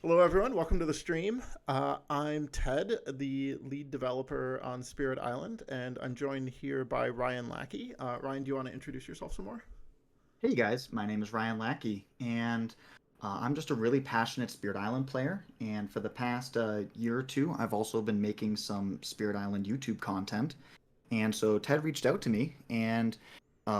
Hello, everyone. Welcome to the stream. I'm Ted, the lead developer on Spirit Island, and I'm joined here by Ryan Lackey. Ryan, do you want to introduce yourself some more? Hey guys, my name is Ryan Lackey, and I'm just a really passionate Spirit Island player. And for the past year or two, I've also been making some Spirit Island YouTube content. And so Ted reached out to me, and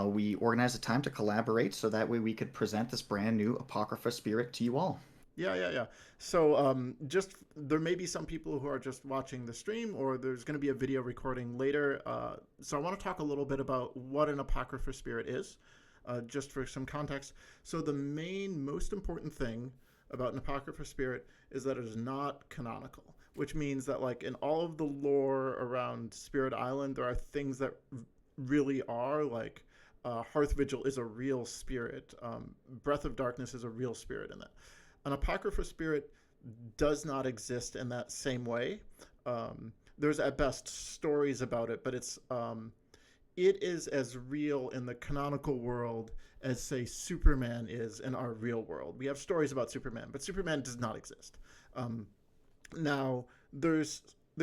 we organized a time to collaborate so that way we could present this brand new Apocrypha Spirit to you all. Yeah. So, just there may be some people who are just watching the stream, or there's going to be a video recording later. So, I want to talk a little bit about what an Apocrypha Spirit is, just for some context. So, the main, most important thing about an Apocrypha Spirit is that it is not canonical, which means that, like, in all of the lore around Spirit Island, there are things that really are like. Hearth Vigil is a real spirit. Breath of Darkness is a real spirit in that. An Apocrypha Spirit does not exist in that same way. There's at best stories about it, but it is as real in the canonical world as, say, Superman is in our real world. We have stories about Superman, but Superman does not exist. Um, Now, there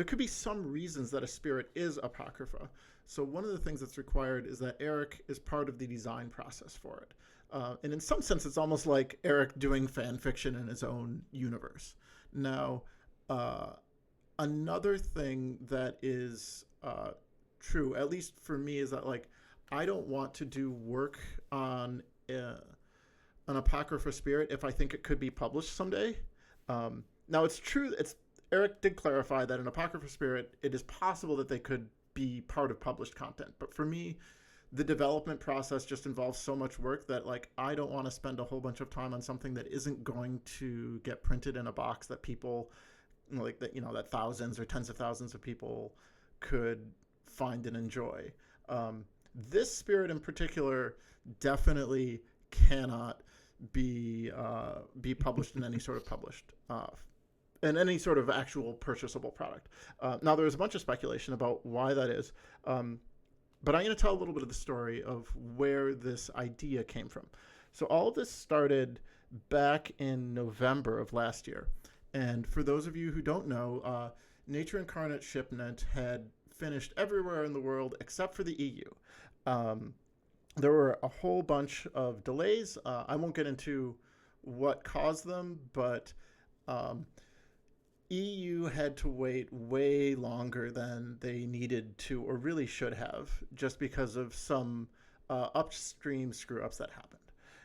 could be some reasons that a spirit is apocrypha. So one of the things that's required is that Eric is part of the design process for it. And in some sense, it's almost like Eric doing fan fiction in his own universe. Now, uh, another thing that is true, at least for me, is that like I don't want to do work on an apocrypha spirit if I think it could be published someday. Now it's true. It's Eric did clarify that an apocrypha spirit, it is possible that they could be part of published content. But for me, the development process just involves so much work that like I don't want to spend a whole bunch of time on something that isn't going to get printed in a box that people like that that thousands or tens of thousands of people could find and enjoy. This spirit in particular definitely cannot be published in any sort of published in any sort of actual purchasable product. Now, there's a bunch of speculation about why that is, but I'm going to tell a little bit of the story of where this idea came from. So, all of this started back in November of last year. And for those of you who don't know, Nature Incarnate shipment had finished everywhere in the world except for the EU. Um, there were a whole bunch of delays. I won't get into what caused them, but um, EU had to wait way longer than they needed to or really should have, just because of some upstream screw ups that happened.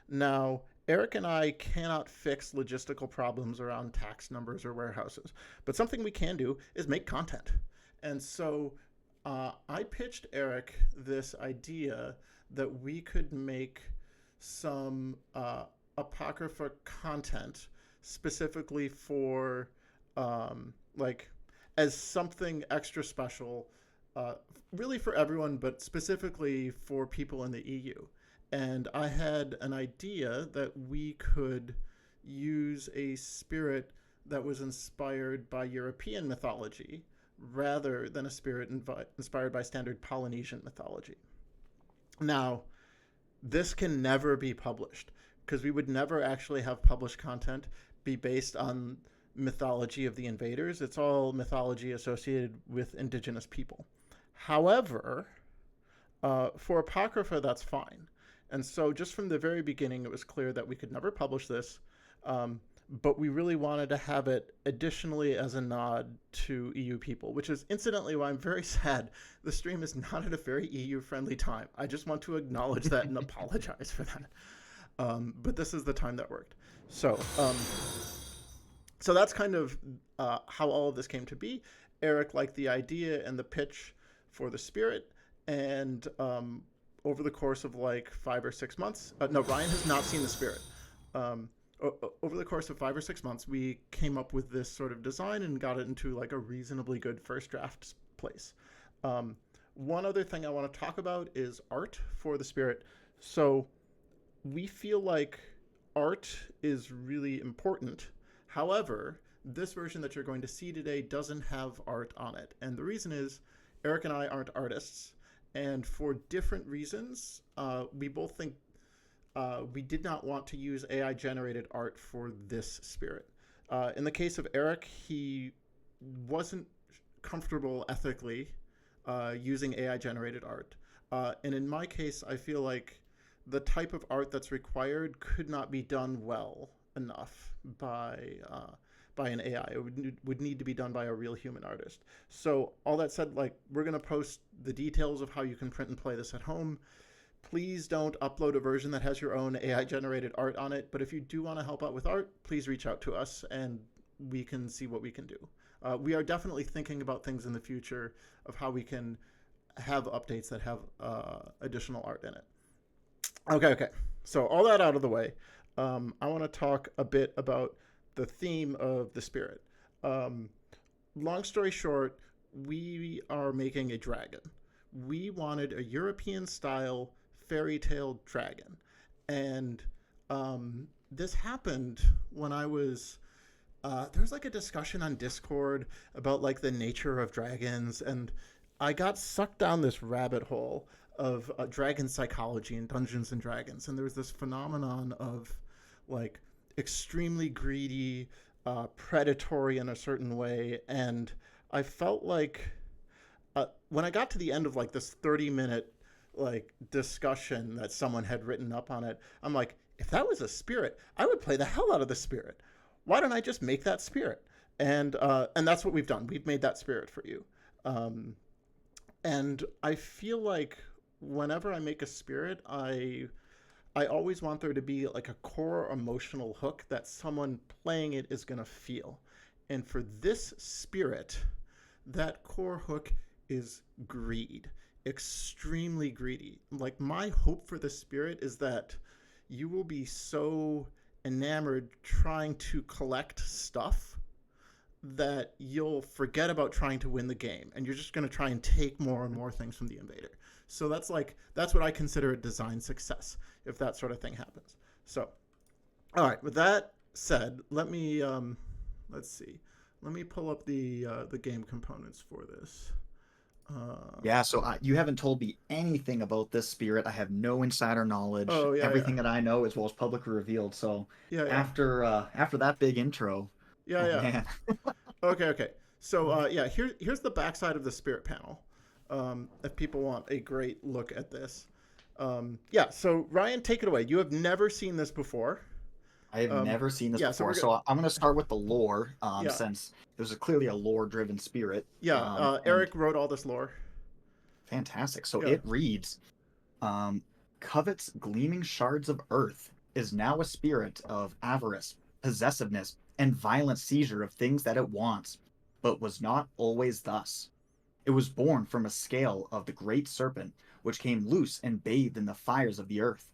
Now, Eric and I cannot fix logistical problems around tax numbers or warehouses, but something we can do is make content. And so I pitched Eric this idea that we could make some Apocrypha content specifically for like as something extra special, uh, really for everyone, but specifically for people in the EU. And I had an idea that we could use a spirit that was inspired by European mythology rather than a spirit inspired by standard Polynesian mythology. Now, this can never be published because we would never actually have published content be based on mythology of the invaders. It's all mythology associated with indigenous people. However, for Apocrypha, that's fine. And so, just from the very beginning, it was clear that we could never publish this, but we really wanted to have it additionally as a nod to EU people, which is incidentally why I'm very sad the stream is not at a very EU friendly time. I just want to acknowledge that and apologize for that. But this is the time that worked. So that's kind of how all of this came to be. Eric liked the idea and the pitch for the spirit, and over the course of like 5 or 6 months, no, Ryan has not seen the spirit. Um, Over the course of 5 or 6 months, we came up with this sort of design and got it into like a reasonably good first draft place. One other thing I want to talk about is art for the spirit. So we feel like art is really important. However, this version that you're going to see today doesn't have art on it. And the reason is Eric and I aren't artists. And for different reasons, we both think we did not want to use AI generated art for this spirit. In the case of Eric, he wasn't comfortable ethically using AI generated art. And in my case, I feel like the type of art that's required could not be done well enough by an AI. It would need to be done by a real human artist. So all that said, like, we're going to post the details of how you can print and play this at home. Please don't upload a version that has your own AI generated art on it. But if you do want to help out with art, please reach out to us and we can see what we can do. We are definitely thinking about things in the future of how we can have updates that have additional art in it. Okay. So all that out of the way, I want to talk a bit about the theme of the spirit. Long story short, we are making a dragon. We wanted a European-style fairy tale dragon. And this happened when I was... there was like a discussion on Discord about like the nature of dragons, and I got sucked down this rabbit hole of dragon psychology and Dungeons and Dragons, and there was this phenomenon of like extremely greedy, predatory in a certain way, and I felt like when I got to the end of like this 30-minute like discussion that someone had written up on it, I'm like, if that was a spirit, I would play the hell out of the spirit. Why don't I just make that spirit? And that's what we've done. We've made that spirit for you. And I feel like whenever I make a spirit, I always want there to be like a core emotional hook that someone playing it is going to feel. And for this spirit, that core hook is greed. Extremely greedy. Like, my hope for the spirit is that you will be so enamored trying to collect stuff that you'll forget about trying to win the game, and you're just going to try and take more and more things from the invader. So that's what I consider a design success, if that sort of thing happens. So, all right, with that said, let me let's see, let me pull up the game components for this. Yeah, so you haven't told me anything about this spirit. I have no insider knowledge. Oh yeah, Everything that I know is publicly revealed. So yeah. after that big intro, oh man. Okay. So here's the backside of the spirit panel. If people want a great look at this, So Ryan, take it away. You have never seen this before. I have never seen this before, so so I'm going to start with the lore, Yeah. since it was clearly a lore-driven spirit. Eric wrote all this lore. Fantastic. So Yeah. it reads, Covets Gleaming Shards of Earth is now a spirit of avarice, possessiveness, and violent seizure of things that it wants, but was not always thus. It was born from a scale of the great serpent, which came loose and bathed in the fires of the earth.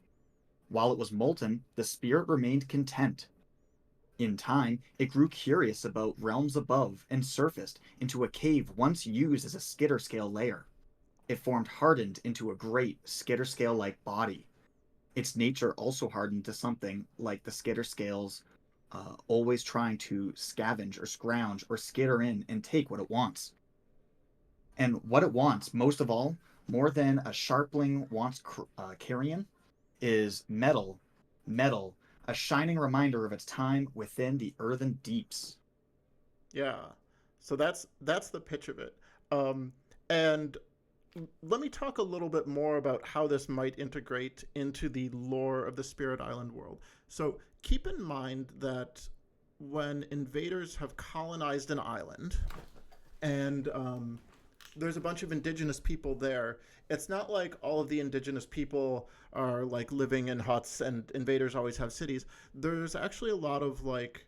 While it was molten, the spirit remained content. In time, it grew curious about realms above and surfaced into a cave once used as a skitter scale layer. It formed hardened into a great skitter scale-like body. Its nature also hardened to something like the skitter scales, always trying to scavenge or scrounge or skitter in and take what it wants. And what it wants, most of all, more than a sharpling wants carrion, is metal, a shining reminder of its time within the earthen deeps. Yeah. So that's the pitch of it. And let me talk a little bit more about how this might integrate into the lore of the Spirit Island world. So keep in mind that when invaders have colonized an island and there's a bunch of indigenous people there, it's not like all of the indigenous people are like living in huts and invaders always have cities. There's actually a lot of like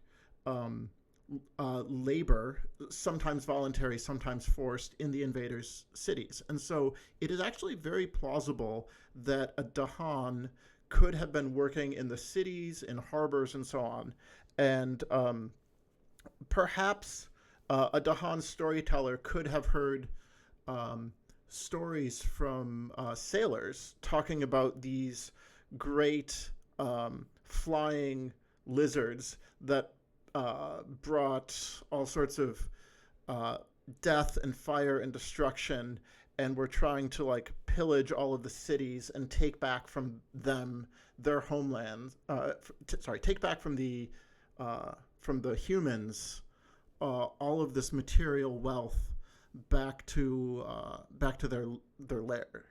labor, sometimes voluntary, sometimes forced, in the invaders' cities. And so it is actually very plausible that a Dahan could have been working in the cities, in harbors, and so on. And perhaps a Dahan storyteller could have heard stories from sailors talking about these great flying lizards that brought all sorts of death and fire and destruction, and were trying to like pillage all of the cities and take back from them their homelands. Take back from the from the humans all of this material wealth back to their lair,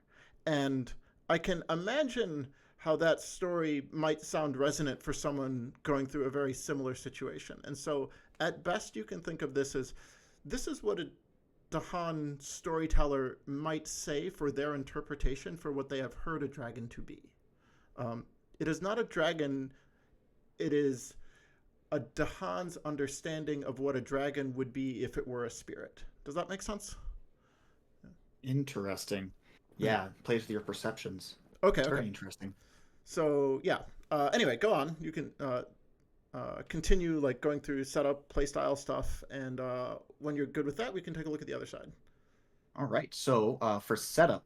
and I can imagine how that story might sound resonant for someone going through a very similar situation. And so, at best, you can think of this is what a Dahan storyteller might say for their interpretation for what they have heard a dragon to be. It is not a dragon, it is a Dahan's understanding of what a dragon would be if it were a spirit. Does that make sense? Interesting. Yeah, plays with your perceptions. Okay, It's okay. very interesting. So yeah. Anyway, go on. You can continue like going through setup, playstyle stuff, and when you're good with that, we can take a look at the other side. All right. So for setup,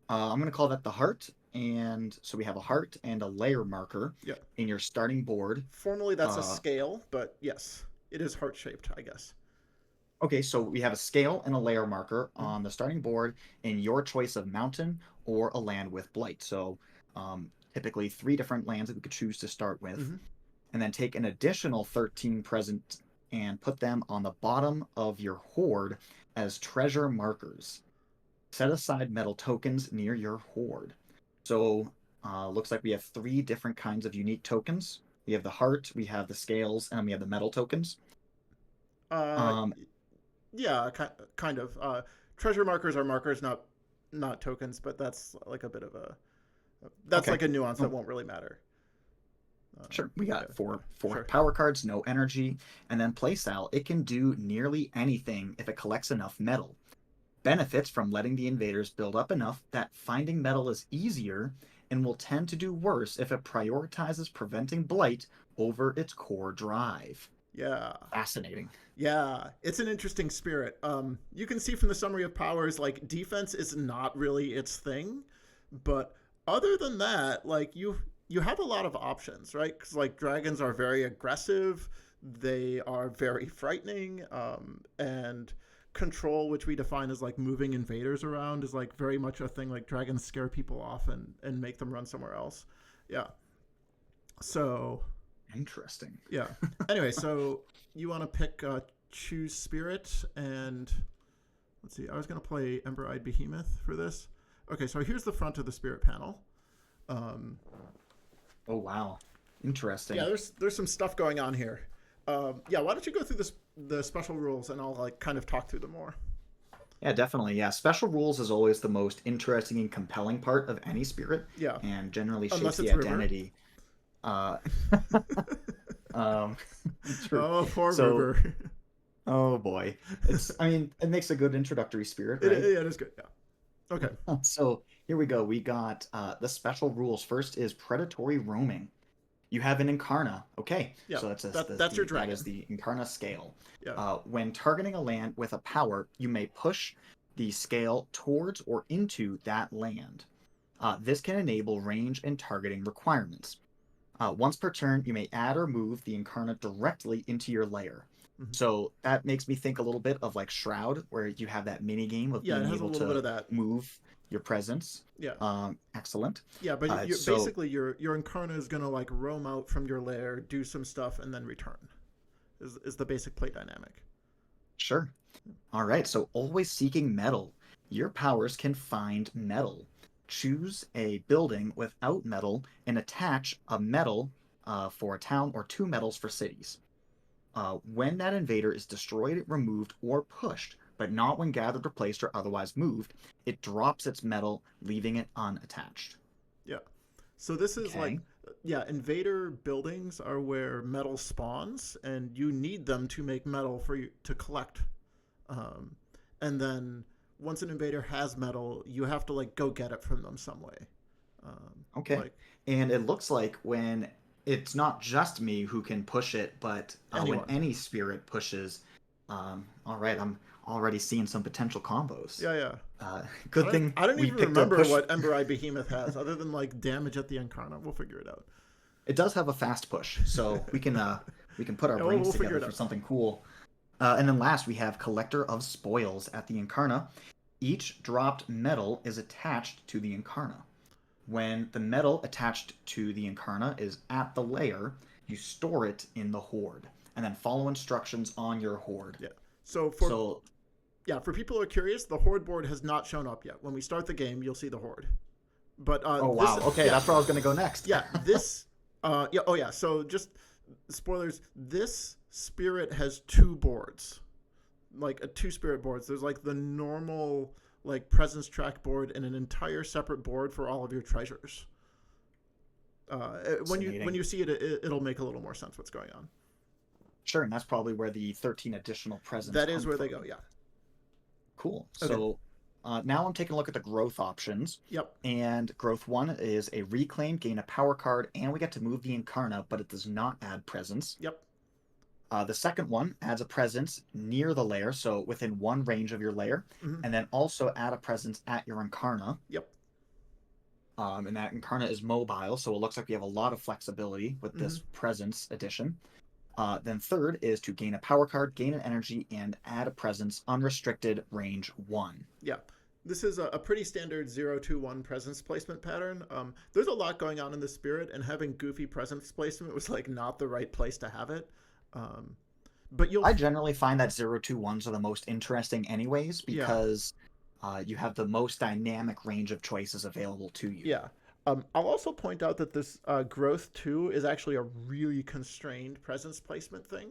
I'm going to call that the heart. And so we have a heart and a layer marker Yeah. in your starting board. Formally, that's a Uh, scale, but yes, it is heart shaped, I guess. okay, so we have a scale and a layer marker Mhm. on the starting board in your choice of mountain or a land with blight. So typically 3 different lands that we could choose to start with, Mhm. and then take an additional 13 present and put them on the bottom of your horde as treasure markers. Set aside metal tokens near your horde. So looks like we have 3 different kinds of unique tokens. We have the heart, we have the scales, and we have the metal tokens. Uh, Um, yeah, kind of. Treasure markers are markers, not tokens, but that's like a bit of a that's okay. like a nuance that Oh, won't really matter. sure. We Yeah, got four sure. power cards, no energy, and then playstyle. It can do nearly anything if it collects enough metal. Benefits from letting the invaders build up enough that finding metal is easier, and will tend to do worse if it prioritizes preventing blight over its core drive. Yeah. Fascinating. Yeah, it's an interesting spirit. You can see from the summary of powers, like defense is not really its thing, but other than that, like you have a lot of options, right? Because like dragons are very aggressive, they are very frightening, and control, which we define as like moving invaders around, is like very much a thing. Like dragons scare people off and make them run somewhere else. Yeah. So Interesting. yeah. Anyway, so you want to pick choose spirit, and let's see. I was gonna play Ember-Eyed Behemoth for this. Okay, so here's the front of the spirit panel. Um, Oh wow. yeah, Interesting. there's some stuff going on here. Yeah, why don't you go through the special rules, and I'll like kind of talk through them more. Yeah, definitely. Yeah, special rules is always the most interesting and compelling part of any spirit, Yeah, and generally shapes unless the it's River. identity. Uh, um, true. Oh, poor So, River. oh boy, I mean, it makes a good introductory spirit, it, right? yeah, it is good. Yeah. Okay. So here we go. We got the special rules. First is predatory roaming. You have an Incarna. Okay, Yeah, so that's your that is dragon. the Incarna scale. Yeah. When targeting a land with a power, you may push the scale towards or into that land. This can enable range and targeting requirements. Once per turn, you may add or move the Incarna directly into your lair. Mhm. So that makes me think a little bit of like Shroud, where you have that mini game of Yeah, it being has a able little bit to of that. move your presence. Yeah. Excellent. Yeah, but you So basically your Incarna is gonna like roam out from your lair, do some stuff, and then return. Is the basic play dynamic. sure. All right. So always seeking metal. Your powers can find metal. Choose a building without metal and attach a metal for a town or 2 metals for cities. When that invader is destroyed, removed, or pushed, but not when gathered, replaced, or otherwise moved, it drops its metal, leaving it unattached. Yeah. So this is like Okay. yeah, invader buildings are where metal spawns, and you need them to make metal for you to collect. Um, and then once an invader has metal, you have to like go get it from them some way. Okay. Like And it looks like when it's not just me who can push it, but when anyone. any spirit pushes, all right, I'm already seeing some potential combos. Yeah, yeah. Good thing I don't we even picked a remember push. what Ember Eye Behemoth has, other than like damage at the Incarna. We'll figure it out. It does have a fast push, so we can put our Yeah, brains we'll figure together it for out. something cool. And then last we have Collector of Spoils at the Incarna. Each dropped metal is attached to the Incarna. When the metal attached to the Incarna is at the layer, you store it in the Horde, and then follow instructions on your Horde. Yeah. So So, for people who are curious, the Horde board has not shown up yet. When we start the game, you'll see the Horde. But oh this, wow, okay, yeah, that's where I was going to go next. yeah, this, yeah, oh yeah. So just spoilers. This spirit has two boards, like two spirit boards. There's like the normal like presence track board and an entire separate board for all of your treasures. When you see it'll make a little more sense what's going on. Sure, and that's probably where the 13 additional presents That is come where from. they go. Yeah. Cool. Okay. So now I'm taking a look at the growth options. Yep. And growth 1 is a reclaim, gain a power card, and we get to move the Incarna, but it does not add presence. Yep. The second one adds a presence near the lair, so within one range of your lair, Mm-hmm. and then also add a presence at your Incarna. Yep. And that Incarna is mobile, so it looks like we have a lot of flexibility with this presence addition. Then third is to gain a power card, gain an energy, and add a presence, unrestricted, range 1. Yeah. This is a pretty standard 0-2-1 presence placement pattern. There's a lot going on in the spirit, and having goofy presence placement was like not the right place to have it. But I generally find that 0-2-1s are the most interesting anyways, because you have the most dynamic range of choices available to you. Yeah. I'll also point out that this growth 2 is actually a really constrained presence placement thing.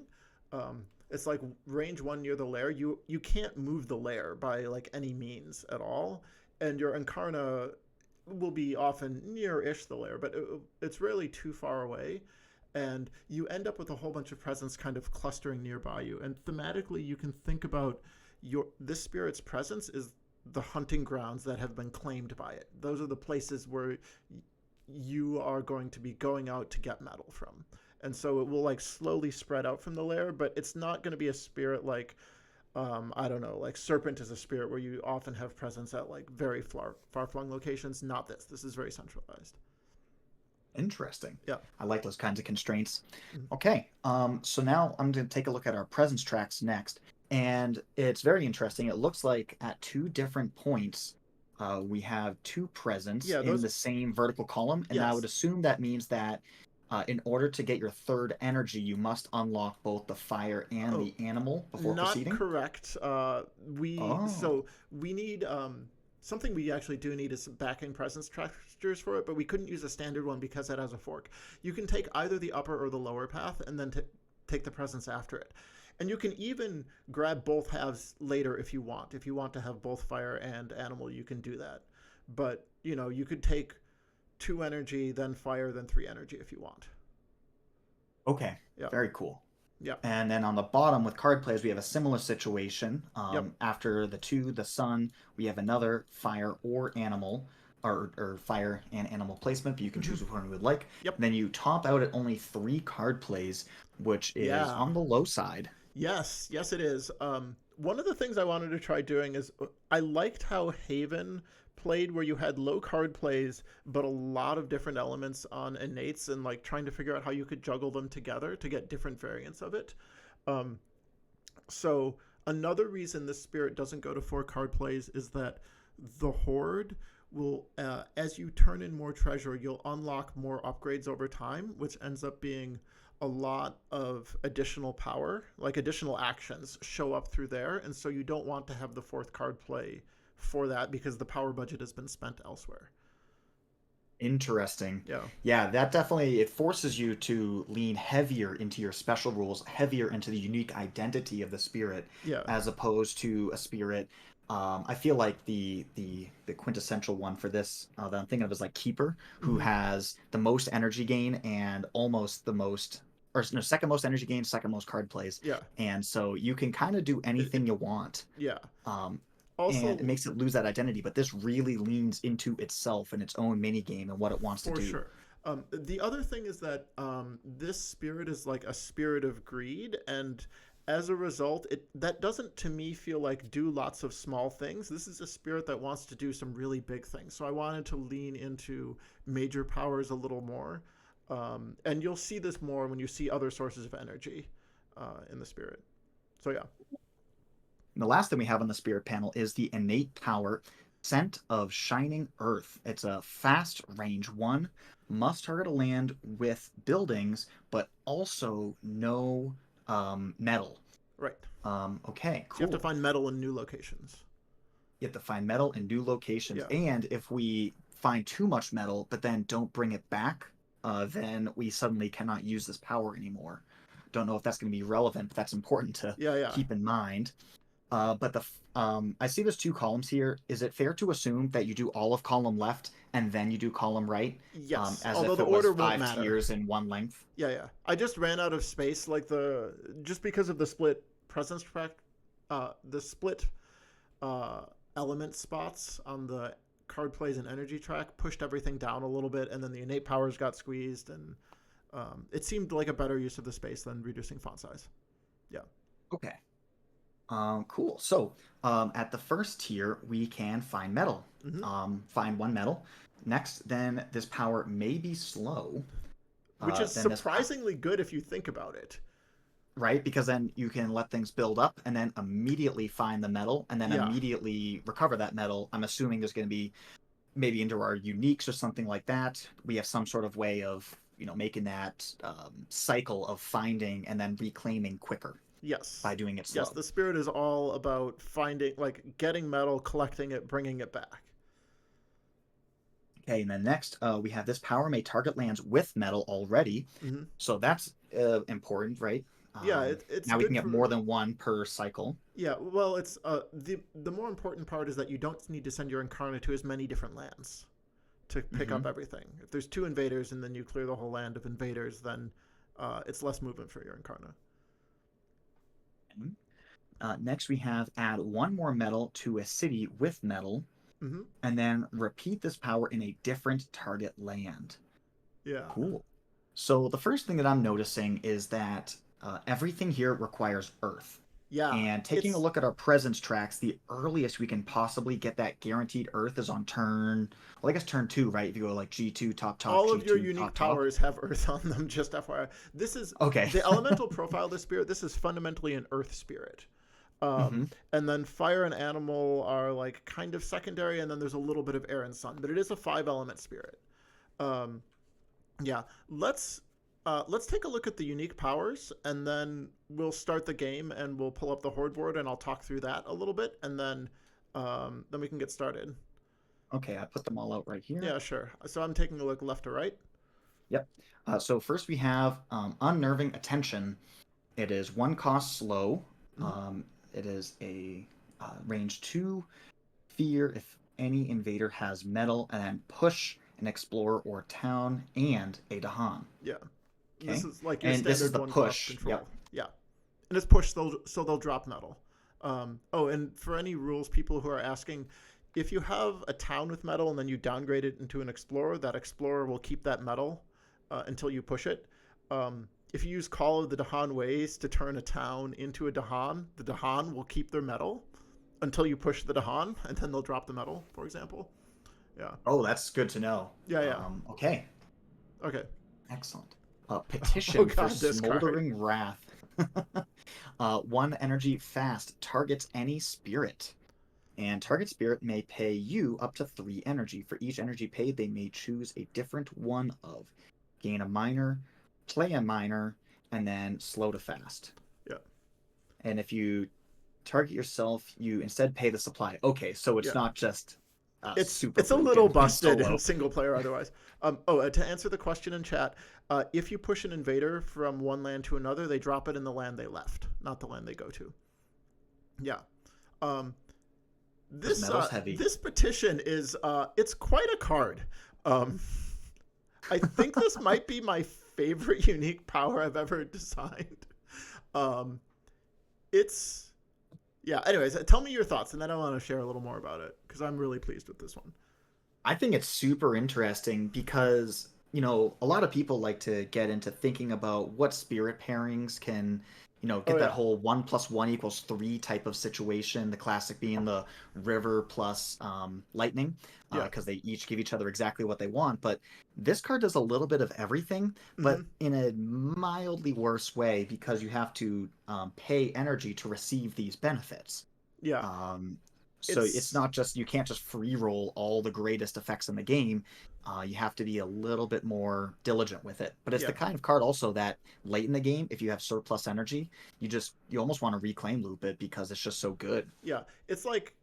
It's like range 1 near the lair. You can't move the lair by like any means at all, and your Incarna will be often near-ish the lair, but it's rarely too far away. And you end up with a whole bunch of presence kind of clustering nearby you. And thematically, you can think about this spirit's presence is the hunting grounds that have been claimed by it. Those are the places where you are going to be going out to get metal from. And so it will like slowly spread out from the lair, but it's not going to be a spirit like, I don't know, like Serpent is a spirit where you often have presence at like very far-flung locations. Not this. This is very centralized. Interesting. Yeah. I like those kinds of constraints. Mm-hmm. Okay. So now I'm going to take a look at our presence tracks next. And it's very interesting. It looks like at 2 different points, we have 2 presents in the same vertical column. And I would assume that means that in order to get your 3rd energy, you must unlock both the fire and the animal before proceeding? Not correct. So we need... something we actually do need is some backing presence textures for it, but we couldn't use a standard one because that has a fork. You can take either the upper or the lower path and then take the presence after it. And you can even grab both halves later if you want. If you want to have both fire and animal, you can do that. But, you could take 2 energy, then fire, then 3 energy if you want. Okay, very cool. Yeah. And then on the bottom with card plays, we have a similar situation. After the 2, the sun, we have another fire or animal, or fire and animal placement, but you can choose which one you would like. Yep. And then you top out at only 3 card plays, which is on the low side. Yes, it is. One of the things I wanted to try doing is I liked how Haven played where you had low card plays, but a lot of different elements on innates and like trying to figure out how you could juggle them together to get different variants of it. So another reason this spirit doesn't go to 4 card plays is that the Horde will, as you turn in more treasure, you'll unlock more upgrades over time, which ends up being a lot of additional power, like additional actions show up through there. And so you don't want to have the 4th card play for that because the power budget has been spent elsewhere. Interesting. Yeah, that definitely, it forces you to lean heavier into your special rules, heavier into the unique identity of the spirit, as opposed to a spirit. I feel like the quintessential one for this that I'm thinking of is like Keeper, who has the most energy gain and almost the most, or no, second most energy gain, second most card plays. And so you can kind of do anything you want. Also, and it makes it lose that identity, but this really leans into itself and its own mini game and what it wants to do. For sure. The other thing is that this spirit is like a spirit of greed, and as a result, that doesn't to me feel like do lots of small things. This is a spirit that wants to do some really big things. So I wanted to lean into major powers a little more, and you'll see this more when you see other sources of energy in the spirit. So yeah. And the last thing we have on the spirit panel is the innate power, Scent of Shining Earth. It's a fast range 1, must target a land with buildings, but also no metal. Right. Okay, So you have to cool. find metal in new locations. You have to find metal in new locations. Yeah. And if we find too much metal, but then don't bring it back, then we suddenly cannot use this power anymore. Don't know if that's going to be relevant, but that's important to Yeah, yeah. keep in mind. But I see there's two columns here. Is it fair to assume that you do all of column left and then you do column right, Yes. as Although if the it was order won't five matter. tiers in one length? Yeah, yeah. I just ran out of space, like just because of the split presence track, the split uh, element spots on the card plays and energy track pushed everything down a little bit, and then the innate powers got squeezed, and it seemed like a better use of the space than reducing font size. Yeah. Okay. Cool. So, at the first tier, we can find metal. Hmm. Find one metal. Next, then this power may be slow. Which is Then this surprisingly good if you think about it. right? Because then you can let things build up and then immediately find the metal and then Yeah. immediately recover that metal. I'm assuming there's going to be maybe into our uniques or something like that. We have some sort of way of, making that cycle of finding and then reclaiming quicker Yes. by doing it Yes, slow. the spirit is all about finding, like, getting metal, collecting it, bringing it back. Okay, and then next, we have this power may target lands with metal already. Hmm. So that's important, right? Yeah, it's Now we can good get more for. than one per cycle. Yeah, well, it's the more important part is that you don't need to send your Incarna to as many different lands to pick up Hmm. everything. If there's two invaders and then you clear the whole land of invaders, then it's less movement for your Incarna. Next, we have add one more metal to a city with metal, Hmm. and then repeat this power in a different target land. Yeah, Cool. So the first thing that I'm noticing is that everything here requires earth. yeah. And taking a It's look at our presence tracks, the earliest we can possibly get that guaranteed earth is on turn, well, I guess turn two, right? If you go like G2, top, top, all of your G2, unique top, top. powers have Earth on them. Just FYI, this is Okay. the elemental profile of the spirit. This is fundamentally an Earth spirit. Hmm. And then fire and animal are like kind of secondary, and then there's a little bit of air and sun, but it is a five element spirit. Um, yeah, let's take a look at the unique powers, and then we'll start the game, and we'll pull up the horde board, and I'll talk through that a little bit, and then we can get started. Okay, I put them all out right here. Yeah, sure. So I'm taking a look left to right. Yep. So first we have Unnerving Attention. It is one cost slow. Hmm. It is a range two fear if any invader has metal, and then push an explorer or town and a Dahan. Yeah, this Okay, is like your and this is standard the one cost push. Yep. control. Yeah, and it's pushed so they'll drop metal. Oh, and for any rules people who are asking, if you have a town with metal and then you downgrade it into an explorer, that explorer will keep that metal until you push it. If you use Call of the Dahan Ways to turn a town into a Dahan, the Dahan will keep their metal until you push the Dahan, and then they'll drop the metal, for example. Yeah. Oh, that's good to know. Yeah, yeah. Okay, Okay. excellent. Oh Petition for god, this card. Smoldering Wrath. One energy fast targets any spirit. And target spirit may pay you up to 3 energy. For each energy paid, they may choose a different one of gain a minor, play a minor, and then slow to fast. Yeah. And if you target yourself, you instead pay the supply. Okay, so it's Yeah. not just super It's a little broken in busted in solo. single player otherwise. To answer the question in chat, if you push an invader from one land to another, they drop it in the land they left, not the land they go to. Yeah. Um, Because this metal's heavy. this petition is it's quite a card. Um, I think this might be my favorite unique power I've ever designed. Um, it's yeah. Anyways, tell me your thoughts, and then I want to share a little more about it because I'm really pleased with this one. I think it's super interesting because, a lot of people like to get into thinking about what spirit pairings can, Oh get that yeah, whole 1 + 1 = 3 type of situation. The classic being the river plus lightning, yeah. because they each give each other exactly what they want. But this card does a little bit of everything, but Hmm. in a mildly worse way because you have to pay energy to receive these benefits. Yeah. Um, So it's it's not just, you can't just free roll all the greatest effects in the game. You have to be a little bit more diligent with it. But it's the yeah, kind of card also that late in the game, if you have surplus energy, you almost want to reclaim loop it because it's just so good. yeah. It's like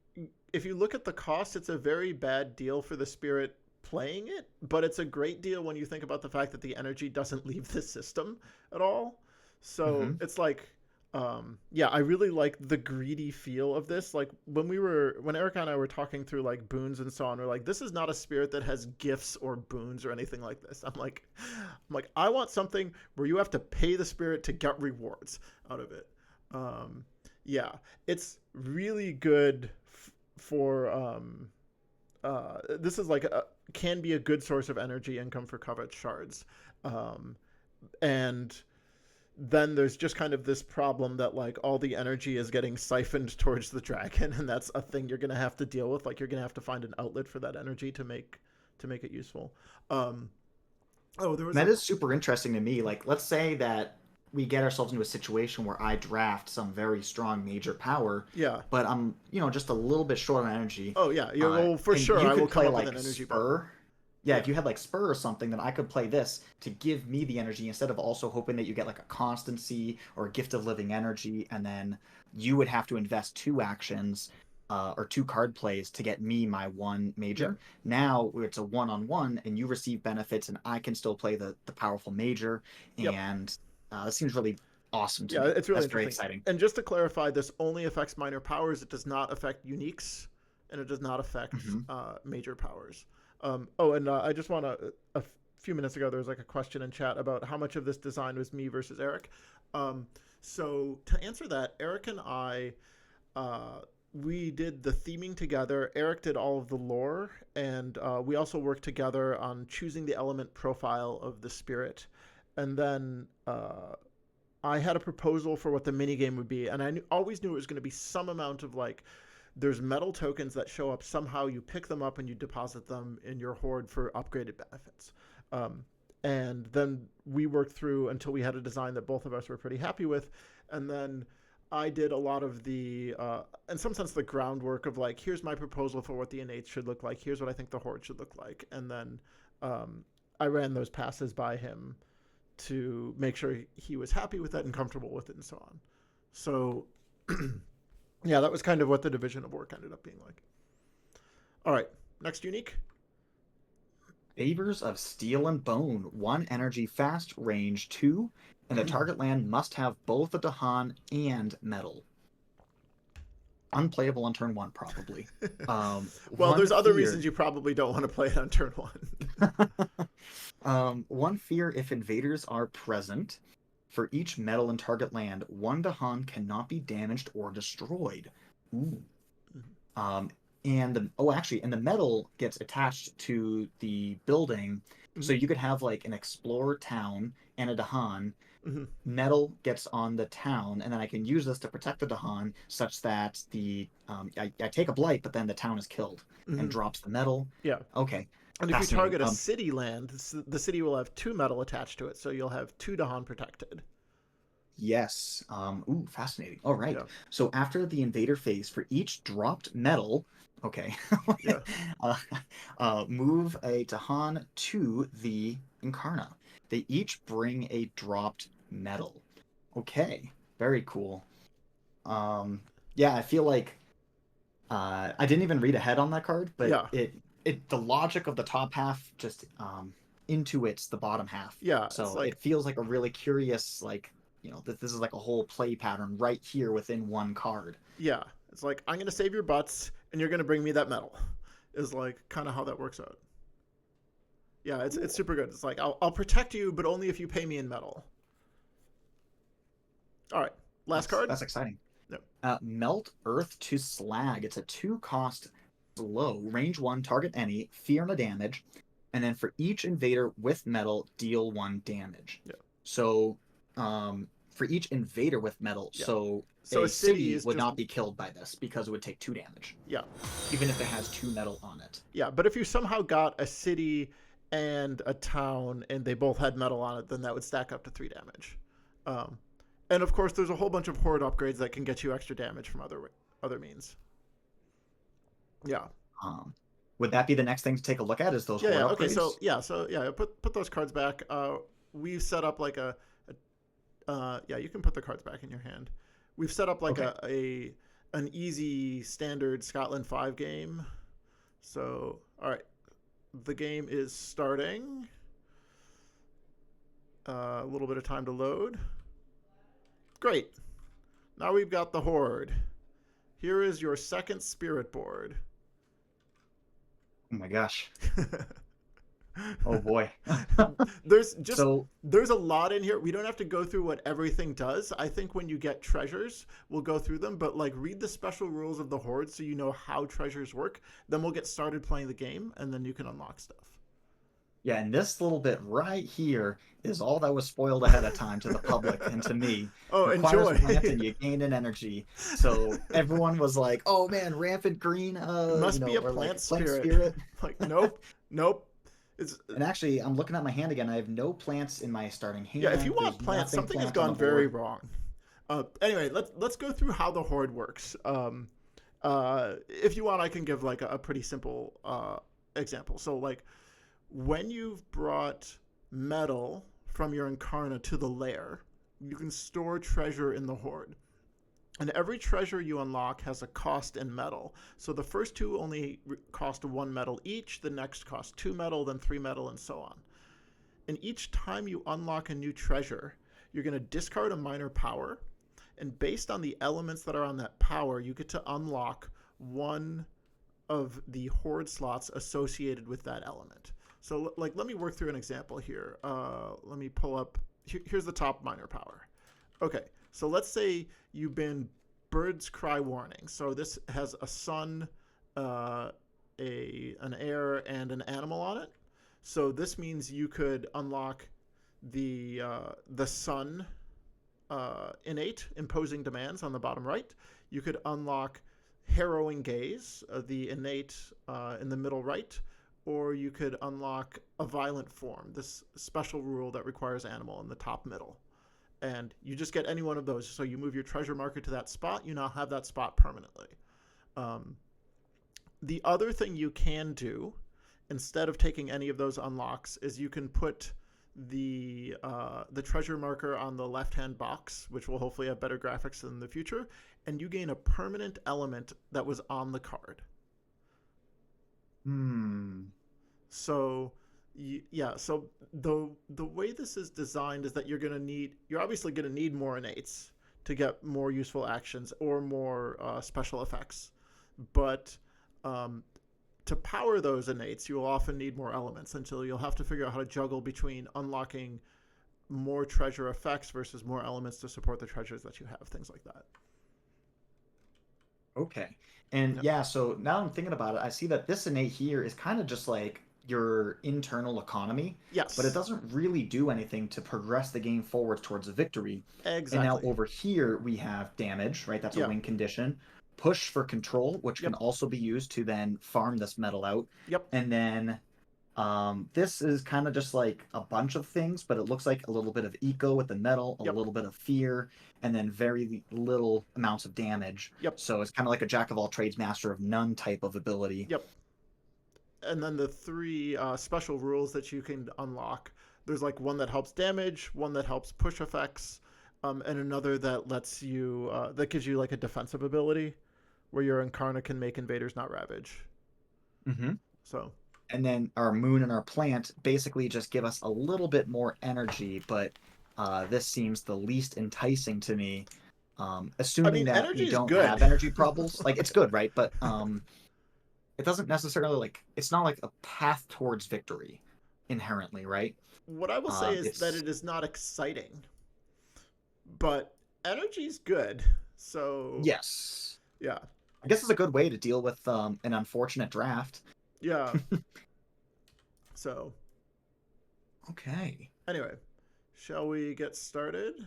if you look at the cost, it's a very bad deal for the spirit playing it, but it's a great deal when you think about the fact that the energy doesn't leave the system at all. So Hmm. it's like, yeah, I really like the greedy feel of this. Like when Erica and I were talking through like boons and so on, we're like, this is not a spirit that has gifts or boons or anything like this. I want something where you have to pay the spirit to get rewards out of it. Um, yeah, it's really good for this is like can be a good source of energy income for Covets Shards. Um, and then there's just kind of this problem that like all the energy is getting siphoned towards the dragon, and that's a thing you're gonna have to deal with. Like you're gonna have to find an outlet for that energy to make it useful. Um, oh, there was That a is super interesting to me. Like, let's say that we get ourselves into a situation where I draft some very strong major power, yeah. but I'm, just a little bit short on energy. Oh yeah. Yeah. Well, for And sure, you I will could come play up with like an energy button. Spur. Yeah, Yeah. if you had like Spur or something, then I could play this to give me the energy instead of also hoping that you get like a constancy or a gift of living energy, and then you would have to invest two actions or two card plays to get me my one Yeah. major. Now it's a one-on-one, and you receive benefits, and I can still play the powerful major, Yep. and that seems really awesome to Yeah. me. It's really That's very interesting. exciting. And just to clarify, this only affects minor powers. It does not affect uniques, and it does not affect Hmm. major powers. Oh, and I just want to. A few minutes ago, there was like a question in chat about how much of this design was me versus Eric. Um, so to answer that, Eric and I, uh, we did the theming together. Eric did all of the lore, and we also worked together on choosing the element profile of the spirit. And then I had a proposal for what the mini game would be, and always knew it was going to be some amount of like there's metal tokens that show up somehow. You pick them up and you deposit them in your horde for upgraded benefits. Um, and then we worked through until we had a design that both of us were pretty happy with, and then I did a lot of the, in some sense, the groundwork of like, here's my proposal for what the innate should look like. Here's what I think the horde should look like, and then I ran those passes by him to make sure he was happy with it and comfortable with it and so on. So yeah, that was kind of what the division of work ended up being like. All right, next unique. Favors of Steel and Bone. One energy fast, range two, and the target land must have both a Dahan and metal. Unplayable on turn one, probably. Well, One there's other reasons fear. you probably don't want to play it on turn one. One fear if invaders are present. For each metal in target land, one Dahan cannot be damaged or destroyed. Ooh. Um, and the metal gets attached to the building, so Mm-hmm. you could have like an explorer town and a Dahan. Mm-hmm. Metal gets on the town, and then I can use this to protect the Dahan, such that I take a blight, but then the town is killed and Mm-hmm. drops the metal. Yeah. Okay, And if you fascinating. target a city land, the city will have two metal attached to it, so you'll have two Dahan protected. Yes. Ooh, fascinating. All right. Yeah. So after the invader phase, for each dropped metal, okay, Yeah. uh, move a Tahan to the Incarna. They each bring a dropped metal. Okay, very cool. Um, yeah, I feel like I didn't even read ahead on that card, but Yeah. it the logic of the top half just intuits the bottom half. Yeah. It's So like, it feels like a really curious, like, that this is like a whole play pattern right here within one card. yeah. It's like, I'm going to save your butts, and you're going to bring me that metal, is like kind of how that works out. Yeah, it's Cool. super good. It's like, I'll protect you, but only if you pay me in metal. All right. Last card? That's exciting. No. Melt Earth to Slag. It's a 2-cost slow, range one, target any, fear no damage, and then for each invader with metal, deal one damage. Yeah. So, for each invader with metal, Yeah. so So a a city city is would just, not be killed by this because it would take 2 damage, yeah. even if it has 2 metal on it. Yeah. But if you somehow got a city and a town and they both had metal on it, then that would stack up to 3 damage. Um, and of course, there's a whole bunch of horde upgrades that can get you extra damage from other means. Yeah. Um, would that be the next thing to take a look at? Is those Yeah, horde yeah. Okay, upgrades? so yeah, put those cards back. We've set up like yeah, you can put the cards back in your hand. We've set up like Okay. a an easy standard Scotland 5 game. So, all right, the game is starting. A little bit of time to load. Great. Now we've got the Horde. Here is your second spirit board. Oh my gosh. Oh boy. there's just So there's a lot in here. We don't have to go through what everything does. I think when you get treasures, we'll go through them, but like read the special rules of the Horde so you know how treasures work. Then we'll get started playing the game and then you can unlock stuff. yeah, and this little bit right here is all that was spoiled ahead of time to the public and to me. Oh, Requires enjoy. plant and you gain an energy. So everyone was like, "Oh man, rampant green, Must be a or plant like plant spirit. spirit." Like nope, nope. It's And actually, I'm looking at my hand again. I have no plants in my starting Yeah, if you hand. want There's plants, nothing something has plant on the gone very board. wrong. Anyway, let's go through how the Horde works. If you want, I can give like a pretty simple example. So like when you've brought metal from your Incarna to the lair, you can store treasure in the Horde. And every treasure you unlock has a cost in metal. So the first two only cost one metal each, the next cost two metal, then three metal, and so on. And each time you unlock a new treasure, you're going to discard a minor power. And based on the elements that are on that power, you get to unlock one of the Horde slots associated with that element. So, like, let me work through an example here. Let me pull up. Here's the top minor power. Okay, so let's say you've been Bird's Cry Warning. So this has a sun, an air, and an animal on it. So this means you could unlock the sun innate imposing demands on the bottom right. You could unlock harrowing gaze, the innate in the middle right, or you could unlock a violent form, this special rule that requires animal in the top middle. And you just get any one of those. So you move your treasure marker to that spot, you now have that spot permanently. Um, the other thing you can do instead of taking any of those unlocks is you can put the treasure marker on the left hand box, which will hopefully have better graphics in the future, and you gain a permanent element that was on the card. Hmm. So yeah, so the way this is designed is that you're obviously gonna need more innates to get more useful actions or more special effects, but um, to power those innates, you'll often need more elements until you'll have to figure out how to juggle between unlocking more treasure effects versus more elements to support the treasures that you have, things like that. Okay. And Yep. yeah, so now I'm thinking about it, I see that this innate here is kind of just like your internal economy, but it Yes, doesn't really do anything to progress the game forward towards a victory. And now exactly. over here we have damage, right? That's a Yeah. win condition. Push for control, which can Yep. also be used to then farm this metal out. Yep. And then this is kind of just like a bunch of things, but it looks like a little bit of eco with the metal, a Yep. little bit of fear, and then very little amounts of damage. Yep. So it's kind of like a jack of all trades, master of none type of ability. Yep. And then the three special rules that you can unlock. There's like one that helps damage, one that helps push effects, and another that lets you that gives you like a defensive ability, where your Incarna can make invaders not ravage. Hmm. So And then our moon and our plant basically just give us a little bit more energy, but this seems the least enticing to me. I Assuming mean, that energy we is don't good. have energy problems, like it's good, right? But it doesn't necessarily like it's not like a path towards victory inherently, right? What I will say is that It's it is not exciting, but energy is good. So yes, yeah, I guess it's a good way to deal with an unfortunate draft. yeah. So Okay. anyway, shall we get started?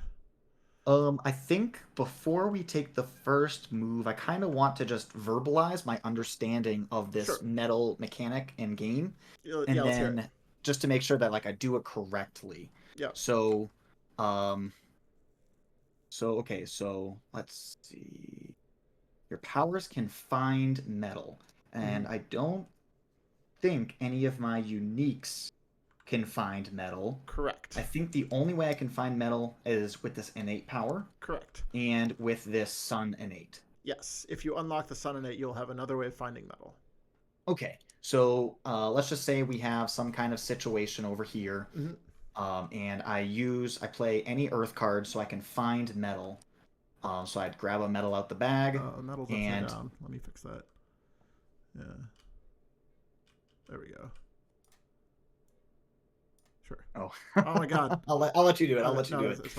I think before we take the first move, I kind of want to just verbalize my understanding of this Sure. metal mechanic and game, Yeah, and let's hear it. then just to make sure that like I do it correctly. Yeah. So, um, so let's see. Your powers can find metal, and I don't think any of my uniques can find metal. Correct. I think the only way I can find metal is with this innate power Correct. and with this sun innate. Yes. If you unlock the Sun Innate, you'll have another way of finding metal. Okay, so let's just say we have some kind of situation over here, Mm-hmm. and I play any earth card so I can find metal. So I'd grab a metal out the bag, Metal's upside and down. Let me fix that. Yeah. There we go. Sure. oh, Oh my God. I'll let you do it. I'll Okay, let you no, do it's, it. it's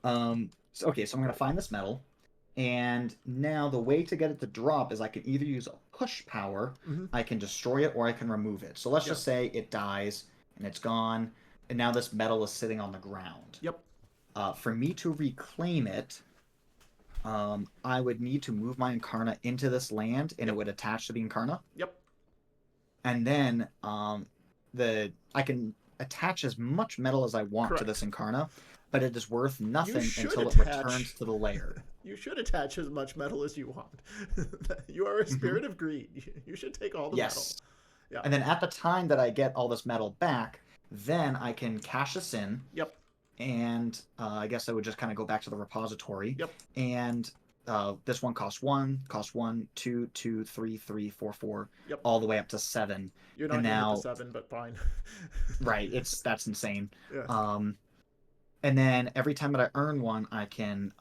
fine. Okay, so I'm gonna find this metal, and now the way to get it to drop is I can either use a push power, Mm-hmm. I can destroy it, or I can remove it. So let's Yep. just say it dies and it's gone, and now this metal is sitting on the ground. Yep. For me to reclaim it, I would need to move my Incarna into this land, and it Yep. would attach to the Incarna. Yep. And then I can attach as much metal as I want to Correct. this Incarna, but it is worth nothing should until it attach- returns to the lair. You should attach as much metal as you want. You are a spirit of greed. You should take all the metal. Yes. Yeah. And then at the time that I get all this metal back, then I can cash this in. Yep. And I guess I would just kind of go back to the repository. Yep. And this one costs 2, 2, 3, 3, 4, 4, Yep. all the way up to 7. You're not and gonna now, hit the 7, but fine. right, that's insane. Yeah. And then every time that I earn one, I can.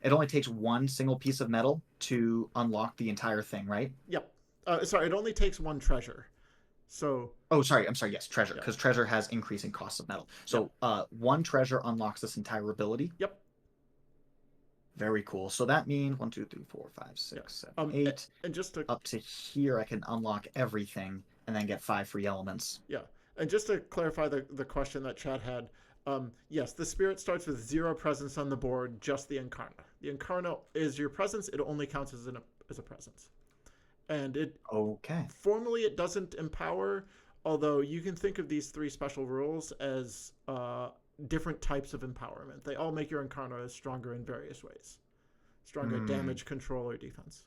It only takes one single piece of metal to unlock the entire thing, right? Yep. Sorry, it only takes one treasure. So. Oh, sorry. I'm sorry. Yes, treasure, Yeah. because treasure has increasing costs of metal. So, one treasure unlocks this entire ability. Yep. Very cool. So that means 1, 2, 3, 4, 5, 6, 7, 8. And just to up to here, I can unlock everything and then get 5 free elements. Yeah, and just to clarify the question that Chad had, yes, the spirit starts with 0 presence on the board, just the Incarna. The Incarna is your presence; it only counts as a presence, and it formally it doesn't empower. Although you can think of these 3 special rules as different types of empowerment. They all make your Incarna stronger in various ways, stronger at damage, control, or defense.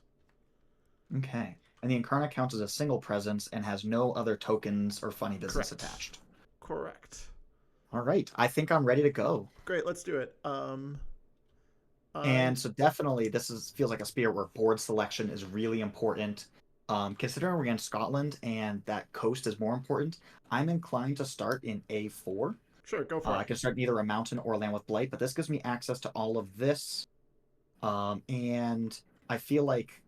Okay. And the Incarna counts as a single presence and has no other tokens or funny business attached. Correct. All right. I think I'm ready to go. Great. Let's do it. And so definitely feels like a spirit where board selection is really important. Considering we're in Scotland and that coast is more important, I'm inclined to start in A4. Sure, go for it. I can start in either a mountain or a land with blight, but this gives me access to all of this. And I feel like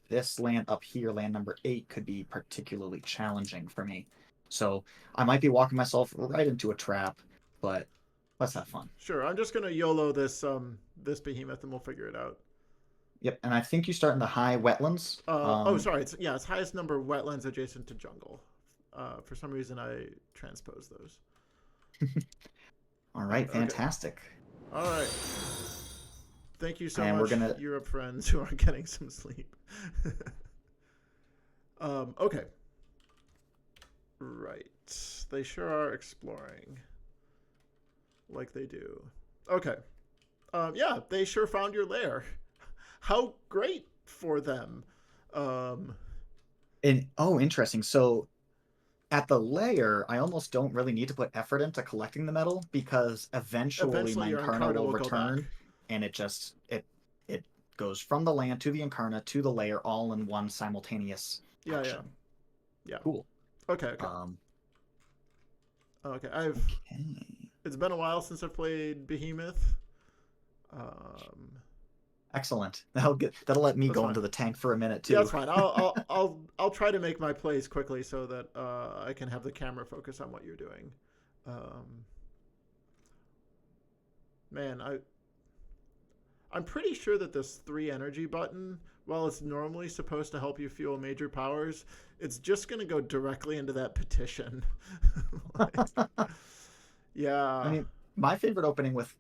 this land up here, land number 8, could be particularly challenging for me. So I might be walking myself right into a trap, but let's have fun. Sure, I'm just gonna YOLO this behemoth and we'll figure it out. Yep, and I think you start in the high wetlands. Sorry, it's highest number of wetlands adjacent to jungle. For some reason, I transposed those. All right, fantastic. Okay. All right. Thank you so much, Europe friends who are getting some sleep. Okay. Right. They sure are exploring. Like they do. Okay. Yeah, they sure found your lair. How great for them. Interesting. So at the lair, I almost don't really need to put effort into collecting the metal because eventually my Incarna will return, and it goes from the land to the Incarna to the lair all in one simultaneous action. Yeah. Cool. Okay. Okay. It's been a while since I've played Behemoth. Excellent. That'll let me go into the tank for a minute too. Yeah, that's fine. I'll try to make my plays quickly so that I can have the camera focus on what you're doing. Man, I'm pretty sure that this 3 energy button, while it's normally supposed to help you fuel major powers, it's just going to go directly into that petition. Yeah. I mean, my favorite opening with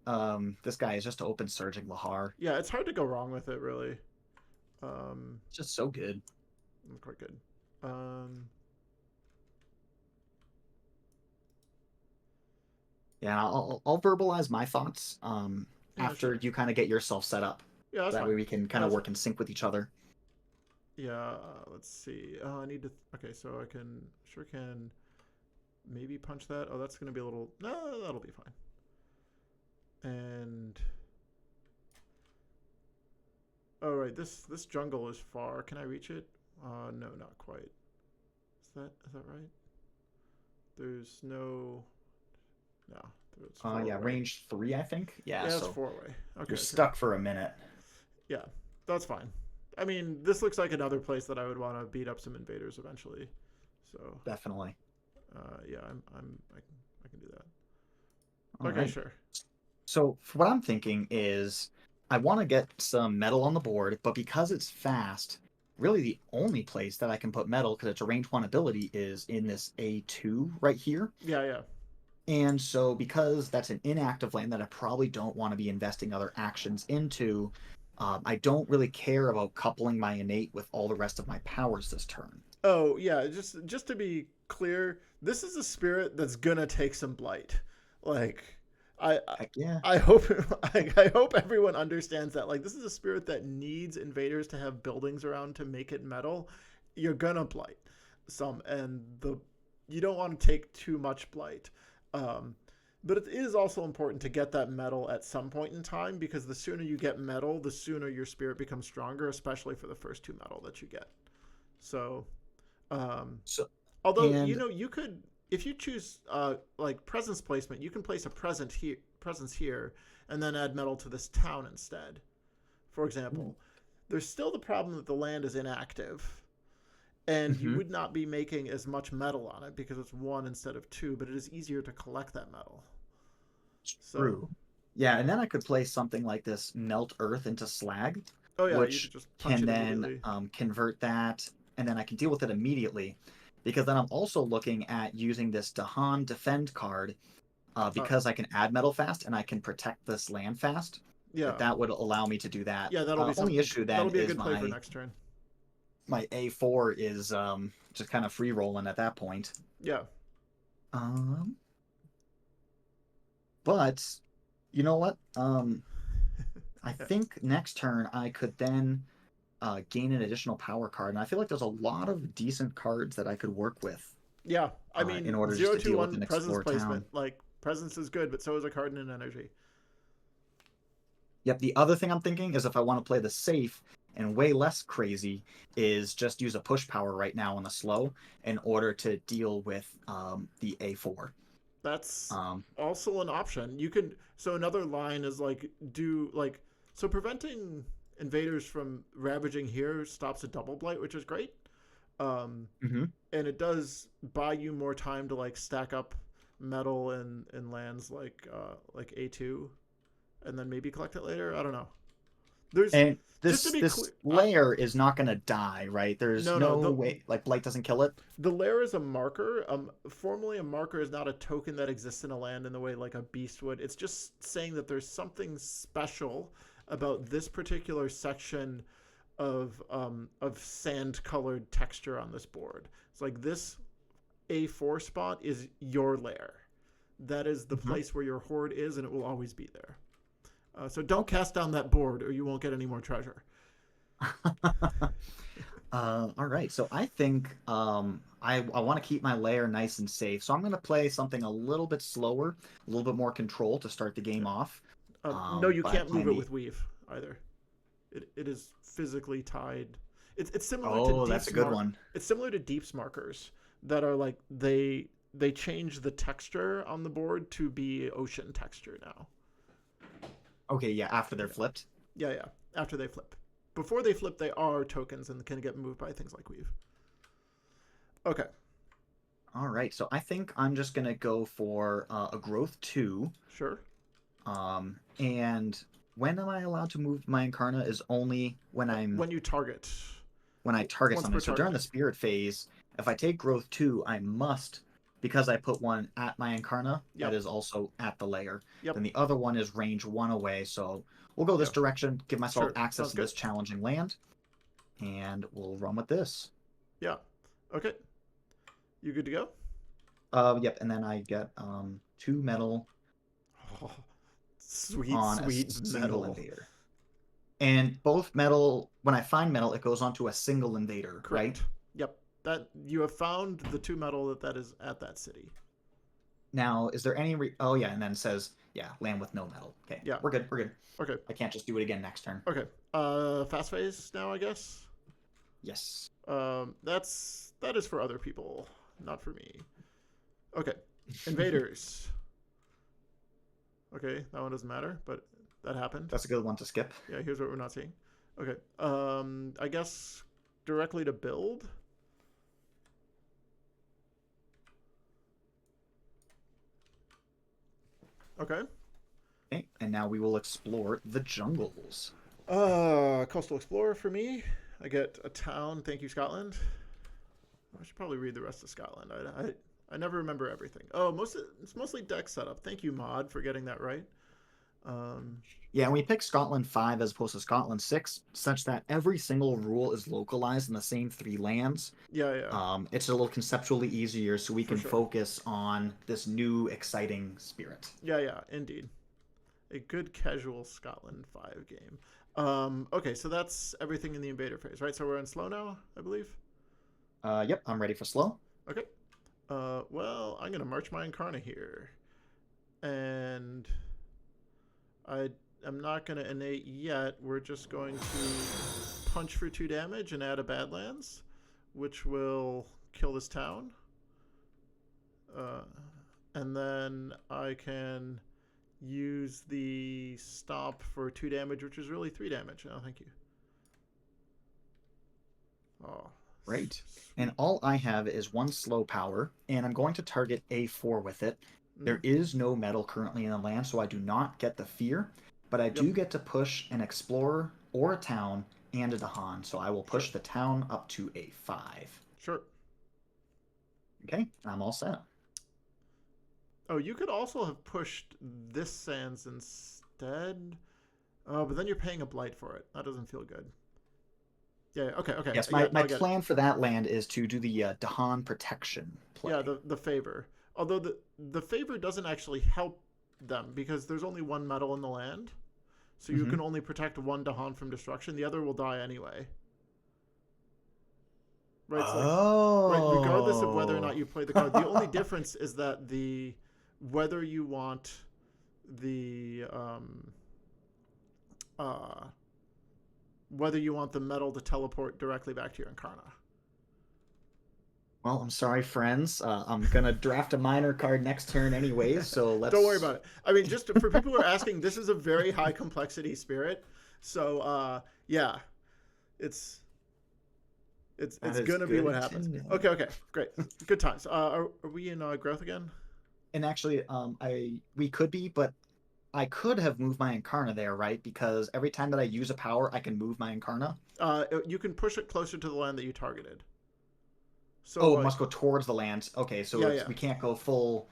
this guy is just to open Surging Lahar. Yeah, it's hard to go wrong with it, really. It's just so good. Quite good. Yeah, I'll verbalize my thoughts after you kind of get yourself set up. Yeah, that's that fine. way we can kind of work in sync with each other. Yeah, let's see. I need to. Okay, so I can sure can maybe punch that. Oh, that's gonna be a little. No, that'll be fine. And oh right, this jungle is far. Can I reach it? No, not quite. Is that right? There's no. No, it's four Yeah, away. range 3, I think. Yeah, Yeah, it's so four away. you're Okay, okay. stuck for a minute. Yeah, that's fine. I mean, this looks like another place that I would want to beat up some invaders eventually. So, Definitely. yeah, I can do that. All Okay, right. sure. So for what I'm thinking is I want to get some metal on the board, but because it's fast, really the only place that I can put metal because it's a range 1 ability is in this A2 right here. Yeah, yeah. And so because that's an inactive land that I probably don't want to be investing other actions into, I don't really care about coupling my innate with all the rest of my powers this turn. Oh, yeah. Just to be clear, this is a spirit that's gonna take some blight. Like, I I, Heck yeah. I hope I hope everyone understands that. Like, this is a spirit that needs invaders to have buildings around to make it metal. You're gonna blight some, and the you don't want to take too much blight. Um, but it is also important to get that metal at some point in time because the sooner you get metal, the sooner your spirit becomes stronger, especially for the first two metal that you get. So um, So although and you could, if you choose like presence placement, you can place a presence here, and then add metal to this town instead. For example, there's still the problem that the land is inactive, and you mhm. would not be making as much metal on it because it's one instead of two. But it is easier to collect that metal. So, True. Yeah, and then I could place something like this melt earth into slag, oh yeah, you could which just punch can it then immediately. convert that, and then I can deal with it immediately. Because then I'm also looking at using this Dahan Defend card, Uh, because I can add metal fast and I can protect this land fast. yeah, That would allow me to do that. yeah, that'll be Only something. issue then That'll be a is good play for my next turn. my A4 is just kind of free rolling at that point. Yeah. Um, but you know what? I Yeah. think next turn I could then gain an additional power card, and I feel like there's a lot of decent cards that I could work with Yeah, I in mean order just zero to two deal with one an presence explore placement. town. Like presence is good, but so is a card and an energy. Yep. The other thing I'm thinking is if I want to play the safe and way less crazy, is just use a push power right now on the slow in order to deal with the A4. That's Um, also an option. You can so another line is like do like so preventing invaders from ravaging here stops a double blight, which is great. Um, mhm. and it does buy you more time to like stack up metal and lands like A2 and then maybe collect it later. I don't know. There's And just to this be clear, this layer is not going to die, right? There's no, no way, like blight doesn't kill it. the lair is a marker. Formally, a marker is not a token that exists in a land in the way like a beast would. It's just saying that there's something special about this particular section of sand colored texture on this board. It's like this A4 spot is your lair. That is the Mhm. place where your horde is, and it will always be there. So don't Okay. cast down that board, or you won't get any more treasure. All right. So I think I want to keep my layer nice and safe. So I'm going to play something a little bit slower, a little bit more control to start the game Yeah. off. No, you By can't move playing it the with weave either. It is physically tied. It's similar to Oh, that's a Deep's good mark. one. It's similar to Deep's markers that are like they change the texture on the board to be ocean texture now. Okay, yeah, after they're Yeah, flipped. yeah, yeah. After they flip, before they flip, they are tokens and can get moved by things like weave. Okay, All right. So I think I'm just going to go for a growth 2. sure. And when am I allowed to move my Incarna is only When you target, when I target once something. per So during the targeting. spirit phase, if I take growth 2, I must, because I put one at my Incarna that Yep, is also at the layer. yep, Then the other one is range 1 away. So we'll go this yeah, direction, give myself sure. access Sounds to good. this challenging land, and we'll run with this. Yeah. Okay, you good to go? Yep, and then I get 2 metal Oh, sweet, on a sweet single metal. invader. And both metal, when I find metal, it goes onto a single invader, right? Correct. Yep. That you have found the 2 metal that is at that city. Now, is there any oh yeah, and then it says, yeah, land with no metal. Okay, Yeah. we're good, we're good. Okay. I can't just do it again next turn. Okay. Fast phase now, I guess. Yes. That is for other people, not for me. Okay. Invaders. Okay, that one doesn't matter, but that happened. That's a good one to skip. Yeah, here's what we're not seeing. Okay. I guess directly to build. Okay. Okay, and now we will explore the jungles. Coastal Explorer for me. I get a town. Thank you, Scotland. I should probably read the rest of Scotland. I never remember everything. Oh, it's mostly deck setup. Thank you, Mod, for getting that right. Yeah, and we picked Scotland 5 as opposed to Scotland 6, such that every single rule is localized in the same 3 lands. Yeah. It's a little conceptually easier, so we For can sure. focus on this new exciting spirit. Yeah, indeed. A good casual Scotland 5 game. Okay, so that's everything in the invader phase, right? So we're in slow now, I believe. Yep, I'm ready for slow. Okay. Well, I'm gonna march my Incarna here, and I'm not gonna innate yet. We're just going to punch for 2 damage and add a Badlands, which will kill this town. And then I can use the stomp for 2 damage, which is really 3 damage. Oh, thank you. Oh, Great. And all I have is 1 slow power, and I'm going to target A4 with it. There is no metal currently in the land, so I do not get the fear, but I do get to push an explorer or a town and a Dahan, so I will push the town up to A5. Sure. Okay, I'm all set. Oh, you could also have pushed this Sands instead. Oh, but then you're paying a blight for it. That doesn't feel good. Yeah, okay. Yes, my plan for that land is to do the Dahan protection play. Yeah, the favor. Although the favor doesn't actually help them because there's only 1 metal in the land. So you can only protect 1 Dahan from destruction. The other will die anyway. Right, right, regardless of whether or not you play the card. The only difference is that whether you want the whether you want the metal to teleport directly back to your Incarna. Well, I'm sorry, friends. I'm gonna draft a minor card next turn anyways, so let's. Don't worry about it. I mean, just for people who are asking, this is a very high complexity spirit, so yeah, it's gonna be what happens. Okay, great, good times. Are we in growth again? And actually, we could be, but I could have moved my Incarna there, right? Because every time that I use a power, I can move my Incarna. You can push it closer to the land that you targeted. So it must go towards the land. Okay, so we can't go full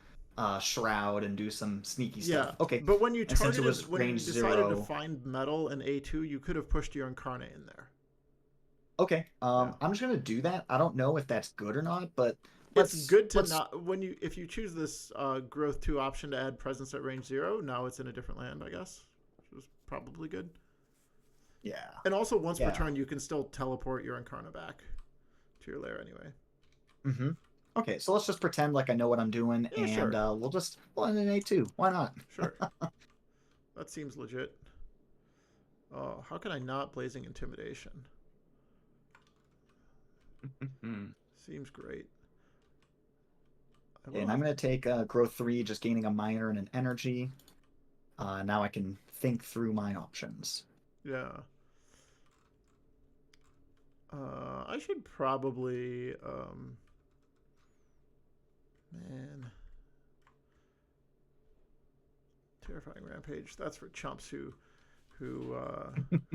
shroud and do some sneaky stuff. Yeah. Okay. But when you targeted, when you decided 0, to find metal in A2, you could have pushed your Incarna in there. Okay. I'm just gonna do that. I don't know if that's good or not, but it's good to not if you choose this growth 2 option to add presence at range 0. Now it's in a different land, I guess, which was probably good. Yeah. And also, once per turn, you can still teleport your Incarna back to your lair anyway. Okay, so let's just pretend like I know what I'm doing, and we'll end in A2. Why not? Sure. That seems legit. Oh, how can I not Blazing Intimidation? Seems great. And I'm going to take growth 3, just gaining a minor and an energy. Now I can think through my options. Yeah. I should probably man. Terrifying Rampage. That's for chumps who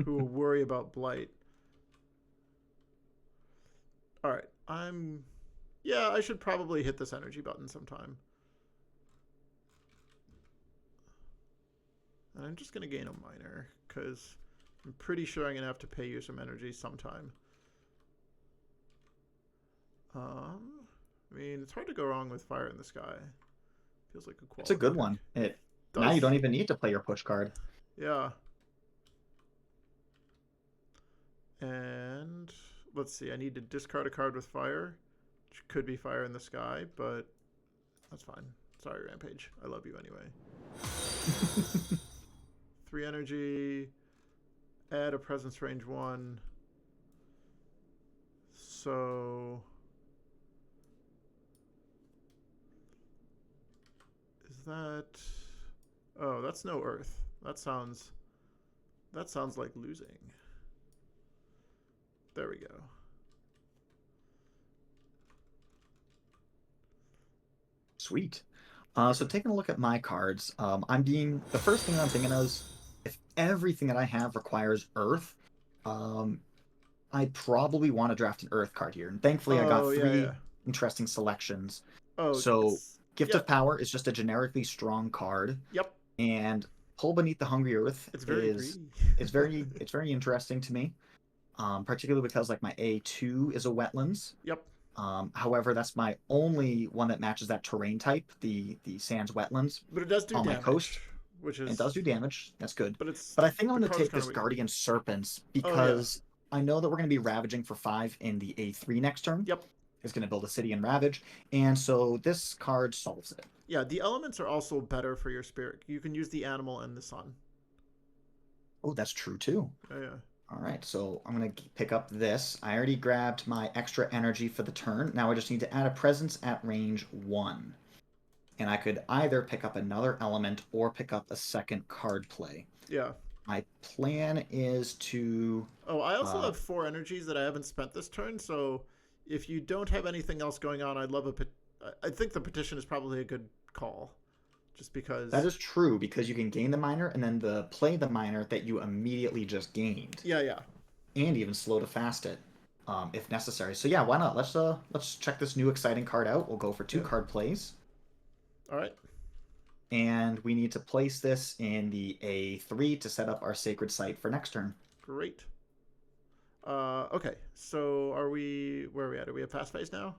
worry about blight. All right, I should probably hit this energy button sometime. And I'm just gonna gain a minor because I'm pretty sure I'm gonna have to pay you some energy sometime. I mean, it's hard to go wrong with Fire in the Sky. Feels like a quality. It's a good one. Now you don't even need to play your push card. Yeah. And let's see, I need to discard a card with fire, which could be Fire in the Sky, but that's fine. Sorry, Rampage. I love you anyway. 3 energy, add a presence range 1. So is that... Oh, that's no Earth. That sounds like losing. There we go. Sweet. So taking a look at my cards, the first thing I'm thinking is, if everything that I have requires Earth, I probably want to draft an Earth card here. And thankfully I got three interesting selections. Oh, so Gift of Power is just a generically strong card. Yep. And Pull Beneath the Hungry Earth it's very interesting to me. Particularly because like my A2 is a wetlands. Yep. However, that's my only one that matches that terrain type, the sands wetlands. But it does do damage. My coast, it does do damage. That's good. But I think I'm going to take this Guardian Serpents because I know that we're going to be ravaging for 5 in the A3 next turn. Yep. It's going to build a city and ravage, and so this card solves it. Yeah, the elements are also better for your spirit. You can use the animal and the sun. Oh, that's true too. Yeah. All right, so I'm going to pick up this. I already grabbed my extra energy for the turn. Now I just need to add a presence at range 1. And I could either pick up another element or pick up a second card play. Yeah. My plan is to... Oh, I also have 4 energies that I haven't spent this turn, so if you don't have anything else going on, I think the petition is probably a good call. Just because... That is true, because you can gain the minor and then play the minor that you immediately just gained. Yeah. And even slow to fast it, if necessary. So yeah, why not? Let's check this new exciting card out. We'll go for 2 card plays. All right. And we need to place this in the A3 to set up our sacred site for next turn. Great. Okay, so where are we at? Are we at fast phase now?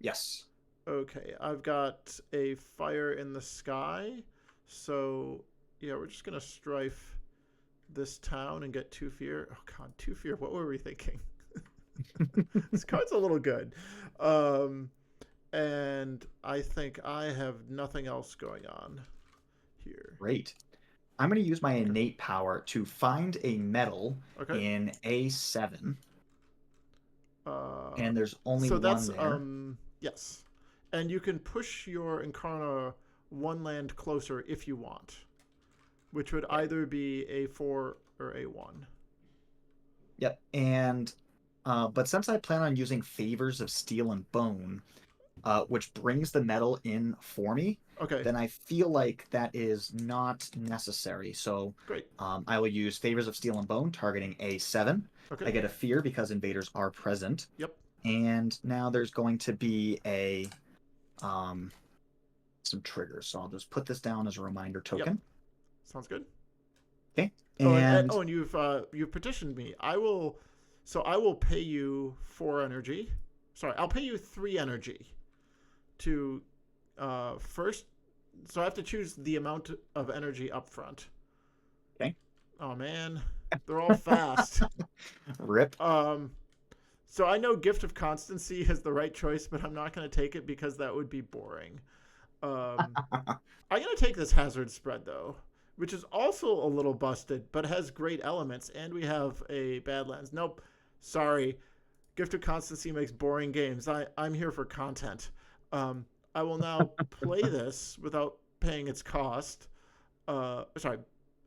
Yes. Okay, I've got a Fire in the Sky, so yeah, we're just gonna strife this town and get 2 fear. Oh god, 2 fear. What were we thinking? This card's a little good, and I think I have nothing else going on here. Great. I'm going to use my innate power to find a metal in A7. And there's only one there. Yes. And you can push your Incarna 1 land closer if you want, which would either be A4 or A1. Yep. And but since I plan on using Favors of Steel and Bone, which brings the metal in for me, then I feel like that is not necessary. So I will use Favors of Steel and Bone, targeting A7. I get a fear because invaders are present. Yep. And now there's going to be some triggers. So I'll just put this down as a reminder token. Yep. Sounds good. Okay. And you've petitioned me. I will pay you 4 energy. Sorry, I'll pay you 3 energy to first. So I have to choose the amount of energy up front. Okay. Oh man, they're all fast. Rip. So I know Gift of Constancy is the right choice, but I'm not going to take it because that would be boring. I'm going to take this Hazard Spread though, which is also a little busted, but has great elements, and we have a Badlands. Nope, sorry. Gift of Constancy makes boring games. I'm here for content. I will now play this without paying its cost. Sorry,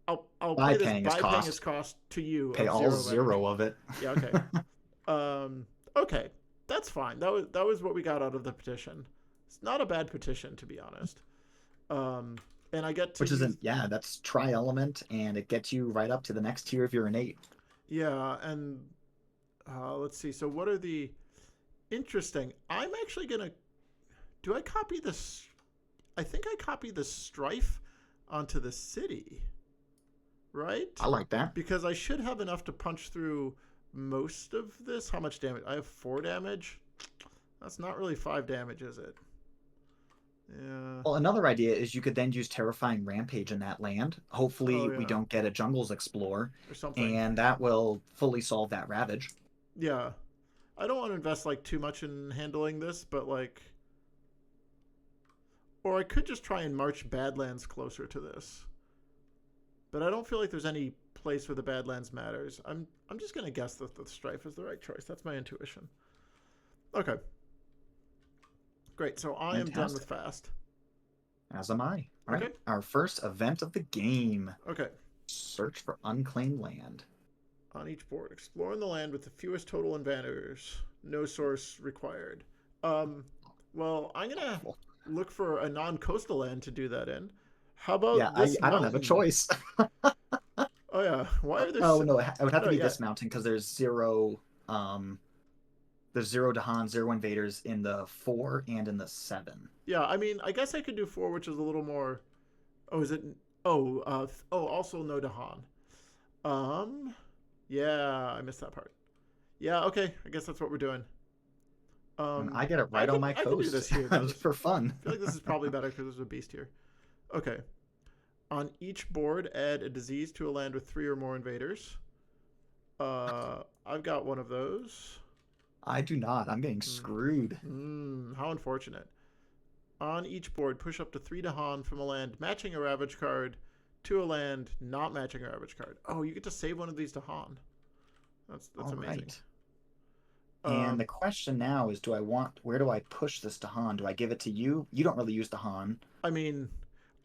I'll play this by paying its cost to you. Pay all 0 of it. Yeah. Okay. Okay, that's fine. That was what we got out of the petition. It's not a bad petition, to be honest. And I get to that's tri-element, and it gets you right up to the next tier of your innate. Yeah, and let's see. So what are the interesting? I'm actually gonna. Do I copy this? I think I copied the strife onto the city. Right? I like that. Because I should have enough to punch through most of this. How much damage? I have 4 damage. That's not really 5 damage, is it? Yeah. Well, another idea is you could then use Terrifying Rampage in that land. Oh Hopefully, we yeah. don't get a Jungles Explore, Or something. and that will fully solve that Ravage. Yeah. I don't want to invest like too much in handling this, but like, or I could just try and march Badlands closer to this. But I don't feel like there's any place where the Badlands matters. I'm just gonna guess that the Strife is the right choice. That's my intuition. Okay. Great. So I am done with Fantastic. fast. As am I. All Okay. right, our first event of the game. Okay. Search for unclaimed land. On each board, exploring the land with the fewest total invaders. No source required. Um. Well, I'm gonna Well, look for a non-coastal land to do that in. How yeah, about I, this I don't have a mountain? choice. Oh yeah. Why are there Oh so... no, it would have to No, be yeah. this mountain because there's zero Dahan, zero invaders in the 4 and in the 7. Yeah, I mean, I guess I could do four, which is a little more... Oh, is it... Oh, also no Dahan. Um, yeah, I missed that part. Yeah, okay, I guess that's what we're doing. And I get it right on my I could do coast this here, though. for fun. I feel like this is probably better because there's a beast here. Okay. On each board, add a disease to a land with 3 or more invaders. I've got one of those. I do not. I'm getting screwed. How unfortunate. On each board, push up to 3 Dahan from a land matching a Ravage card to a land not matching a Ravage card. Oh, you get to save one of these Dahan. That's All amazing. right. And the question now is, where do I push this Dahan? Do I give it to you? You don't really use Dahan. I mean,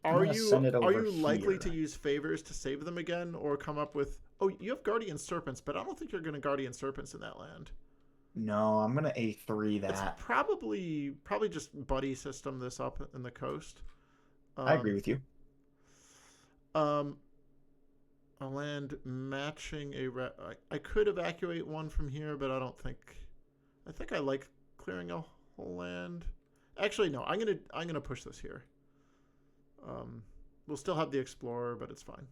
I'm gonna send it are over you likely to here. use favors to save them again, or come up with? Oh, you have Guardian Serpents, but I don't think you're going to Guardian Serpents in that land. No, I'm gonna A3 It's that. probably just buddy system this up in the coast. I agree Um, with you. um, a land matching I could evacuate one from here, but I don't think. I think I like clearing a whole land. Actually, no. I'm gonna push this here. We'll still have the Explorer, but it's fine.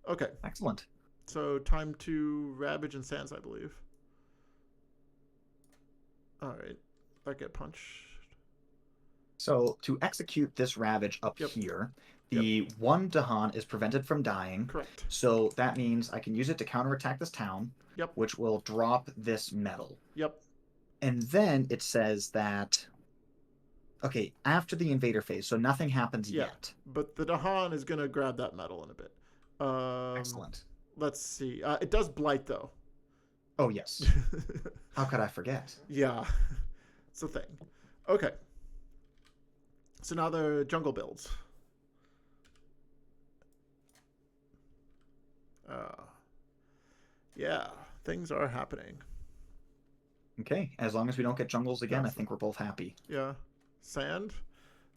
Okay, Excellent. so time to Ravage and Sands, I believe. All right, that get punched. So to execute this Ravage up Yep. here, Yep. the one Dahan is prevented from dying. Correct. So that means I can use it to counterattack this town, Yep. which will drop this metal. Yep. And then it says that, okay, after the invader phase, so nothing happens Yeah. yet. But the Dahan is gonna grab that metal in a bit. Excellent. Let's see. It does blight though. Oh, yes. How could I forget? Yeah, it's a thing. Okay. So now the jungle builds. Yeah, things are happening. Okay, as long as we don't get jungles again, I That's- think we're both happy. Yeah, sand.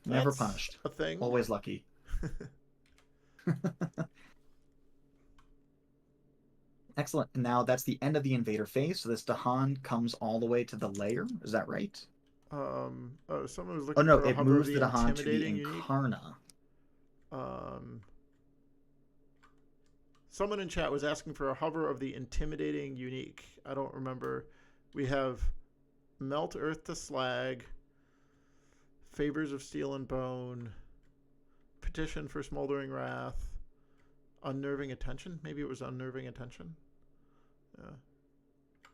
Never That's punished. a thing. Always lucky. Excellent. And now that's the end of the invader phase. So this Dahan comes all the way to the lair. Is that right? Oh, someone was Oh looking no, for a it hover of moves the the Dahan to the intimidating unique. Incarna. Someone in chat was asking for a hover of the intimidating unique. I don't remember. We have melt earth to slag, favors of steel and bone, petition for smoldering wrath, unnerving attention. Maybe it was unnerving attention. Yeah.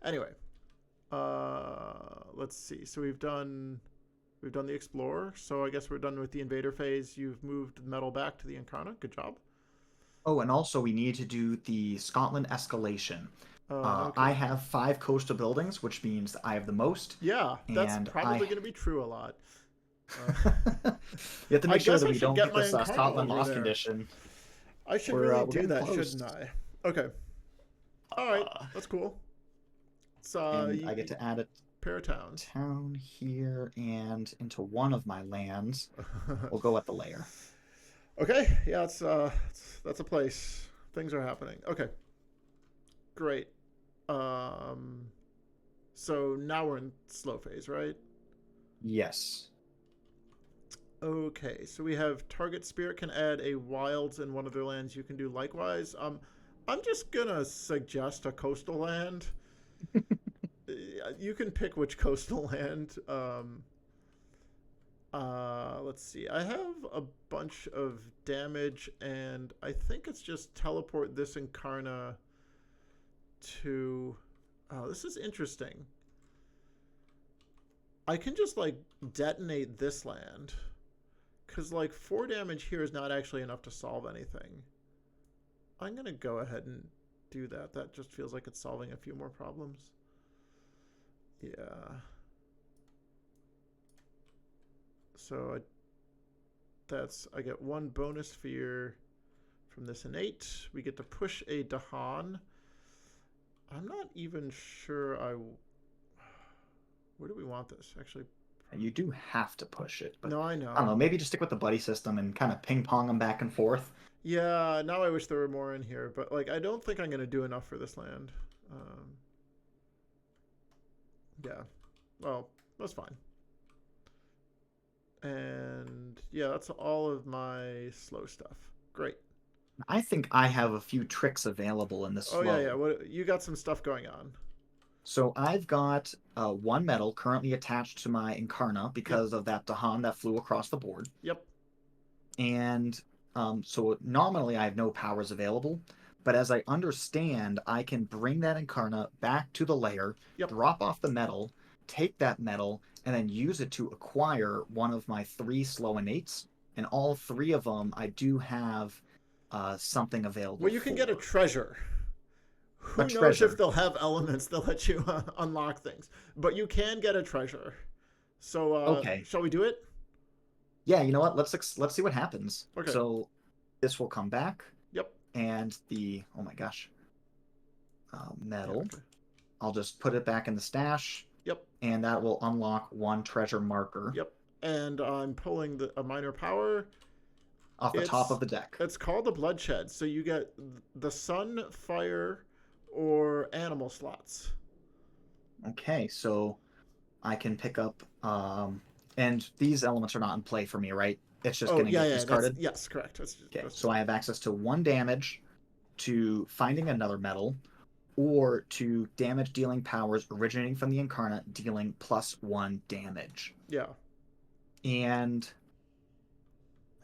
Anyway, let's see. So we've done the explorer. So I guess we're done with the invader phase. You've moved metal back to the Incarna. Good job. Oh, and also we need to do the Scotland escalation. Okay. I have 5 coastal buildings, which means that I have the most. Yeah, that's and probably going to be true a lot. You have to I make sure guess that I we should don't get get my this Incarna Scotland over loss there. condition. I should We're really do getting that, close. shouldn't I? Okay. All right, that's cool. So And I get to add a pair of towns. town here and into one of my lands. We'll go at the lair. Okay, yeah, that's a place. Things are happening. Okay, great. So now we're in slow phase, right? Yes. Okay, so we have target spirit can add a wilds in one of their lands. You can do likewise. I'm just gonna suggest a coastal land. You can pick which coastal land. Let's see. I have a bunch of damage, and I think it's just teleport this Incarna to. Oh, this is interesting. I can just like detonate this land, because like 4 damage here is not actually enough to solve anything. I'm gonna go ahead and do that. That just feels like it's solving a few more problems. Yeah. So I get 1 bonus sphere from this innate. We get to push a Dahan. I'm not even sure where do we want this? Actually, You do have to push it, but no, I I don't know. know. Maybe just stick with the buddy system and kind of ping pong them back and forth. Yeah, now I wish there were more in here, but like I don't think I'm gonna do enough for this land. Yeah, well, that's fine. And yeah, that's all of my slow stuff. Great. I think I have a few tricks available in the Oh yeah, slow. yeah. What you got some stuff going on? So I've got 1 metal currently attached to my Incarna Yep, because of that Dahan that flew across the board. yep, And so nominally I have no powers available, but as I understand, I can bring that Incarna back to the layer, yep. drop off the metal, take that metal, and then use it to acquire one of my 3 slow innates. And all 3 of them, I do have something available Well, you can get a for. treasure. A Who knows if treasure. they'll have elements that let you unlock things, but you can get a treasure. So, Okay. shall we do it? Yeah, you know what? Let's see what happens. Okay. So this will come back, Yep. and the oh my gosh, Yeah. metal. Okay. I'll just put it back in the stash, Yep. and that will unlock 1 treasure marker Yep. And I'm pulling a minor power. off the top of It's the deck. it's called the bloodshed. So you get the sun, fire, or animal slots. Okay, so I can pick up, and these elements are not in play for me, right? It's just Oh gonna yeah, get yeah. That's discarded. yes, correct. Okay, That's so I have access to 1 damage, to finding another metal, or to damage dealing powers originating from the Incarnate, dealing +1 damage. yeah. And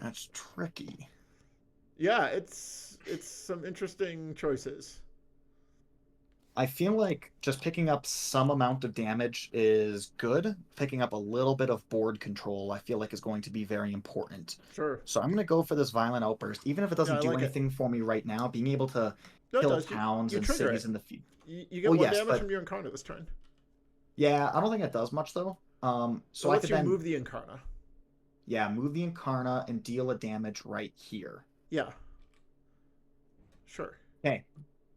that's tricky. Yeah, it's some interesting choices. I feel like just picking up some amount of damage is good. Picking up a little bit of board control, I feel like is going to be very important. Sure. So I'm going to go for this Violent Outburst. Even if it Yeah, doesn't I do like it. anything for me right now, being able to No, it kill does. towns You and trigger cities it. in the future. You get Well, one yes, damage but from your Incarna this turn. yeah, I don't think it does much though. It So I lets could you then, move the Incarna. yeah, move the Incarna and deal a damage right here. Yeah. Sure. Okay,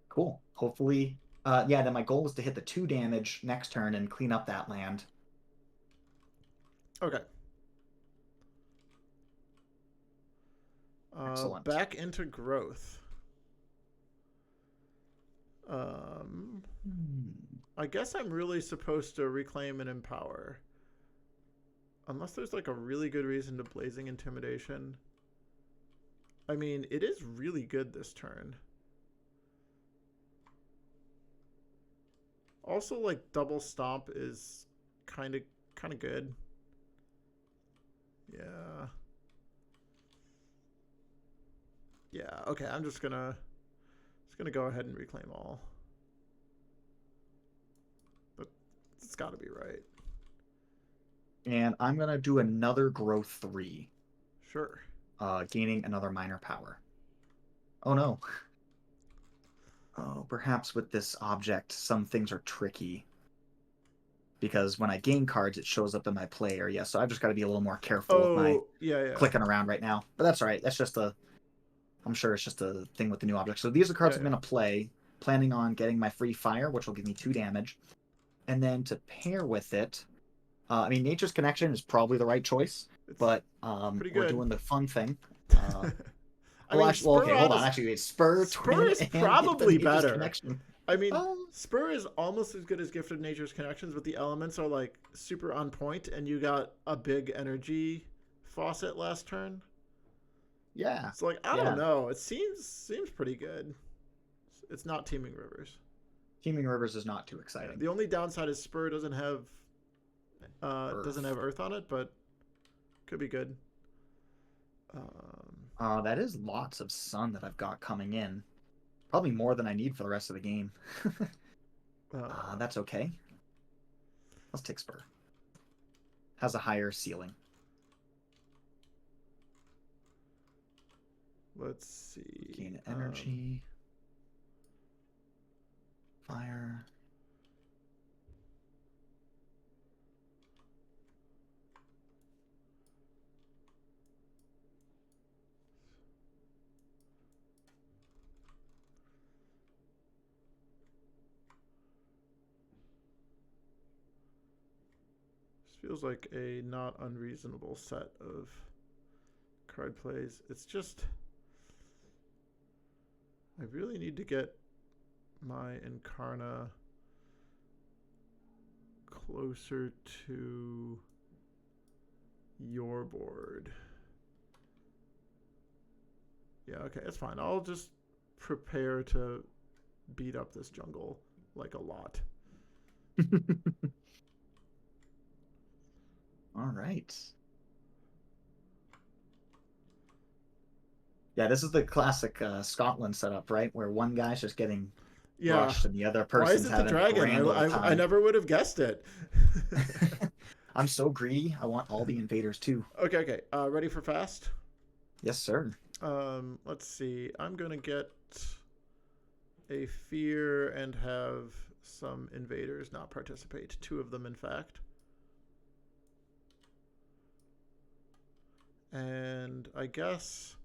cool. Hopefully, yeah, then my goal was to hit the 2 damage next turn and clean up that land. Okay. Excellent. Back into growth. Um, I guess I'm really supposed to reclaim and empower. Unless there's like a really good reason to blazing intimidation. I mean, it is really good this turn. Also, like double stomp is kind of good. Yeah. Yeah. Okay. I'm just gonna go ahead and reclaim all. But it's got to be right. And I'm going to do another growth 3, Sure. gaining another minor power. Oh no. Oh, perhaps with this object, some things are tricky. Because when I gain cards, it shows up in my play area. So I've just got to be a little more careful with my Oh, yeah, yeah. clicking around right now. But that's all right. That's just I'm sure it's just a thing with the new object. So these are cards Yeah, I'm yeah. going to play, planning on getting my free fire, which will give me 2 damage. And then to pair with it, I mean, Nature's Connection is probably the right choice, It's but pretty we're good. doing the fun thing. I mean, Well, Spur okay, hold on. honest Actually, it's Spur, Spur Twin, is and Gifted probably Nature's better. Connection. I mean, Uh, Spur is almost as good as Gifted Nature's Connections, but the elements are like super on point, and you got a big energy faucet last turn. yeah, So like, I don't yeah. know. It seems pretty good. It's not Teeming Rivers. Teeming Rivers is not too Yeah, exciting. the only downside is Spur doesn't have Earth. Earth on it, but Could be good. That is lots of sun that I've got coming in. Probably more than I need for the rest of the game. That's okay. Let's take Spur. Has a higher ceiling. Let's see. Gain energy. Fire. This feels like a not unreasonable set of card plays. It's just, I really need to get my Incarna closer to your board. Yeah, okay, that's fine. I'll just prepare to beat up this jungle like a lot. All right. Yeah, this is the classic Scotland setup, right? Where one guy's just getting rushed and the other Why is person's it the having a dragon? grand old time. I never would have guessed it. I'm so greedy. I want all the invaders too. Okay. Ready for fast? Yes, sir. Let's see. I'm gonna get a fear and have some invaders not participate. 2 of them, in fact. And I guess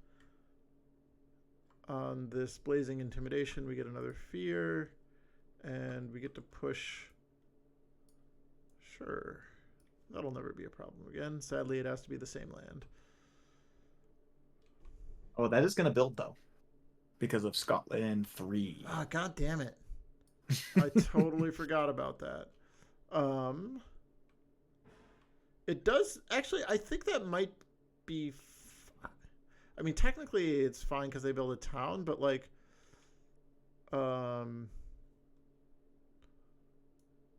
on this Blazing Intimidation, we get another fear, and we get to push. Sure. That'll never be a problem again. Sadly, it has to be the same land. Oh, that is going to build, though, because of Scotland 3. Ah, god damn it. I totally forgot about that. It does... Actually, I think that might be... I mean, technically, it's fine because they build a town, but, like...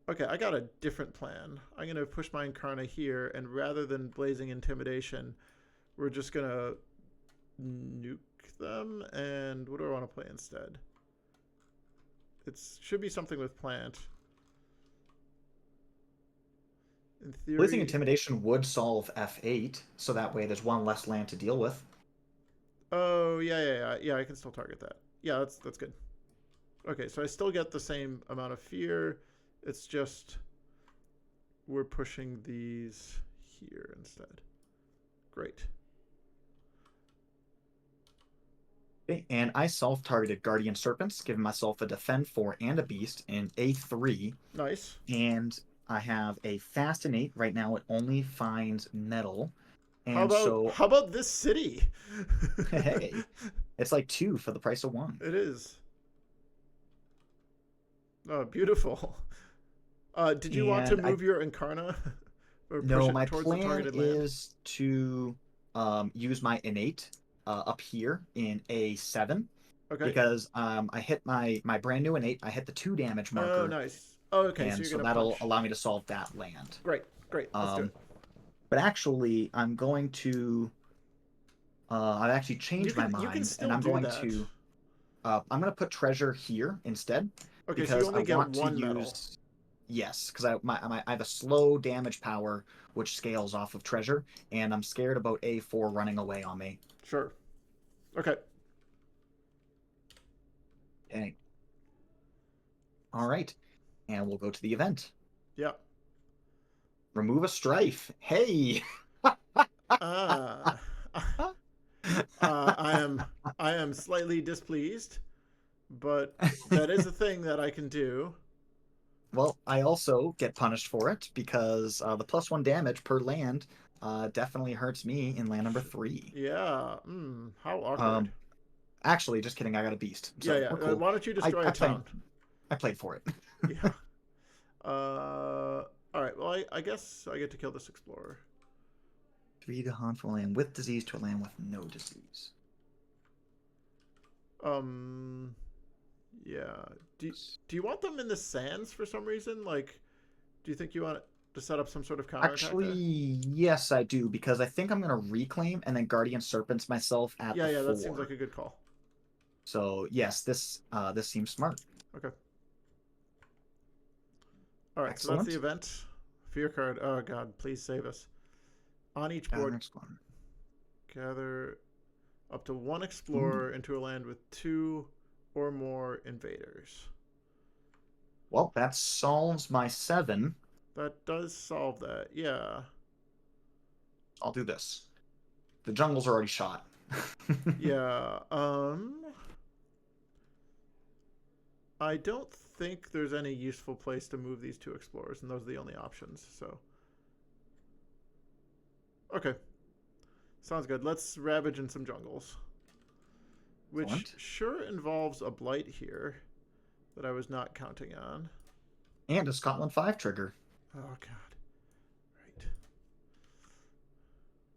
Okay, I got a different plan. I'm going to push my Incarna here, and rather than Blazing Intimidation, we're just going to nuke them, and what do I want to play instead? It should be something with plant. In theory, Blazing Intimidation would solve F8, so that way there's one less land to deal with. Oh, yeah, I can still target that. Yeah, that's good. Okay, so I still get the same amount of fear. It's just we're pushing these here instead. Great. Okay, and I self-targeted Guardian Serpents, giving myself a Defend 4 and a Beast in A3. Nice. And I have a Fast Innate. Right now it only finds metal. And how about this city? Hey, it's like 2 for the price of 1. It is. Oh, beautiful. Did you want to move your Incarna? No, my plan is to use my Innate up here in A7. Okay. Because I hit my brand new Innate. I hit the 2 damage marker. Oh, nice. Oh, okay. And so that'll allow me to solve that land. Great. Let's do it. But actually, I'm going to... I've actually changed my mind. And I'm going to... I'm going to put treasure here instead. Okay, so you only get 1 metal. Yes, because I have a slow damage power, which scales off of treasure, and I'm scared about A4 running away on me. Sure. Okay. Okay. All right. And we'll go to the event. Yeah. Remove a strife. Hey! I am slightly displeased, but that is a thing that I can do. Well, I also get punished for it because the +1 damage per land definitely hurts me in land number 3. Yeah. How awkward. Actually, just kidding. I got a beast. So yeah. Cool. Why don't you destroy a town? I played for it. Yeah. All right. Well, I guess I get to kill this explorer. 3 to harmful land with disease to a land with no disease. Yeah. Do you want them in the sands for some reason? Like, do you think you want to set up some sort of counterattack Actually, there? yes, I do, because I think I'm going to reclaim and then Guardian Serpents myself at Yeah, the yeah, that seems 4. like a good call. So, yes, this seems smart. Okay. All right, so that's the Excellent. event. Fear card. Oh god, please save us. On each board, Gathering Squadron. gather up to one Ooh. explorer into a land with 2 or more invaders. Well, that solves my 7. That does solve that. Yeah. I'll do this. The jungles are already shot. Yeah. I don't think there's any useful place to move these 2 explorers, and those are the only options. So. Okay. Sounds good. Let's ravage in some jungles. Which Excellent. sure involves a blight here that I was not counting on. And a Scotland 5 trigger. Oh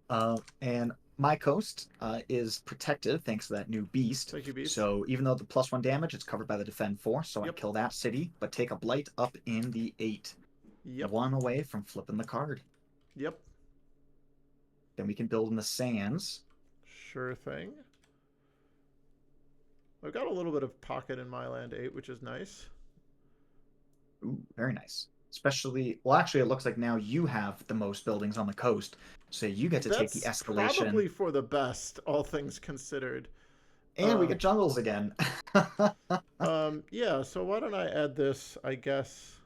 god. And my coast is protected thanks to that new beast. Thank you, Beast. So even though the +1 damage, it's covered by the defend 4. So I Yep. kill that city, but take a blight up in the 8. Yep. 1 away from flipping the card. Yep. Then we can build in the sands. Sure thing. I've got a little bit of pocket in my land 8, which is nice. Ooh, very nice. Especially, well, actually, it looks like now you have the most buildings on the coast, so you get to take the That's escalation. probably for the best, all things considered. And we get jungles again. Yeah, so why don't I add this, I guess.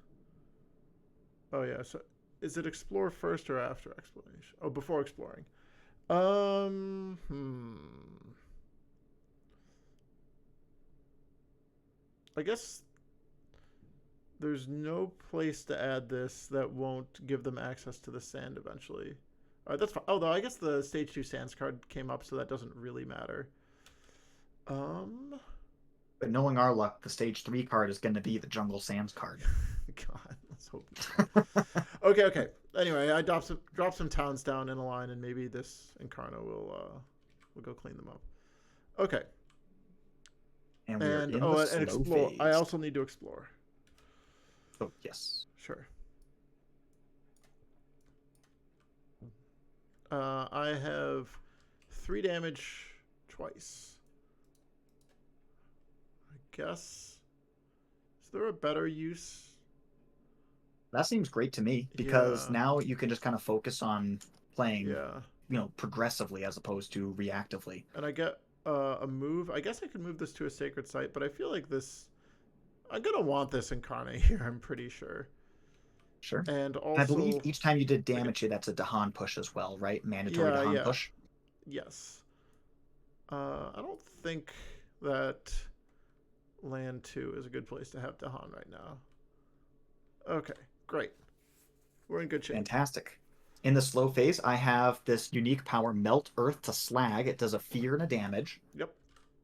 Oh, yeah, so is it explore first or after exploration? Oh, before exploring. I guess there's no place to add this that won't give them access to the sand eventually. That's fine. Although I guess the stage 2 sands card came up, so that doesn't really matter. But knowing our luck, the stage 3 card is going to be the jungle sands card. God, let's hope. Okay. Anyway, I drop some towns down in a line, and maybe this Incarno will go clean them up. Okay. And we're in the slow explore. phase. I also need to explore. Oh, yes. Sure. I have 3 damage twice. I guess. Is there a better use? That seems great to me, because now you can just kind of focus on playing, progressively as opposed to reactively. And I get a move. I guess I could move this to a sacred site, but I feel like this. I'm gonna want this incarnate here. I'm pretty sure. Sure. And also, I believe each time you did damage here, that's a Dahan push as well, right? Mandatory Dahan push. Yes. I don't think that land 2 is a good place to have Dahan right now. Okay, great. We're in good shape. Fantastic. In the slow phase, I have this unique power, Melt Earth to Slag. It does a fear and a damage. Yep.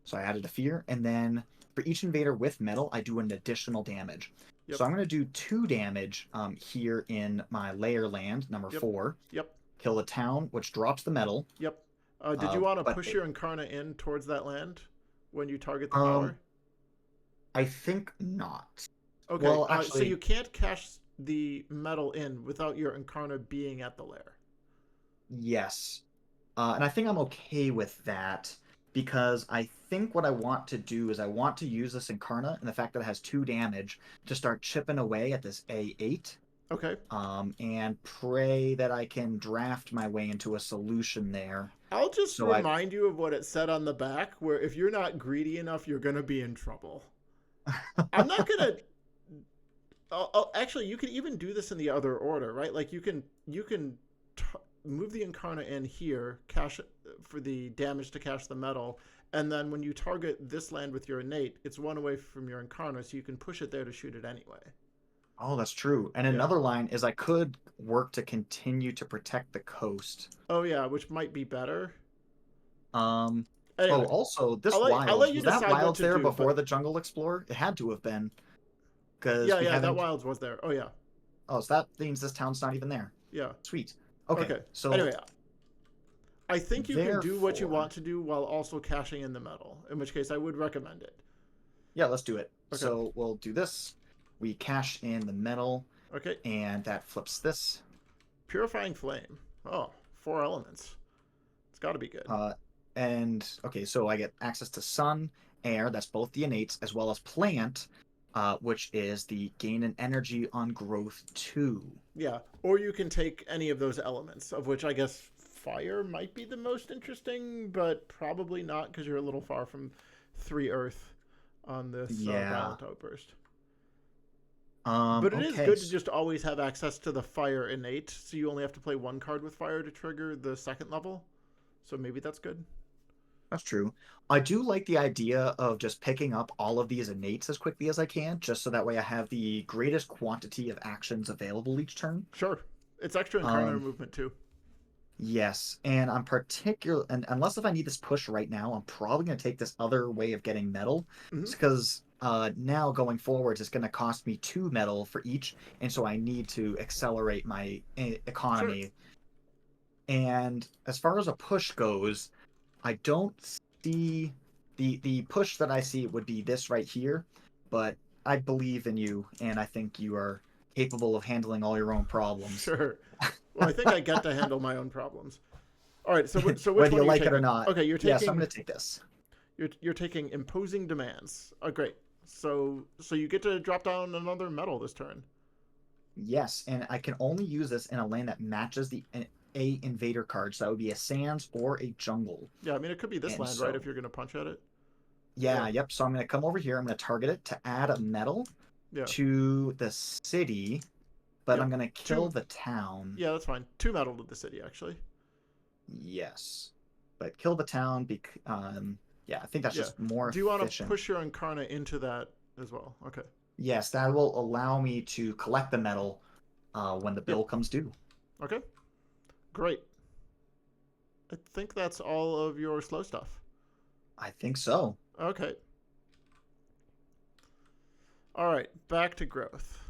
So I added a fear, and then for each invader with metal, I do an additional damage. Yep. So I'm going to do 2 damage here in my layer land, number 4. Yep. Kill the town, which drops the metal. Yep. Did you want to push your Incarna in towards that land when you target the power? I think not. Okay, well, actually, so you can't cash the metal in without your Incarna being at the lair. Yes. And I think I'm okay with that, because I think what I want to do is I want to use this Incarna and the fact that it has 2 damage to start chipping away at this A8. Okay. And pray that I can draft my way into a solution there. I'll just remind you of what it said on the back, where if you're not greedy enough, you're going to be in trouble. I'm not going to... actually, you can even do this in the other order, right? Like, you can move the Incarna in here, cash it for the damage to cash the metal, and then when you target this land with your innate, it's 1 away from your Incarna, so you can push it there to shoot it anyway. Oh, that's true. And another line is I could work to continue to protect the coast. Oh, yeah, which might be better. Anyway, also, this Wilds, was that Wilds there before the Jungle Explorer? It had to have been. Yeah, that Wilds was there. Oh, yeah. Oh, so that means this town's not even there. Yeah. Sweet. Okay. So anyway, I think you can do what you want to do while also cashing in the metal, in which case I would recommend it. Yeah, let's do it. Okay. So we'll do this. We cash in the metal. Okay. And that flips this. Purifying Flame. Oh, 4 elements. It's got to be good. And okay, so I get access to sun, air, that's both the innates, as well as plant, which is the gain in energy on growth 2. Yeah, or you can take any of those elements, of which I guess fire might be the most interesting, but probably not because you're a little far from 3 Earth on this Yeah. Violent Outburst. But it is Okay. good to just always have access to the fire innate, so you only have to play 1 card with fire to trigger the 2nd level. So maybe that's good. That's true. I do like the idea of just picking up all of these innates as quickly as I can, just so that way I have the greatest quantity of actions available each turn. Sure. It's extra Incarnate Um, movement too. yes, and I'm particular, and unless if I need this push right now, I'm probably going to take this other way of getting metal, Mm-hmm. because now going forwards, it's going to cost me 2 metal for each, and so I need to accelerate my Sure. economy. And as far as a push goes, I don't see the push that I see would be this right here, but I believe in you, and I think you are capable of handling all your own problems. Sure. Well, I think I get to handle my own problems. All right. So which Whether one you are you like it or taking? not. Okay, you're Yes, I'm taking going to take this. you're taking Imposing Demands. Oh, great. So you get to drop down another metal this turn. Yes, and I can only use this in a lane that matches the a invader card, so that would be a sands or a jungle. Yeah, I mean it could be this And land, right? If so, you're gonna punch at it. yeah, Yeah. yep. So I'm going to come over here. I'm going to target it to add a metal Yeah. to the city, but Yep. I'm going to kill Two. the town. Yeah, that's fine. 2 metal to the city actually. Yes, but kill the town. Yeah, I think that's Yeah. just more Do you want to efficient. push your Incarnate into that as well? Okay. Yes, that will allow me to collect the metal when the Yep. bill comes due. Okay. Great. I think that's all of your slow stuff. I think so. Okay. All right. Back to growth.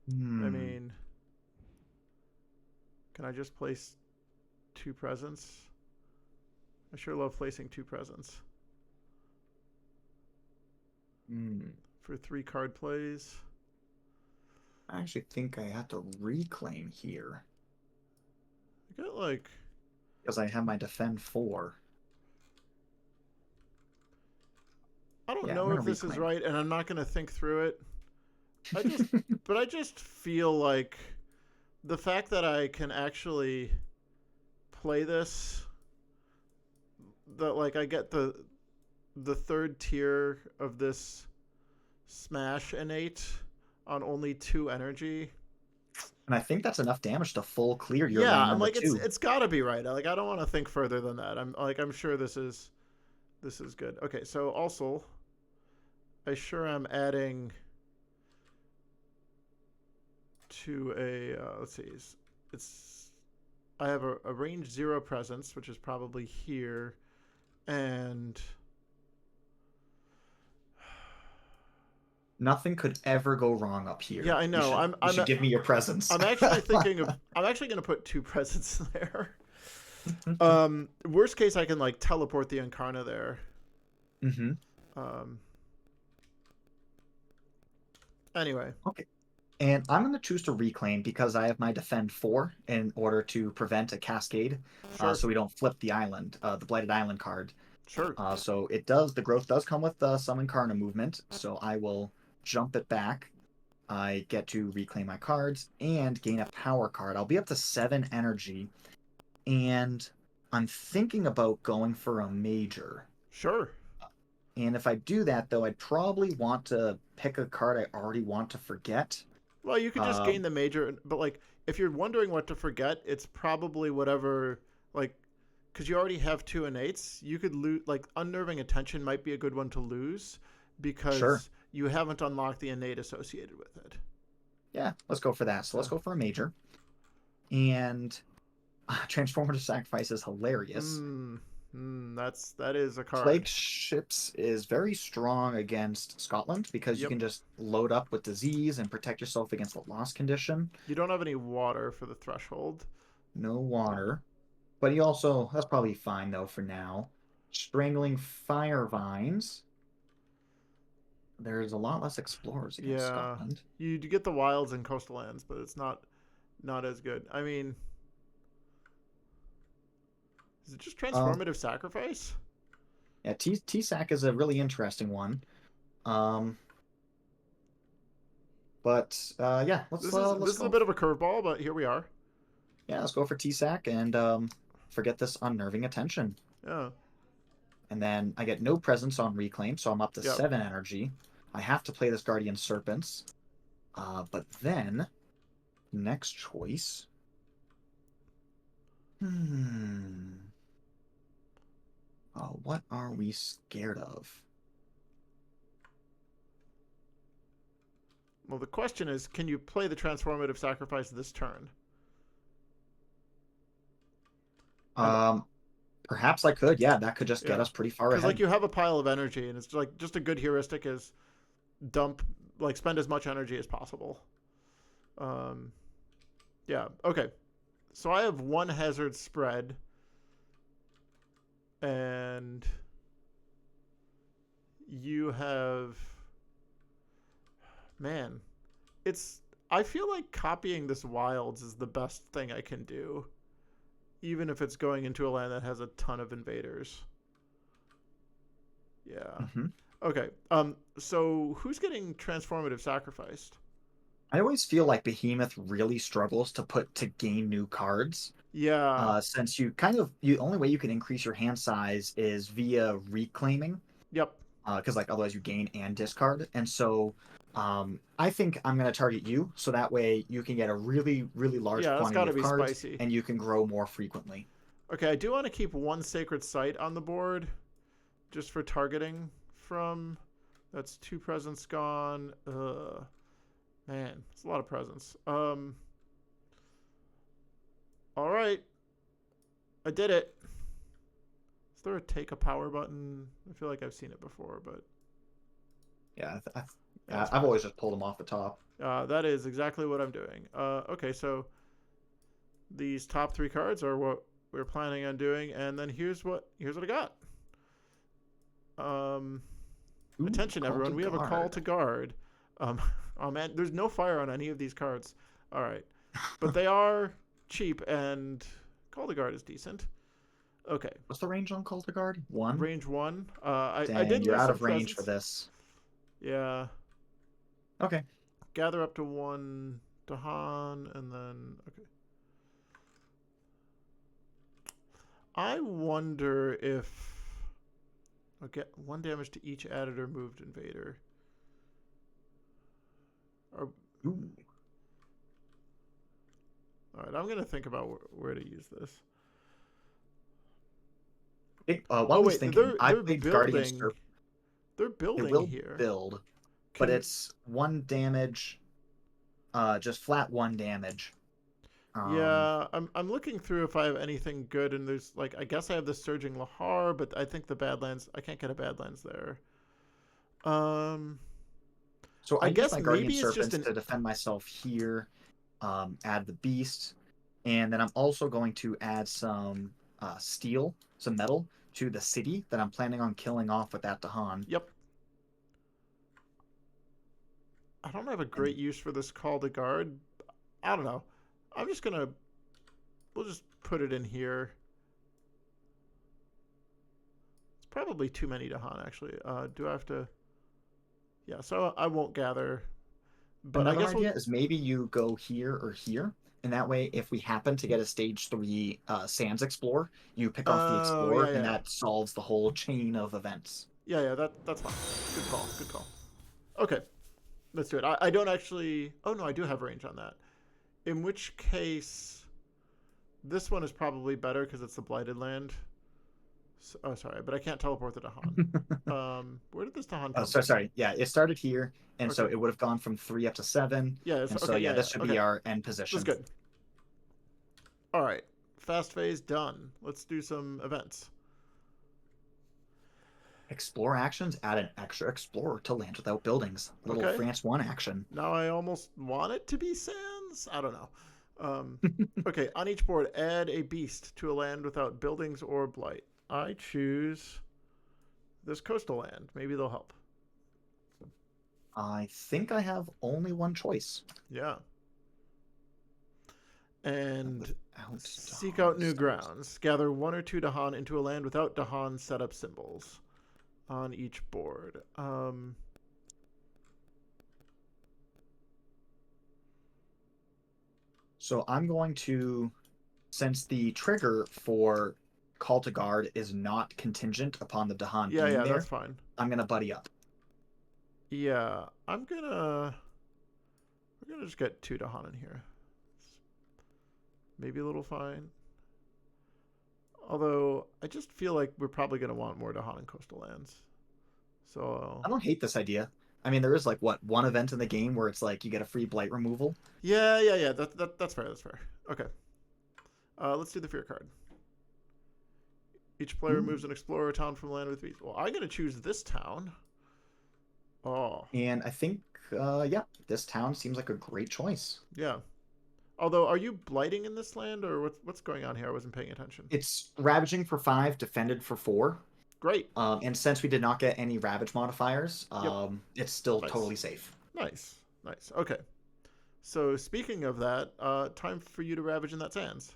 I Hmm. mean, can I just place 2 presents? I sure love placing 2 presents Hmm. for 3 card plays. I actually think I have to reclaim here I get like because I have my defend 4. I don't Yeah, I'm know gonna if this is reclaim. right, and I'm not gonna think through it. I just, but I just feel like the fact that I can actually play this, that like I get the 3rd tier of this smash innate on only 2 energy. And I think that's enough damage to full clear your Yeah, lane I'm number like two. it's got to be right. Like I don't want to think further than that. I'm sure this is good. Okay, so also I sure am adding to a let's see, it's I have a range 0 presence, which is probably here, and Nothing could ever go wrong up yeah, here. I You know. should you should give me your presents. I'm actually thinking of. I'm actually gonna put 2 presents there. Worst case, I can like teleport the Incarna there. Mm-hmm. Um. Anyway, Okay. And I'm going to choose to reclaim because I have my defend 4 in order to prevent a cascade, sure, so we don't flip the island, the blighted island card. sure. So the growth does come with some Incarna movement, so I will jump it back. I get to reclaim my cards and gain a power card. I'll be up to 7 energy, and I'm thinking about going for a major. Sure. And if I do that, though, I'd probably want to pick a card I already want to forget. Well, you could just Uh, gain the major, but like if you're wondering what to forget, it's probably whatever like because you already have 2 innates. You could lose like unnerving attention might be a good one to lose sure. because you haven't unlocked the innate associated with it. Yeah, let's go for that. So let's So, go for a major. And Transformative Sacrifice is hilarious. that is a Plague card. Ships is very strong against Scotland because you Yep. can just load up with disease and protect yourself against the loss condition. You don't have any water for the threshold. No water. But you also, that's probably fine though for now. Strangling Fire Vines. there's a lot less explorers against Yeah, Scotland. you do get the wilds and coastal lands, but it's not as good. I mean, is it just Um, transformative sacrifice? yeah, TSAC is a really interesting one. Um, but yeah, let's This is a go. bit of a curveball, but here we are. Yeah, let's go for TSAC and forget this unnerving attention. Yeah. And then I get no presence on reclaim, so I'm up to Yep. 7 energy. I have to play this Guardian Serpents. But then, next choice. What are we scared of? Well, the question is, can you play the transformative sacrifice this turn? And Perhaps I could. Yeah, that could just get yeah, us pretty far because like ahead. you have a pile of energy, and it's like just a good heuristic is dump, like spend as much energy as possible. Um, yeah. Okay. So I have one hazard spread, and you have, man, it's. I feel like copying this wilds is the best thing I can do, even if it's going into a land that has a ton of invaders. Yeah. Hmm. Okay. So who's getting transformative sacrificed? I always feel like Behemoth really struggles to gain new cards. Yeah. Since you kind of the only way you can increase your hand size is via reclaiming. Yep. Because like otherwise you gain and discard. And so I think I'm going to target you so that way you can get a really, really large Yeah, that's got quantity to of be cards spicy. and you can grow more frequently. Okay, I do want to keep one sacred site on the board just for targeting from. That's 2 presents gone. Man, it's a lot of presents. All right, I did it. Is there a take a power button? I feel like I've seen it before, but Yeah, that's I've fine. always just pulled them off the top. That is exactly what I'm doing. Okay, so these top 3 cards are what we're planning on doing, and then here's what I got. Um, Ooh, Attention, call to everyone! We have a call guard. to guard. Um, oh man, there's no fire on any of these cards. All right, but they are cheap, and call to guard is decent. Okay, What's the range on call to guard? 1? range 1. I Dang, did you're lose out some of range for presents. this. Yeah, Okay. gather up to 1 Dahan, and then okay. I wonder if I'll get 1 damage to each added or moved invader. Or Ooh. all right, I'm gonna think about where to use this. While Oh he's wait, thinking, I played Guardian building. Serpent. They're It building will here. build, but Can it's 1 damage, just flat 1 damage. Yeah, I'm looking through if I have anything good, and there's like I guess I have the Surging Lahar, but I think the Badlands I can't get a Badlands there. Um, So I I use guess my Guardian maybe it's just Serpents an to defend myself here, add the Beast, and then I'm also going to add some steel, some metal, to the city that I'm planning on killing off with that Dahan. yep. I don't have a And great use for this call to guard. I don't know. I'm just gonna we'll just put it in here. It's probably too many to hunt actually. Do I have to? Yeah, so I won't gather, but I another guess we'll. idea is maybe you go here or here, and that way, if we happen to get a stage 3 Sands Explorer, you pick off the Oh yeah, Explorer, and yeah, that solves the whole chain of events. yeah. That's fine. Good call. Good call. Okay, let's do it. I don't actually. Oh no, I do have range on that. In which case, this one is probably better because it's the blighted land. So, oh, sorry, but I can't teleport the Dahan. Where did this Dahan Oh, come so from? sorry. Yeah, it started here, and so Okay. it would have gone from 3 up to 7, Yeah. It's, and so okay. yeah, Yeah. this Yeah. should be Okay. our end This is position. good. All right. Fast phase done. Let's do some events. Explore actions add an extra explorer to land without buildings. Little Okay. France 1 action. Now I almost want it to be Sands. I don't know. Um, okay. On each board, add a beast to a land without buildings or blight. I choose this coastal land. Maybe they'll help. I think I have only one choice. Yeah. And Without seek out Dahan new setups. grounds. Gather 1 or 2 Dahan into a land without Dahan setup symbols on each board. So I'm going to, since the trigger for Call to Guard is not contingent upon the Dahan Yeah, being yeah, that's there, fine. I'm gonna buddy up. Yeah, we're gonna just get 2 Dahan in here. Maybe a little fine. Although I just feel like we're probably gonna want more Dahan in coastal lands. So I don't hate this idea. I mean, there is like what one event in the game where it's like you get a free blight removal. yeah. That's fair. That's fair. Okay. Let's do the fear card. Each player Ooh. removes an explorer town from land with beast. Well, I'm gonna choose this town. Oh, And I think, yeah, this town seems like a great choice. yeah. Although, are you blighting in this land, or what's going on here? I wasn't paying attention. It's ravaging for 5, defended for 4. Great. And since we did not get any ravage modifiers, Yep. it's still Nice. totally safe. Nice. Nice. Okay. So speaking of that, time for you to ravage in that sands.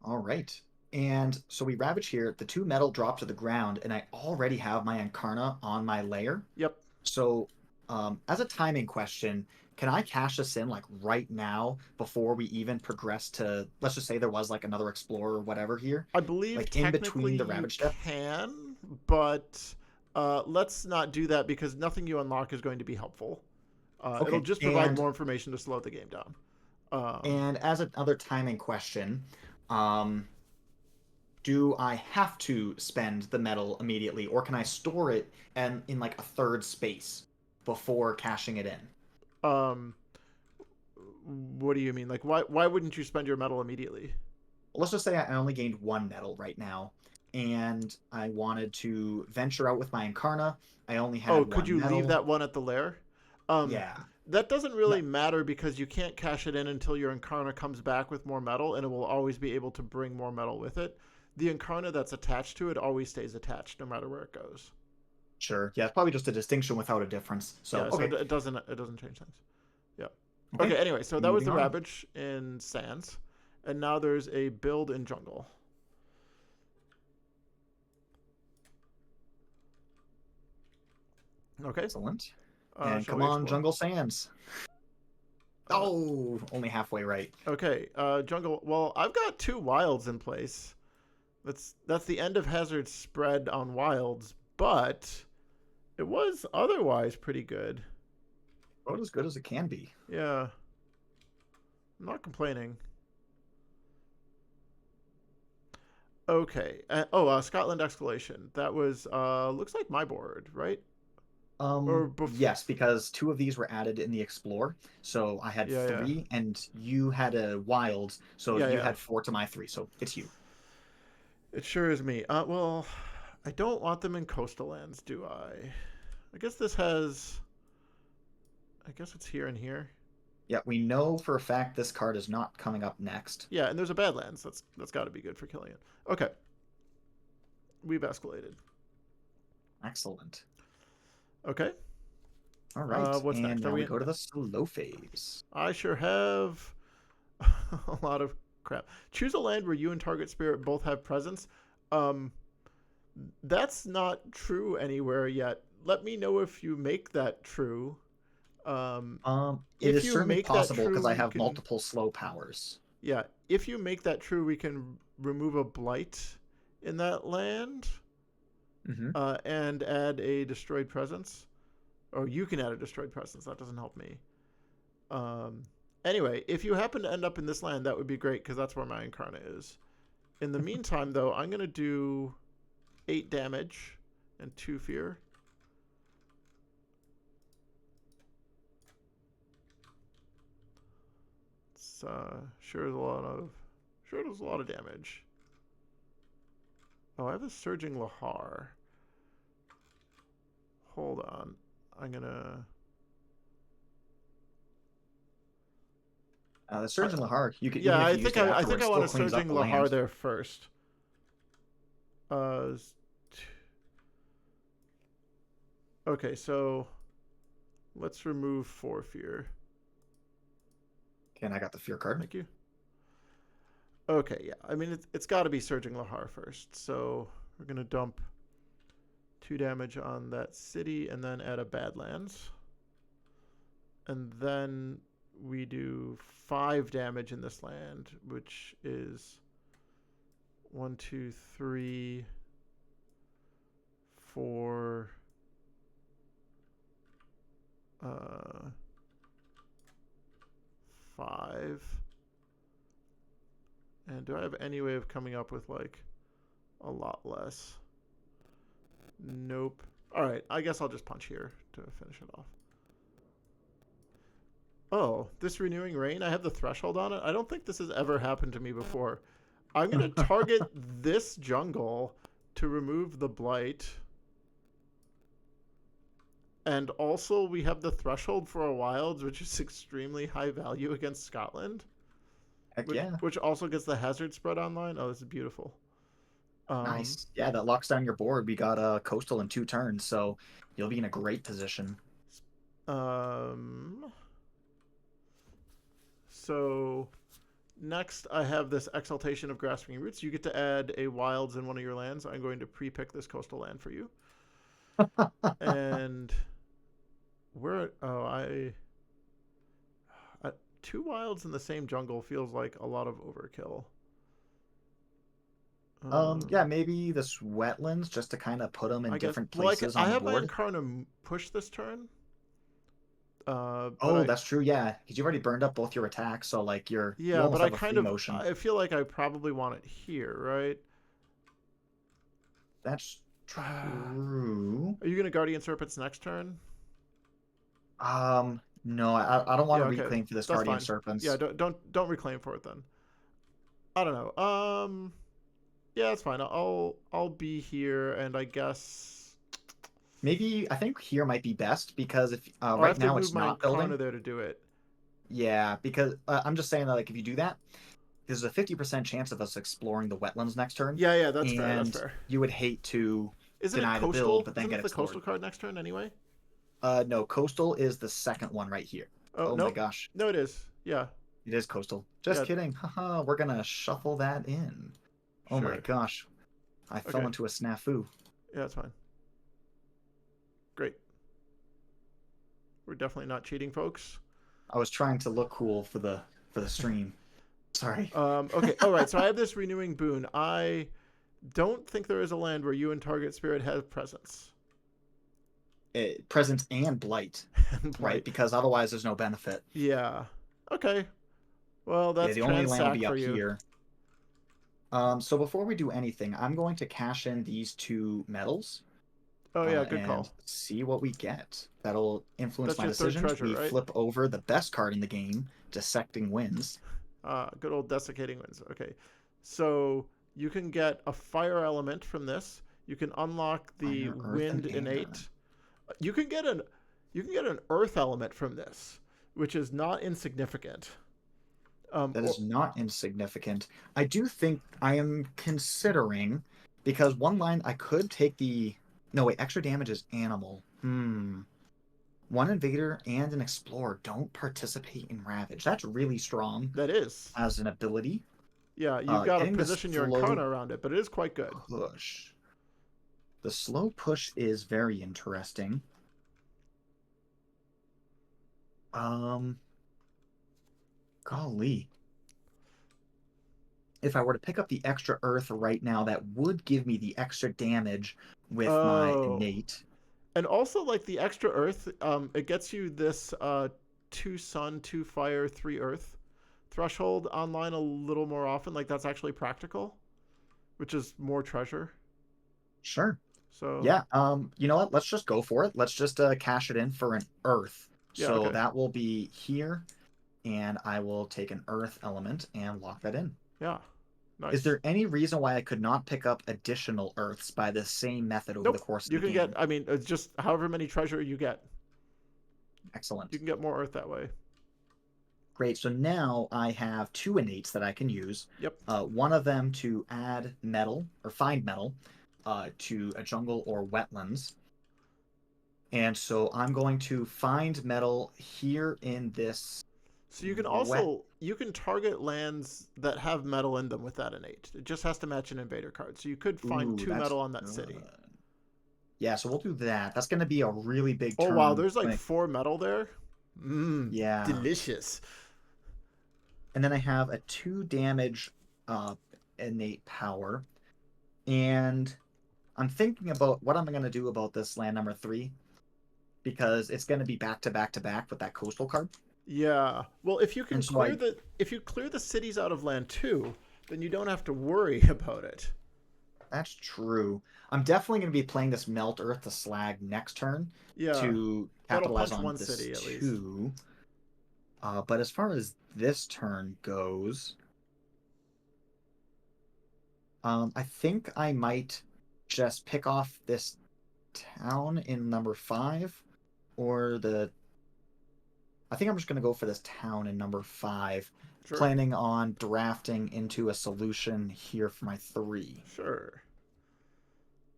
All right. And so we ravage here. The 2 metal drop to the ground, and I already have my Incarna on my layer. Yep. So, as a timing question, can I cash this in like right now before we even progress to, let's just say there was like another explorer or whatever here, I believe like in technically between the you ravage step? can, but let's not do that because nothing you unlock is going to be helpful. It'll Okay. just provide more information to slow the game down. And as another timing question, um, do I have to spend the metal immediately, or can I store it and in like a third space before cashing it in? Um, what do you mean? Like, why wouldn't you spend your metal immediately? Let's just say I only gained 1 metal right now, and I wanted to venture out with my Incarna. I only Oh, had could 1 you leave metal. that one at the lair? Um, Yeah. that doesn't No, really matter because you can't cash it in until your Incarna comes back with more metal, and it will always be able to bring more metal with it. The Incarna that's attached to it always stays attached, no matter where it goes. sure. Yeah, it's probably just a distinction without a difference. So, Yeah, so okay. it doesn't change things. Yeah. Okay. Okay. Anyway, so that was Moving the on. Ravage in Sands, and now there's a build in Jungle. Okay. Excellent. And Shall come we on, explore? Jungle Sands. Uh, Oh, only halfway right. okay. Jungle. Well, I've got 2 wilds in place. That's the end of Hazard's spread on wilds, but it was otherwise pretty good. About as good as it can be. Yeah, I'm not complaining. Okay. Scotland Escalation. That was looks like my board, right? Yes, because 2 of these were added in the Explore. So I had Yeah, 3, and you had a Wild, so you yeah. had 4 to my 3. So it's you. It sure is me. Well, I don't want them in coastal lands, do I? I guess this has. I guess it's here and here. Yeah, we know for a fact this card is not coming up next. Yeah, and there's a Badlands. That's got to be good for killing it. Okay, we've escalated. Excellent. Okay. All right, What's and next? Are now we we in? go to the slow phase. I sure have a lot of crap. Choose a land where you and target spirit both have presence. Um, that's not true anywhere yet. Let me know if you make that true. Um, It if is you certainly make that possible because true, I we have can. multiple slow powers. Yeah, if you make that true, we can remove a blight in that land Mm-hmm. and add a destroyed presence. Or you can add a destroyed presence. That doesn't help me. Um, anyway, if you happen to end up in this land, that would be great because that's where my Incarna is. In the meantime, though, I'm going to do 8 damage and 2 fear. It's sure does a lot of damage. Oh, I have a Surging Lahar. Hold on. I'm going to... The Surgeon Lahar, you could Yeah, even if I you used think it I think afterwards, I want still a cleans up Surging the Lahar land. there first. Uh, okay, so let's remove 4 fear. And I got the fear card. Thank you. Okay, yeah. I mean, it's got to be Surging Lahar first. So we're going to dump 2 damage on that city and then add a Badlands. And then we do 5 damage in this land, which is 1, 2, 3, 4, 5. And do I have any way of coming up with like a lot less? Nope. All right, I guess I'll just punch here to finish it off. Oh, this Renewing Rain, I have the threshold on it. I don't think this has ever happened to me before. I'm going to target this jungle to remove the Blight. And also, we have the threshold for our wilds, which is extremely high value against Scotland. Heck yeah. Which also gets the hazard spread online. Oh, this is beautiful. Nice. Yeah, that locks down your board. We got a coastal in 2 turns, so you'll be in a great position. So next I have this Exaltation of Grasping Roots. You get to add a wilds in one of your lands. I'm going to pre-pick this coastal land for you. And where? Oh, I 2 wilds in the same jungle feels like a lot of overkill. Yeah, maybe this wetlands just to kind of put them in different places on the board. I have Incarna push this turn. That's true. Yeah, because you've already burned up both your attacks, so like you almost have a free motion. I feel like I probably want it here, right? That's true. Are you gonna Guardian Serpents next turn? No, I don't want to reclaim for this Guardian Serpents. Yeah, don't reclaim for it then. I don't know. Yeah, that's fine. I'll be here, and I guess maybe I think here might be best because if right now it's not building there to do it. Yeah, because I'm just saying that like if you do that, there's a 50% chance of us exploring the wetlands next turn. Yeah, that's fair. That's fair. You would hate to deny the build, but then get the coastal card next turn anyway. No, coastal is the second one right here. Oh my gosh. No, it is. Yeah. It is coastal. Just kidding. Haha, we're gonna shuffle that in. Oh my gosh. I fell into a snafu. Yeah, that's fine. Great. We're definitely not cheating, folks. I was trying to look cool for the stream. Sorry. Okay. All right. So I have this renewing boon. I don't think there is a land where you and target spirit have presence. Presence and blight, right? Because otherwise there's no benefit. Yeah. Okay. Well, that's the only land will be up here. So before we do anything, I'm going to cash in these 2 medals. Oh yeah, good call. See what we get. That'll influence my decisions. We flip over the best card in the game, Dissecting Winds. Good old Desiccating Winds. Okay, so you can get a fire element from this. You can unlock the wind innate. You can get an earth element from this, which is not insignificant. That is not insignificant. I do think I am considering, because one line I could take the... No, wait, extra damage is animal. One invader and an explorer don't participate in Ravage. That's really strong. That is. As an ability. Yeah, you've got to position your Incarna around it, but it is quite good. Push. The slow push is very interesting. Golly. If I were to pick up the extra earth right now, that would give me the extra damage with my innate. And also, like, the extra earth, it gets you this 2 sun, 2 fire, 3 earth threshold online a little more often. Like, that's actually practical, which is more treasure. Sure. So yeah, you know what? Let's just go for it. Let's just cash it in for an earth. Yeah, so that will be here, and I will take an earth element and lock that in. Yeah. Nice. Is there any reason why I could not pick up additional earths by the same method over the course of the game? You can get, I mean, it's just however many treasure you get. Excellent. You can get more earth that way. Great. So now I have 2 innates that I can use. Yep. One of them to add metal or find metal to a jungle or wetlands. And so I'm going to find metal here in this So you can wet. also you can target lands that have metal in them with that innate. It just has to match an invader card. So you could find Ooh, 2 that's metal on that good. city. Yeah, so we'll do that. That's going to be a really big Oh wow, turn. there's like 4 metal there. Yeah. Delicious. And then I have a 2 damage uh, innate power. And I'm thinking about what I'm going to do about this land number 3 because it's going to be back to back to back with that coastal card. Yeah. Well, if you can And so clear I the if you clear the cities out of land 2, then you don't have to worry about it. That's true. I'm definitely going to be playing this Melt Earth to Slag next turn Yeah. to That'll capitalize punch on one this city at least. 2. But as far as this turn goes, I think I might just pick off this town in number 5 or the. I think I'm just going to go for this town in number 5, Sure. planning on drafting into a solution here for my 3. Sure.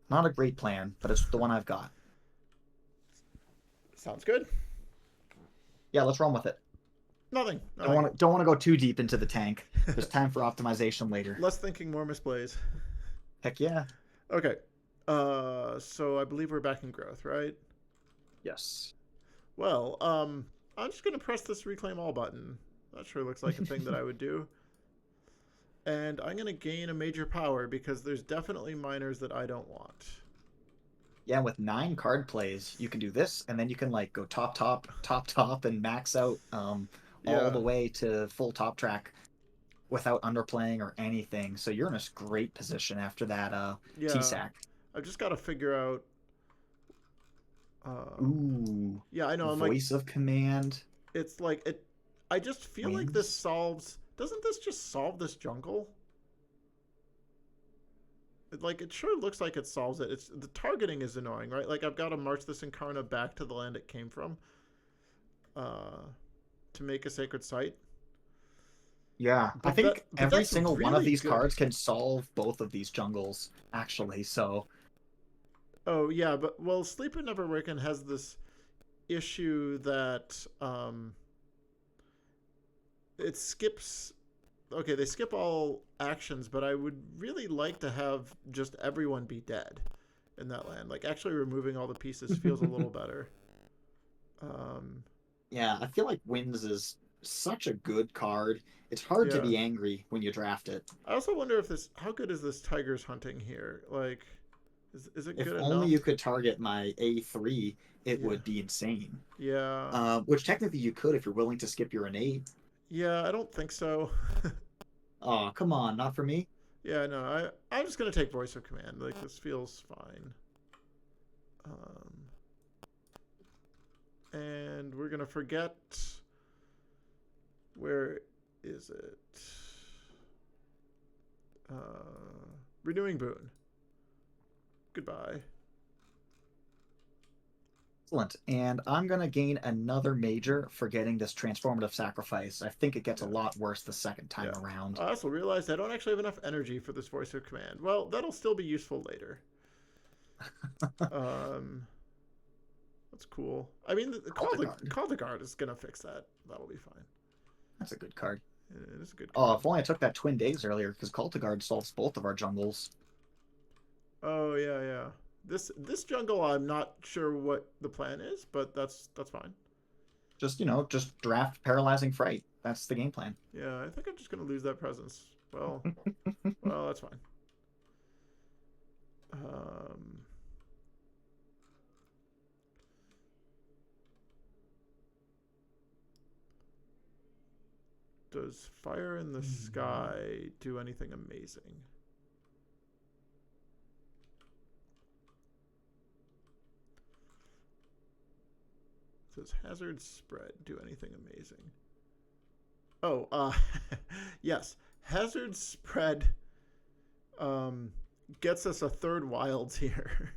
Not a great plan, but it's the one I've got. Sounds good. Yeah, let's run with it. Nothing. Don't Nothing. want to don't want to go too deep into the tank. There's time for optimization later. Less thinking, more misplays. Heck yeah. Okay. So I believe we're back in growth, right? Yes. Well, I'm just gonna press this reclaim all button. That sure looks like a thing that I would do. And I'm gonna gain a major power because there's definitely miners that I don't want. Yeah, with 9 card plays, you can do this, and then you can like go top, top, top, top, and max out all Yeah. the way to full top track without underplaying or anything. So you're in a great position after that Yeah. T-Sack. I've just got to figure out. Um, Ooh, yeah, I know. I'm like, voice of command it's like it. I just feel like this wins. solves. Doesn't this just solve this jungle? It sure looks like it solves it. It's the targeting is annoying, right? Like I've got to march this Incarna back to the land it came from, uh, to make a sacred site. Yeah, I think But every that's single one of really these good. cards can solve both of these jungles, actually. So, Oh yeah, but well, Sleeper Never Waken has this issue that it skips. Okay, they skip all actions, but I would really like to have just everyone be dead in that land. Like actually removing all the pieces feels a little better. Um, yeah, I feel like wins is such a good card. It's hard to yeah. be angry when you draft it. I also wonder if this. How good is this Tiger's hunting here? Like, is it If good only enough? you could target my A3, it Yeah. would be insane. Yeah. Which technically you could if you're willing to skip your innate. Yeah. I don't think so. Oh, come on, not for me. Yeah. No. I'm just gonna take voice of command. Like this feels fine. Um, and we're gonna forget. Where is it? Renewing boon. Goodbye. Excellent. And I'm going to gain another major for getting this transformative sacrifice. I think it gets a Yeah. lot worse the second time Yeah. around. I also realized I don't actually have enough energy for this voice of command. Well, that'll still be useful later. Um, that's cool. I mean, Cultiguard. call the guard is gonna fix that. That'll be fine. That's a good card. It is a good Oh, card. if only I took that Twin Days earlier, because Cultiguard solves both of our jungles. Oh yeah, yeah. This jungle, I'm not sure what the plan is, but that's fine. Just, just draft Paralyzing Fright. That's the game plan. Yeah, I think I'm just gonna lose that presence. Well, that's fine. Um, does fire in the sky do anything amazing? Does hazard spread do anything amazing? Oh, yes. Hazard spread um, gets us a third wilds here.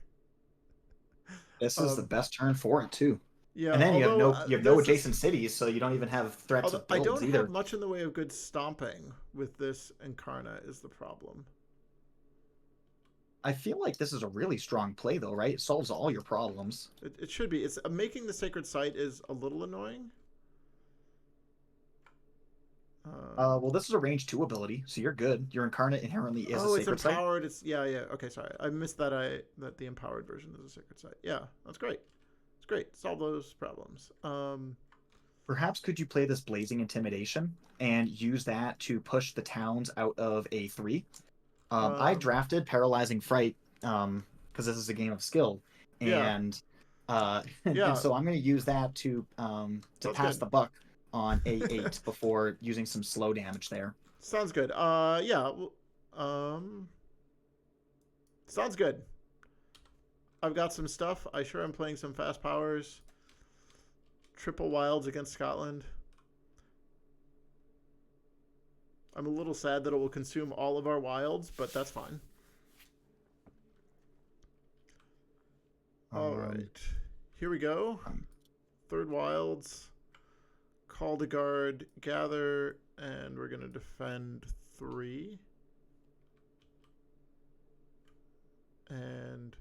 This is the um, best turn for it, too. yeah, And then although you have no there's this. adjacent cities, so you don't even have threats Although of I builds don't have either. much in the way of good stomping with this Incarna is the problem. I feel like this is a really strong play, though, right? It solves all your problems. It should be. It's making the sacred site is a little annoying. Well, this is a range 2 ability, so you're good. Your Incarnate inherently is a Oh, it's Sacred Site. empowered. It's yeah. Okay, sorry, I missed that. That the empowered version is a sacred site. Yeah, that's great. It's great. Solve those problems. Perhaps could you play this Blazing Intimidation and use that to push the towns out of A3? I Um, drafted Paralyzing Fright because this is a game of skill, yeah, and and yeah. so I'm going to use that to Sounds pass good. the buck on A8 before using some slow damage there. Sounds good. Yeah. Um, sounds good. I've got some stuff. I sure am playing some fast powers. Triple wilds against Scotland. I'm a little sad that it will consume all of our wilds, but that's fine. All Um, right. Here we go. um, Third wilds. Call to guard, gather, and we're going to defend 3. And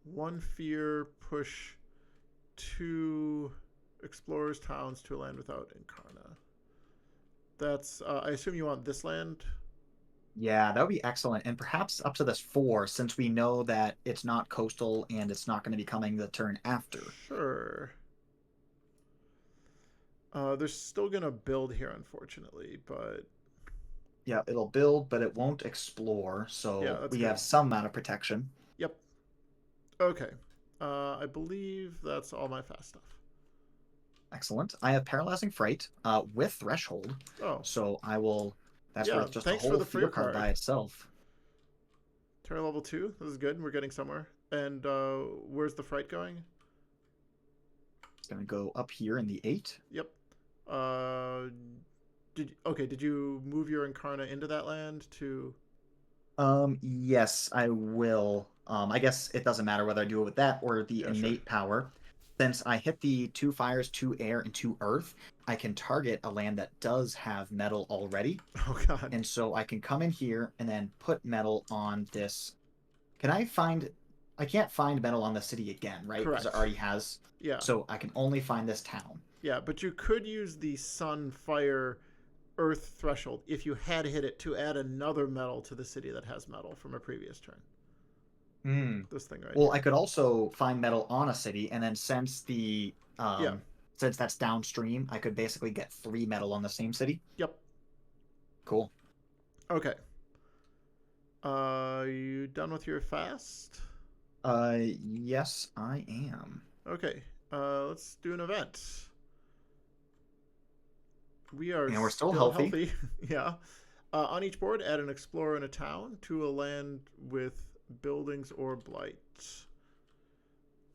1 fear, push 2 explorers towns to a land without Incarna. That's I assume you want this land. yeah, that would be excellent, and perhaps up to this 4, since we know that it's not coastal and it's not going to be coming the turn after. Sure. They're still gonna build here, unfortunately, but Yeah, it'll build, but it won't explore, yeah, so that's we good. have some amount of protection. Yep. Okay. I believe that's all my fast stuff. Excellent. I have Paralyzing Fright with Threshold, Oh, so I will. That's yeah. worth just a Thanks for whole the fear fear card by card. itself. Turn level 2. This is good. We're getting somewhere. And where's the fright going? It's going to go up here in the 8. Yep. Uh, did you move your Incarna into that land to? Yes, I will. I guess it doesn't matter whether I do it with that or the Yeah, sure. Innate Power. Since I hit the 2 fires, 2 air, and 2 earth, I can target a land that does have metal already. Oh God. And so I can come in here and then put metal on this. Can I find? I can't find metal on the city again, right? Because it Correct. already has. Yeah. So I can only find this town. Yeah, but you could use the sun, fire, earth threshold if you had hit it to add another metal to the city that has metal from a previous turn. Hmm. This thing right Well, I here. could also find metal on a city, and then Yeah. since that's downstream, I could basically get 3 metal on the same city. Yep. Cool. Okay. You done with your fast? Yes, I am. Okay. Let's do an event. We are And we're still still healthy. healthy. Yeah. On each board, add an explorer and a town to a land with buildings or blight.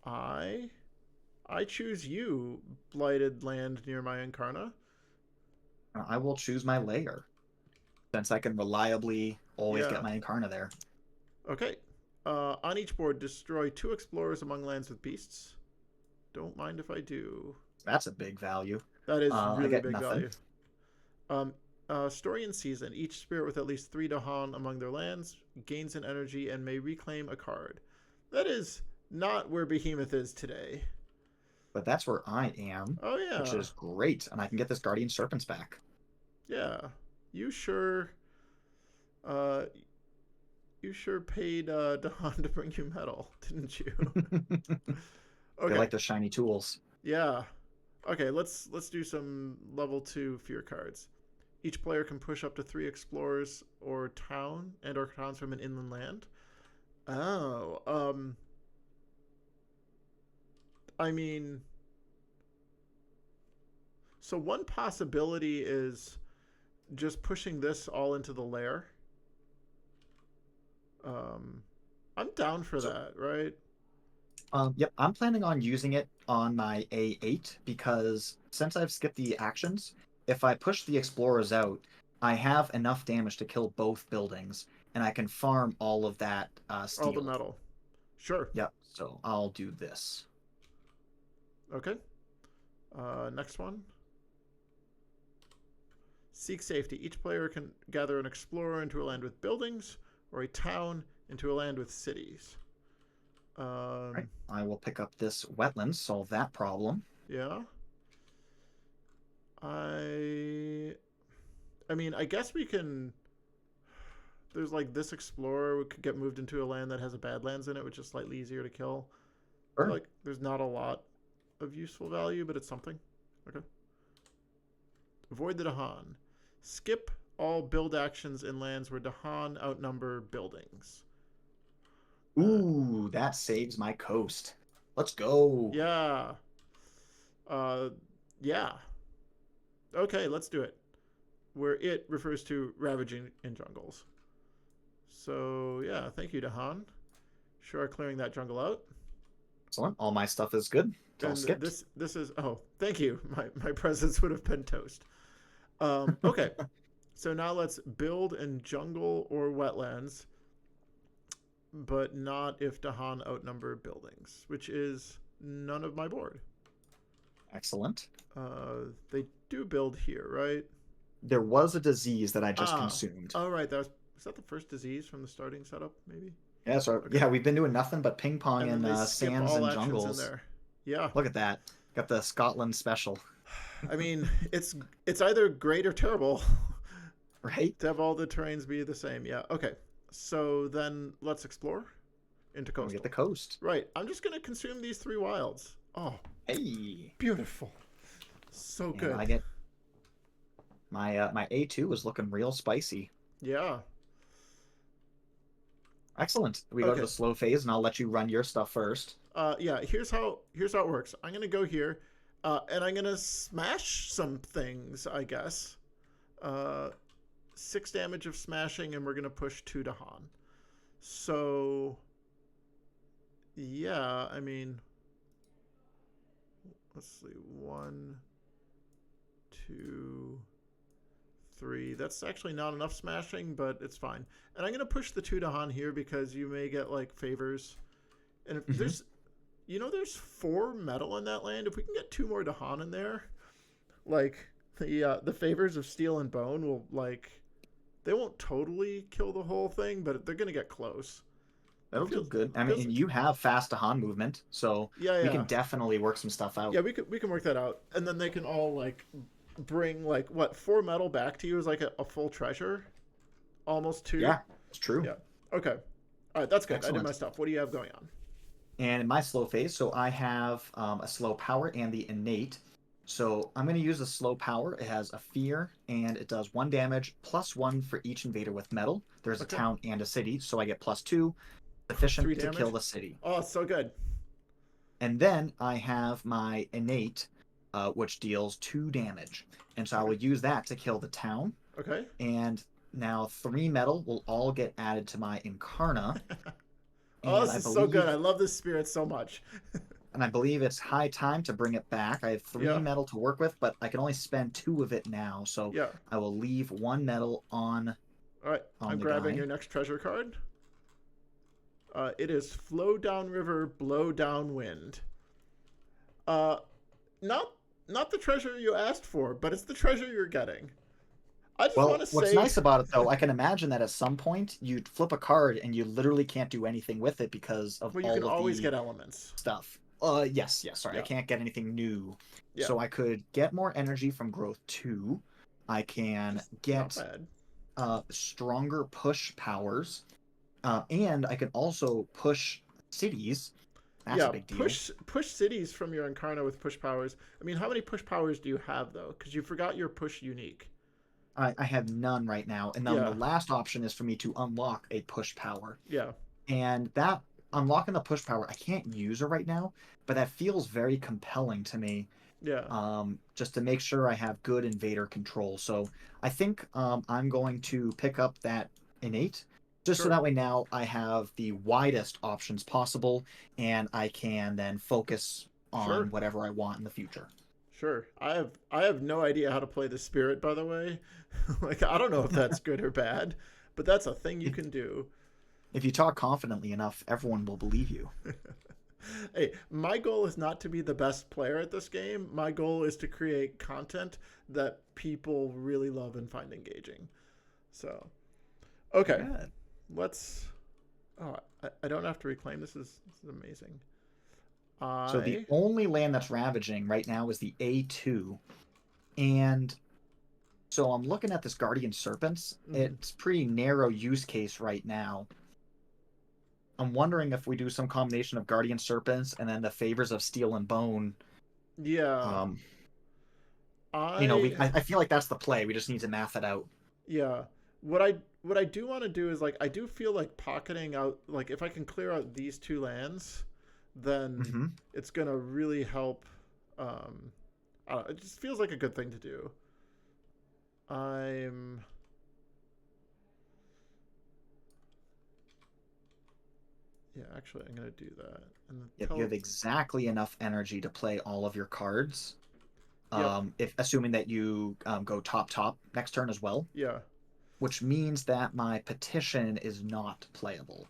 I I choose you, blighted land near my Incarna. I will choose my layer, since I can reliably always get Yeah. my Incarna there. Okay. On each board, destroy 2 explorers among lands with beasts. Don't mind if I do. That's a big value. That is I really get big nothing. value. Um, Story and season. Each spirit with at least 3 Dahan among their lands gains an energy and may reclaim a card. That is not where Behemoth is today. But that's where I am, Oh which yeah, is great, and I can get this Guardian Serpents back. yeah. You sure, uh, you sure paid Dahan to bring you metal, didn't you? They Okay, like the shiny tools. yeah. Okay, let's do some level 2 fear cards. Each player can push up to 3 explorers or town and or towns from an inland land. Oh, I mean, so one possibility is just pushing this all into the lair. Um, I'm down for So, that, right? yep, I'm planning on using it on my A8 because since I've skipped the actions, if I push the explorers out, I have enough damage to kill both buildings, and I can farm all of that All the steel. metal. Sure. Yep, so I'll do this. Okay. Next one. Seek safety. Each player can gather an explorer into a land with buildings or a town into a land with cities. Right. I will pick up this wetland, solve that problem. Yeah. I mean, I guess we can. There's like this explorer could get moved into a land that has a badlands in it, which is slightly easier to kill. I feel Sure. like there's not a lot of useful value, but it's something. Okay. Avoid the Dahan. Skip all build actions in lands where Dahan outnumber buildings. Uh, Ooh, that saves my coast. Let's go. yeah. Uh, yeah. Okay, let's do it. Where it refers to ravaging in jungles. So yeah, thank you, Dahan. Sure, clearing that jungle out. Excellent. All my stuff is good. It's all And skipped. this is thank you. My presence would have been toast. Okay, so now let's build in jungle or wetlands, but not if Dahan outnumber buildings, which is none of my board. Excellent. They do build here, right? There was a disease that I just Ah, consumed. oh right, was that the first disease from the starting setup, maybe? Yeah, so Okay, yeah, we've been doing nothing but ping pong and then in they skip sands all and actions in jungles. there. Yeah, Look at that. Got the Scotland special, I mean it's either great or terrible right? to have all the terrains be the same. Yeah, okay. So then let's explore into And we get coastal. the coast. Right, I'm just gonna consume these 3 wilds. Oh, Hey. beautiful, so And I good. get my A2 is looking real spicy. Yeah. Excellent. We go to Okay. the slow phase, and I'll let you run your stuff first. Yeah. Here's how it works. I'm gonna go here, and I'm gonna smash some things. I guess. 6 damage of smashing, and we're gonna push 2 to Han. So. Yeah. I mean. Let's see. 1, 2, 3. That's actually not enough smashing, but it's fine. And I'm gonna push the 2 to Han here because you may get like favors. And if Hmm. there's there's 4 metal in that land. If we can get 2 more Dahan in there, like the favors of steel and bone will they won't totally kill the whole thing, but they're gonna get close. That'll do Feels good. I mean, feels and you have fast Han movement, so yeah, we can yeah. definitely work some stuff out. Yeah, we can work that out. And then they can all bring what 4 metal back to you is like a full treasure. Almost 2. Yeah, it's true. Yeah. Okay. All right, that's good. I did my Excellent. stuff. What do you have going on? And in my slow phase, so I have a slow power and the innate. So I'm going to use a slow power. It has a fear, and it does 1 damage, +1 for each invader with metal. There's a Okay. town and a city, so I get +2, 3 sufficient to kill damage. the city. Oh, so good. And then I have my innate, which deals 2 damage. And so I Okay. will use that to kill the town. Okay. And now 3 metal will all get added to my Incarna. Oh, And this is so good. I love this spirit so much. I believe it's high time to bring it back. I have 3 Yeah. metal to work with, but I can only spend 2 of it now. So Yeah. I will leave 1 metal on All right. I'm the grabbing guy. your next treasure card. It is flow down river, blow down wind. Uh, not not the treasure you asked for, but it's the treasure you're getting. I just want Well, to what's say, nice about it though, I can imagine that at some point you'd flip a card and you literally can't do anything with it because of well, you can all of always the get elements. stuff. Yes, yes, sorry, I Yeah. can't get anything new. Yeah. So I could get more energy from growth 2. I Which can is not get bad. stronger push powers. And I can also push cities. That's a Yeah, big deal. push cities from your Incarna with push powers. I mean, how many push powers do you have though? Because you forgot your push unique. I have none right now. And then the Yeah, last option is for me to unlock a push power. yeah, And that unlocking the push power, I can't use it right now, but that feels very compelling to me. yeah. Just to make sure I have good invader control. So I think I'm going to pick up that innate, just so Sure, that way now I have the widest options possible, and I can then focus on sure, whatever I want in the future. sure. I have no idea how to play the spirit, by the way. Like I don't know if that's good or bad, but that's a thing you If, can do. if you talk confidently enough, everyone will believe you. Hey, my goal is not to be the best player at this game. My goal is to create content that people really love and find engaging. So, okay. Good. let's. Oh, I don't have to reclaim. This is amazing. So the I only land that's ravaging right now is the A2. And so I'm looking at this Guardian Serpents. mhm. It's pretty narrow use case right now. I'm wondering if we do some combination of Guardian Serpents and then the favors of Steel and Bone. Yeah. Um, I I feel like that's the play. We just need to math it out. yeah. What I do want to do is like I do feel like pocketing out like if I can clear out these two lands, then Mm-hmm. it's gonna really help. Um, I don't know, it just feels like a good thing to do. I'm yeah. Actually, I'm gonna do that and Yep, you tell. have exactly enough energy to play all of your cards. Yep. If assuming that you go top next turn as well, Yeah. which means that my petition is not playable.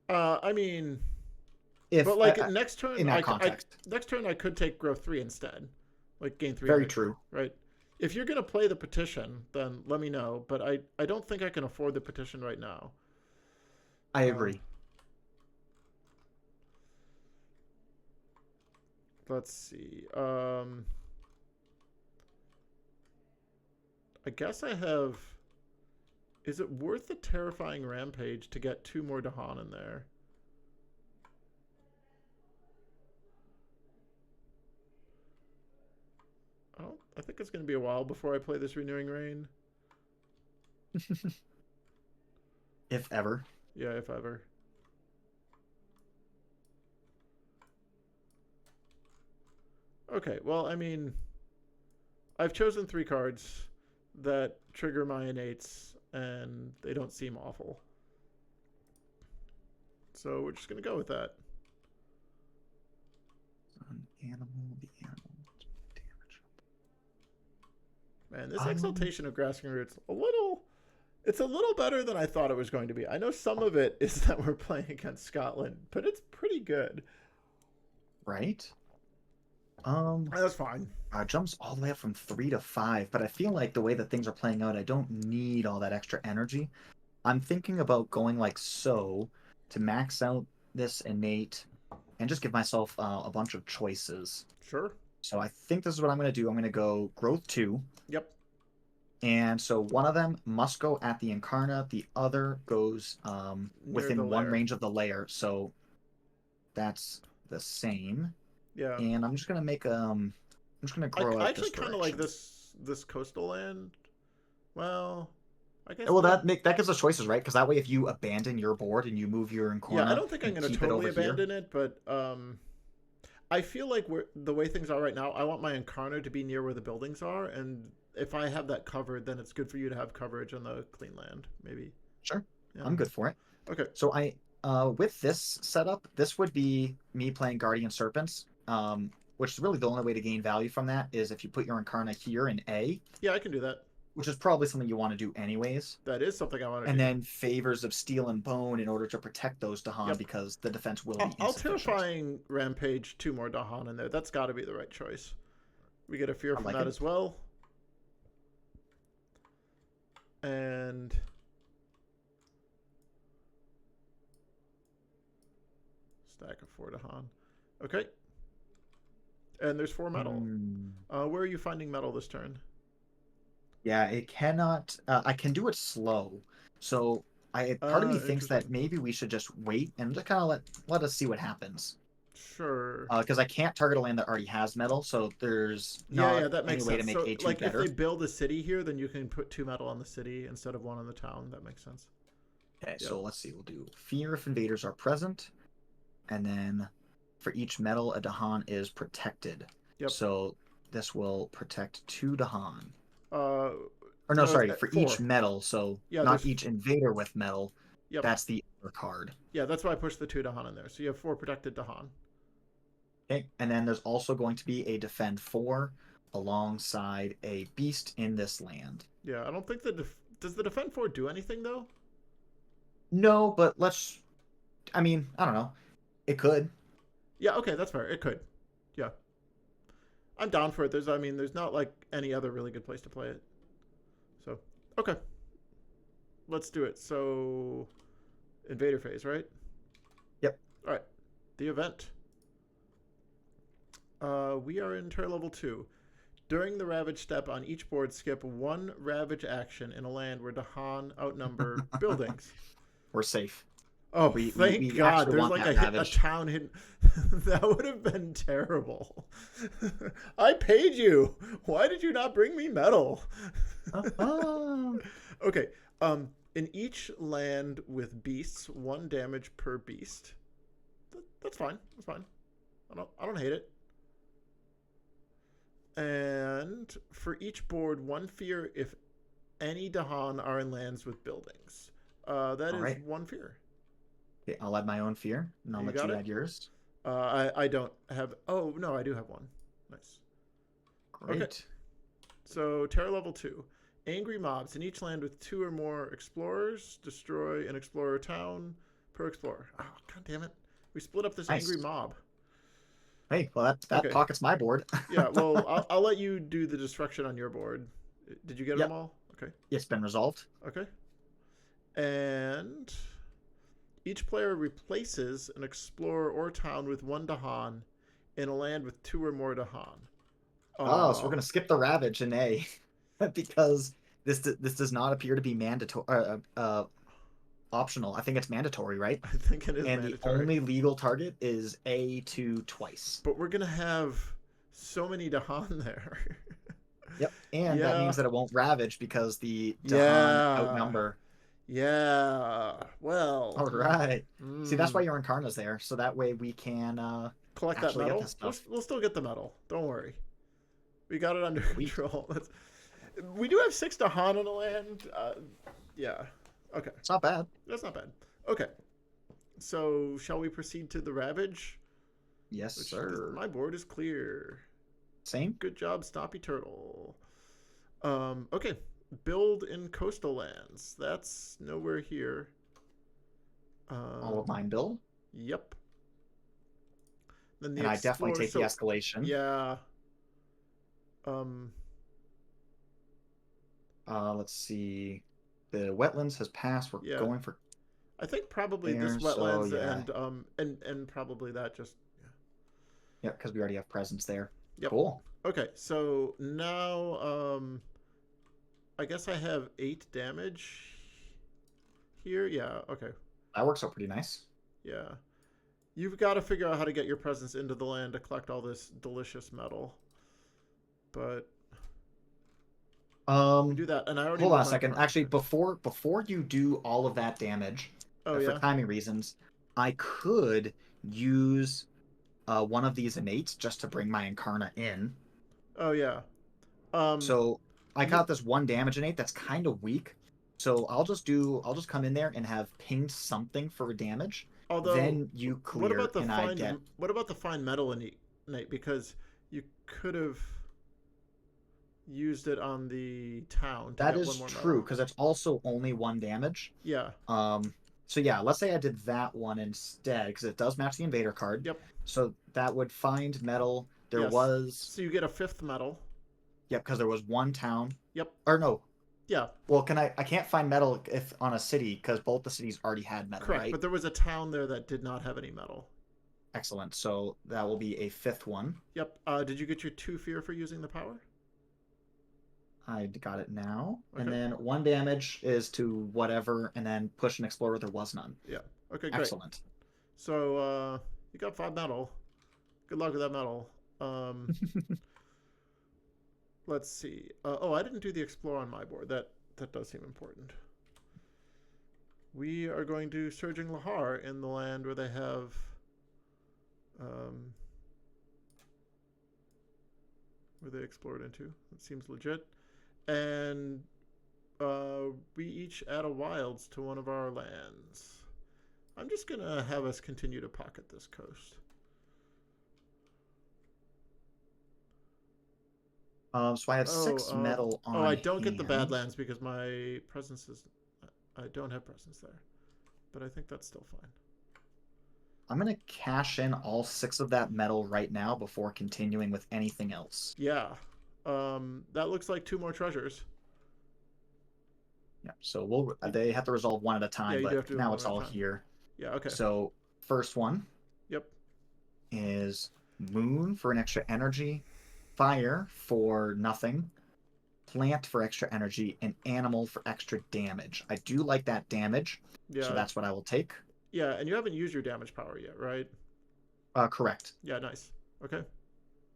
I mean, but If like next in turn, that context, next turn I could take growth 3 instead, like gain 3 very energy, true. right? If you're gonna play the petition, then let me know. But I don't think I can afford the petition right now. I Uh, agree. let's see. I guess I have. Is it worth the terrifying rampage to get 2 more Dahan in there? I think it's gonna be a while before I play this Renewing Rain. If ever. Yeah, if ever. Okay, well, I mean, I've chosen 3 cards that trigger my innates, and they don't seem awful. So we're just going to go with that. The animal damage. Man, this Exaltation of Grasping Roots, it's a little better than I thought it was going to be. I know some of it is that we're playing against Scotland, but it's pretty good. Right? That's fine. Jumps all the way up from 3 to 5, but I feel like the way that things are playing out, I don't need all that extra energy. I'm thinking about going like so to max out this innate and just give myself a bunch of choices. Sure. So I think this is what I'm going to do. I'm going to go growth 2. Yep. And so one of them must go at the Incarna. The other goes Near the within one lair. range of the layer. So that's the same. Yeah. And I'm just going to make I'm just going to grow I out actually this kind of like direction. this coastal land. Well, I guess Well, not. that gives us choices, right? Because that way, if you abandon your board and you move your Yeah, I Incarna don't think I'm and going to keep it totally over here, abandon it, but I feel like the way things are right now, I want my Incarna to be near where the buildings are, and if I have that covered, then it's good for you to have coverage on the clean land, maybe. sure, Yeah. I'm good for it. Okay. So with this setup, this would be me playing Guardian Serpents, which is really the only way to gain value from that is if you put your Incarna here in A, Yeah, I can do that. which is probably something you want to do anyways. That is something I want to And do. then favors of Steel and Bone in order to protect those Dahan Yep. because the defense will be I'll insufficient. terrifying rampage 2 more Dahan in there. That's got to be the right choice. We get a fear I from like that it. as well. And stack of 4 Dahan. Okay. And there's 4 metal. Where are you finding metal this turn? Yeah, it cannot. I can do it slow, so part of me thinks Interesting. that maybe we should just wait and just kind of let us see what happens. Sure. Because I can't target a land that already has metal, so there's Yeah, not that any makes way to sense. make So, A2 like, if they better. build a city here, then you can put 2 metal on the city instead of 1 on the town. That makes sense. Okay, Yep. so let's see. We'll do fear if invaders are present, and then for each metal, a Dahan is protected. Yep. So this will protect 2 Dahan. Uh, Or no, no, it's sorry, for 4. each metal. So Yeah, not there's. each invader with metal. Yep. That's the other card. Yeah, that's why I pushed the 2 Dahan in there. So you have 4 protected Dahan. Okay, and then there's also going to be a defend 4 alongside a beast in this land. Yeah, I don't think does the defend 4 do anything though? No, but I mean, I don't know. It could. Yeah, okay, that's fair. It could. Yeah. I'm down for it. There's not like any other really good place to play it. So, okay. Let's do it. So, Invader phase, right? Yep. All right. The event. We are in Terror level 2. During the Ravage step on each board, skip one Ravage action in a land where Dahan outnumber buildings. We're safe. Oh, thank We God. actually There's want like that a Ravage. town hidden. That would have been terrible. I paid you. Why did you not bring me metal? Okay. In each land with beasts, 1 damage per beast. That's fine. That's fine. I don't hate it. And for each board, 1 fear if any Dahan are in lands with buildings. That All is right. 1 fear. Okay, I'll add my own fear, and I'll You let got you it? add yours. I don't have. Oh no, I do have 1. Nice. Okay. Great. So Terror level 2. Angry mobs in each land with 2 or more explorers. Destroy an explorer town per explorer. Oh, god damn it. We split up this angry Nice. mob. Hey, well that Okay. pockets my board. Yeah, well, I'll let you do the destruction on your board. Did you get them Yep, all? Okay. it's been resolved. Okay. And each player replaces an explorer or town with 1 Dahan in a land with 2 or more Dahan. Oh, so we're Oh, gonna skip the Ravage in A because this does not appear to be mandatory. Optional. I think it's mandatory, right? I think it is And the mandatory. only legal target is A2 twice. But we're gonna have so many Dahan there. Yep, and that Yeah. means that it won't Ravage because the Dahan Yeah. outnumber. Yeah. Well. All right. See, that's why Mm, your Incarna's there, so that way we can collect that actually get medal. this stuff. We'll still get the medal. Don't worry. We got it under Sweet. control. We do have 6 Dahan in the land. Yeah. Okay. It's not bad. That's not bad. Okay. So, shall we proceed to the Ravage? Yes, sir. My board is clear. Same. Good job, Stompy Turtle. Okay. Build in coastal lands. That's nowhere here. All of mine build. Yep. Then the And I definitely Explorer. take the escalation. Yeah. Let's see. The wetlands has passed. We're Yeah. going for I think probably there. this So wetlands yeah. and probably that just Yeah, because we already have presence there. Yep. Cool. Okay, so now I guess I have 8 damage here. Yeah, okay. That works out pretty nice. Yeah. You've got to figure out how to get your presence into the land to collect all this delicious metal. But we do that, and I already Hold on a moved my second. furniture. Actually, before you do all of that damage, Oh for yeah. timing reasons, I could use one of these innates just to bring my Incarna in. Oh yeah. So I You, got this 1 damage innate that's kind of weak. So I'll just come in there and have pinged something for damage. although, Then you what clear about the and I get. fine metal innate? Because you could have used it on the town to That get 1 is more true metal. because it's also only 1 damage. Yeah. So yeah, let's say I did that one instead because it does match the invader card. Yep. So that would find metal. There Yes. was. So you get a 5th metal. Yep, because there was 1 town. Yep. Or no. Yeah. Well, I can't find metal if on a city because both the cities already had metal, Correct. right? But there was a town there that did not have any metal. Excellent. So that will be a 5th one. Yep. Did you get your 2 fear for using the power? I got it now. Okay. And then 1 damage is to whatever, and then push an explorer. There was none. Yeah. Okay, great. Excellent. So you got 5 metal. Good luck with that metal. Let's see. Oh, I didn't do the explore on my board. That does seem important. We are going to Surging Lahar in the land where they have where they explored into. It seems legit. And we each add a wilds to one of our lands. I'm just going to have us continue to pocket this coast. So I have 6 metal on I don't get the hand. Badlands because my presence is... I don't have presence there. But I think that's still fine. I'm going to cash in all 6 of that metal right now before continuing with anything else. Yeah. That looks like 2 more treasures. Yeah. So they have to resolve one at a Yeah, time, you do but have to do them now one it's at a all time. here. Yeah, okay. So first one Yep. is Moon for an extra energy, Fire for nothing, Plant for extra energy, and Animal for extra damage. I do like that damage, so Yeah. that's what I will take. Yeah, and you haven't used your damage power yet, right? Correct. Yeah, nice. Okay.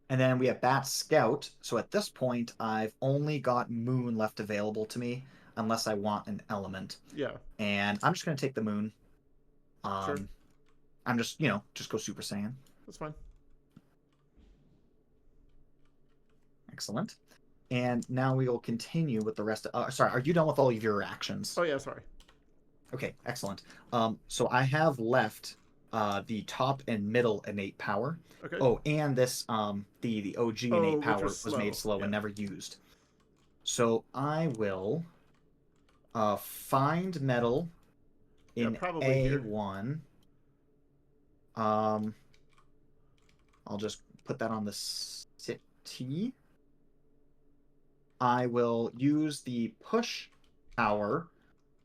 And then we have Bat Scout. So at this point, I've only got Moon left available to me, unless I want an element. Yeah. And I'm just going to take the Moon. Sure. Um, I'm just, just go Super Saiyan. That's fine. Excellent. And now we will continue with the rest of. Sorry, are you done with all of your actions? Oh yeah, sorry. Okay, excellent. So I have left the top and middle innate power. Okay. Oh, and this the OG Oh, innate which power was was made slow. slow Yeah. and never used. So I will find metal Yeah, in probably here. A1. Um, I'll just put that on the city. I will use the push power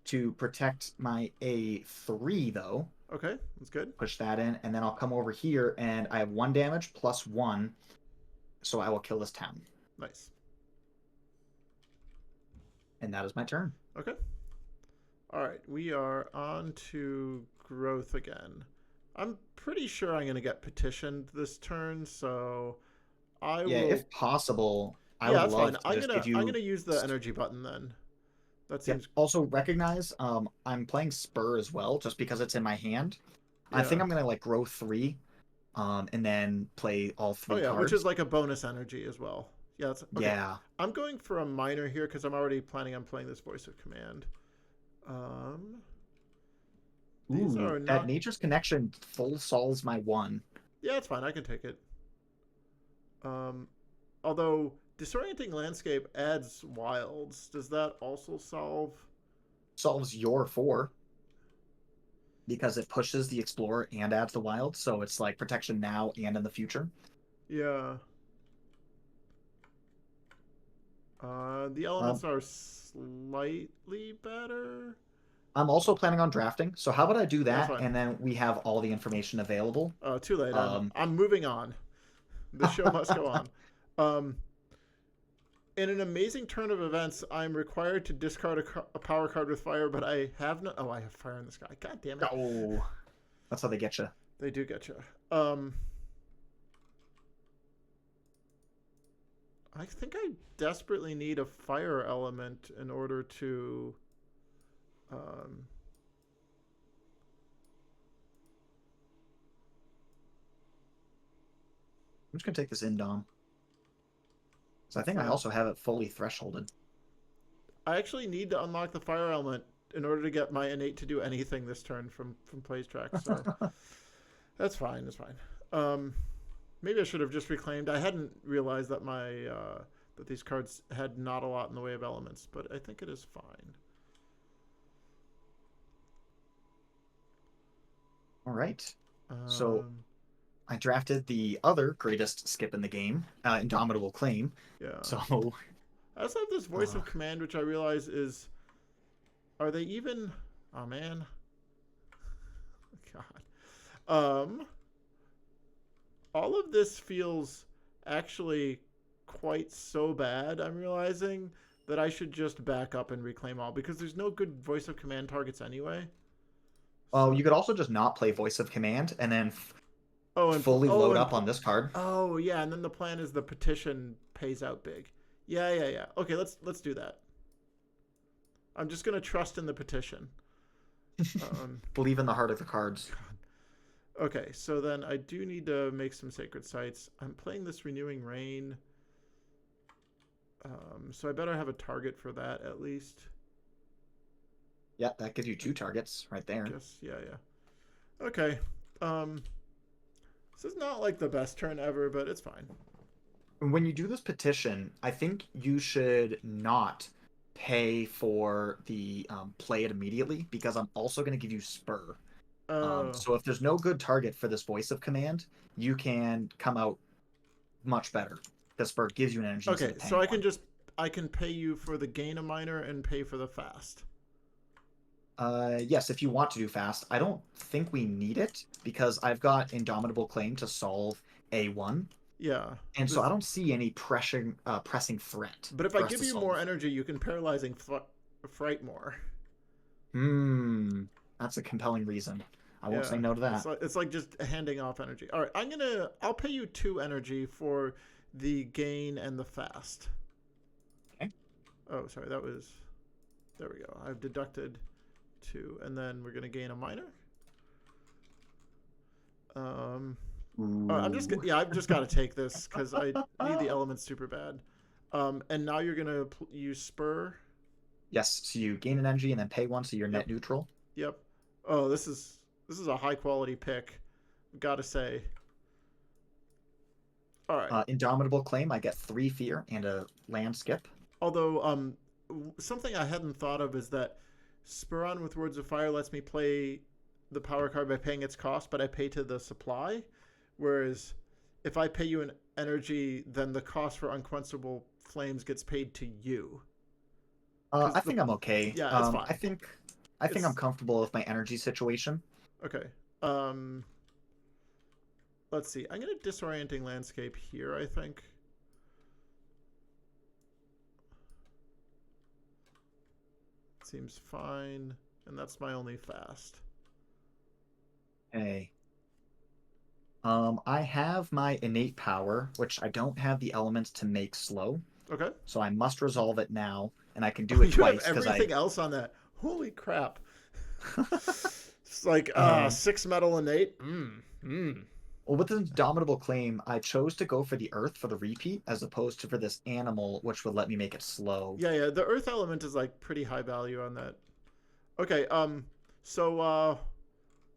to protect my A3 though. Okay, that's good. Push that in, and then I'll come over here and I have 1 damage plus 1, so I will kill this town. Nice. And that is my turn. Okay. All right, we are on to growth again. I'm pretty sure I'm going to get petitioned this turn, so I Yeah, will. if possible, I Yeah, would that's fine. love to just give I'm you. gonna use the energy button then. That Yep. seems. Also recognize I'm playing Spur as well, just because it's in my hand. I think Yeah. I'm gonna like grow 3, and then play all Oh 3 yeah, which is cards. like a bonus energy as well. Yeah, that's okay. Yeah. I'm going for a minor here because I'm already planning on playing this voice of command. Um, these Ooh, are that not. Nature's Connection full solves my 1. Yeah, it's fine. I can take it. Um, although disorienting landscape adds wilds. Does that also solve? Solves your 4 because it pushes the Explorer and adds the Wild, so it's like protection now and in the future. Yeah. The Um, elements are slightly better. I'm also planning on drafting, so how about I do Yeah, that's that, fine. and then we have all the information available. Too late. Um, I'm moving on. The show must go on. Um, in an amazing turn of events, I'm required to discard a power card with fire, but I have no. Oh, I have fire in the sky. God damn it! oh, that's how they get you. They do get you. Um, I think I desperately need a fire element in order to. Um, I'm just gonna take this Indom. So I that's think I fine. also have it fully thresholded. I actually need to unlock the fire element in order to get my innate to do anything this turn from plays track. So that's fine. That's fine. Maybe I should have just reclaimed. I hadn't realized that my that these cards had not a lot in the way of elements, but I think it is fine. All right. So Um, I drafted the other greatest skip in the game, Indomitable Claim. yeah. So I also have this voice uh, of command, which I realize is. Are they even? Oh man. God. All of this feels actually quite so bad. I'm realizing that I should just back up and reclaim all because there's no good voice of command targets anyway. well, So you could also just not play Voice of Command and then oh and fully oh load and up on this card. oh yeah, and then the plan is the petition pays out big. Yeah, yeah, yeah. Okay, let's do that. I'm just gonna trust in the petition. Believe in the heart of the cards. Okay, so then I do need to make some sacred sites. I'm playing this renewing rain. So I better have a target for that at least. Yeah, that gives you 2 targets right there. I guess, yeah, yeah. Okay. Um, this is not like the best turn ever, but it's fine. When you do this petition, I think you should not pay for the play it immediately because I'm also going to give you Spur. Oh, So if there's no good target for this Voice of Command, you can come out much better. Because Spur gives you an energy instead okay. of So paying one. I can pay you for the gain a minor and pay for the fast. Yes, if you want to do fast. I don't think we need it because I've got Indomitable Claim to solve A1, Yeah. and so I This, don't see any pressing threat but if I for us give to you more solve. energy, you can paralyzing fright more. Hmm, that's a compelling reason. I won't say Yeah, no to that. it's like just handing off energy. All right, I'll pay you 2 energy for the gain and the fast. Okay. Oh, sorry, that was there we go. I've deducted 2, and then we're gonna gain a minor. Um, I'm just Ooh. yeah, I've just got to take this because I need the elements super bad. And now you're gonna use spur. Yes, so you gain an energy and then pay one, so you're Yep, net neutral. yep. Oh, this is a high quality pick. Gotta say. All right. Indomitable Claim, I get 3 fear and a land skip. Although, something I hadn't thought of is that Speron with Words of Fire lets me play the power card by paying its cost, but I pay to the supply. Whereas if I pay you an energy, then the cost for Unquenchable Flames gets paid to you. Because I think I'm okay. yeah, it's I fine. think I think I'm It's comfortable with my energy situation. okay. Um, let's see. I'm gonna disorienting landscape here. I think seems fine, and that's my only fast. Hey. I have my innate power, which I don't have the elements to make slow, Okay. so I must resolve it now, and I can Oh, do it you have twice because I everything else on that. Holy crap. It's like uh 6 metal innate. Mm. well, with the Indomitable Claim, I chose to go for the Earth for the repeat as opposed to for this animal, which would let me make it slow. Yeah. The earth element is like pretty high value on that. Okay, so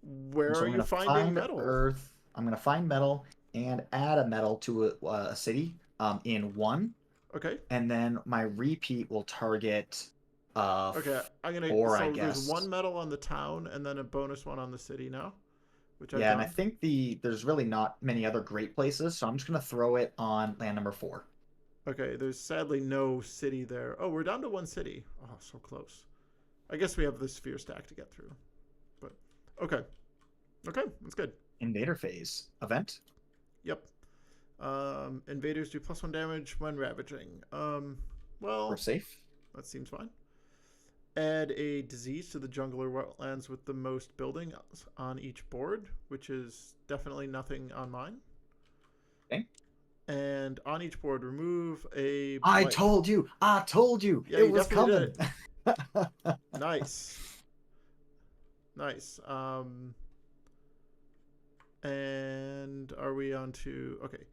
And where so are I'm you gonna finding find metal? Earth. I'm gonna find metal and add a metal to a city in 1, Okay. and then my repeat will target Okay, I'm gonna four, I so there's one guess. metal on the town and then a bonus one on the city now, which I've Yeah, and I done. think there's really not many other great places, so I'm just gonna throw it on land number 4. Okay, there's sadly no city there. Oh, we're down to one city. Oh, so close. I guess we have the sphere stack to get through. But okay. Okay, that's good. Invader phase event. Yep. Invaders do +1 damage when ravaging. We're Well, safe. that seems fine. Add a disease to the jungle or wetlands with the most building on each board, which is definitely nothing on mine. Okay. And on each board, remove a I blight. told you. I told you. Yeah, It you was definitely did coming. it. Nice. Nice. And are we on to okay?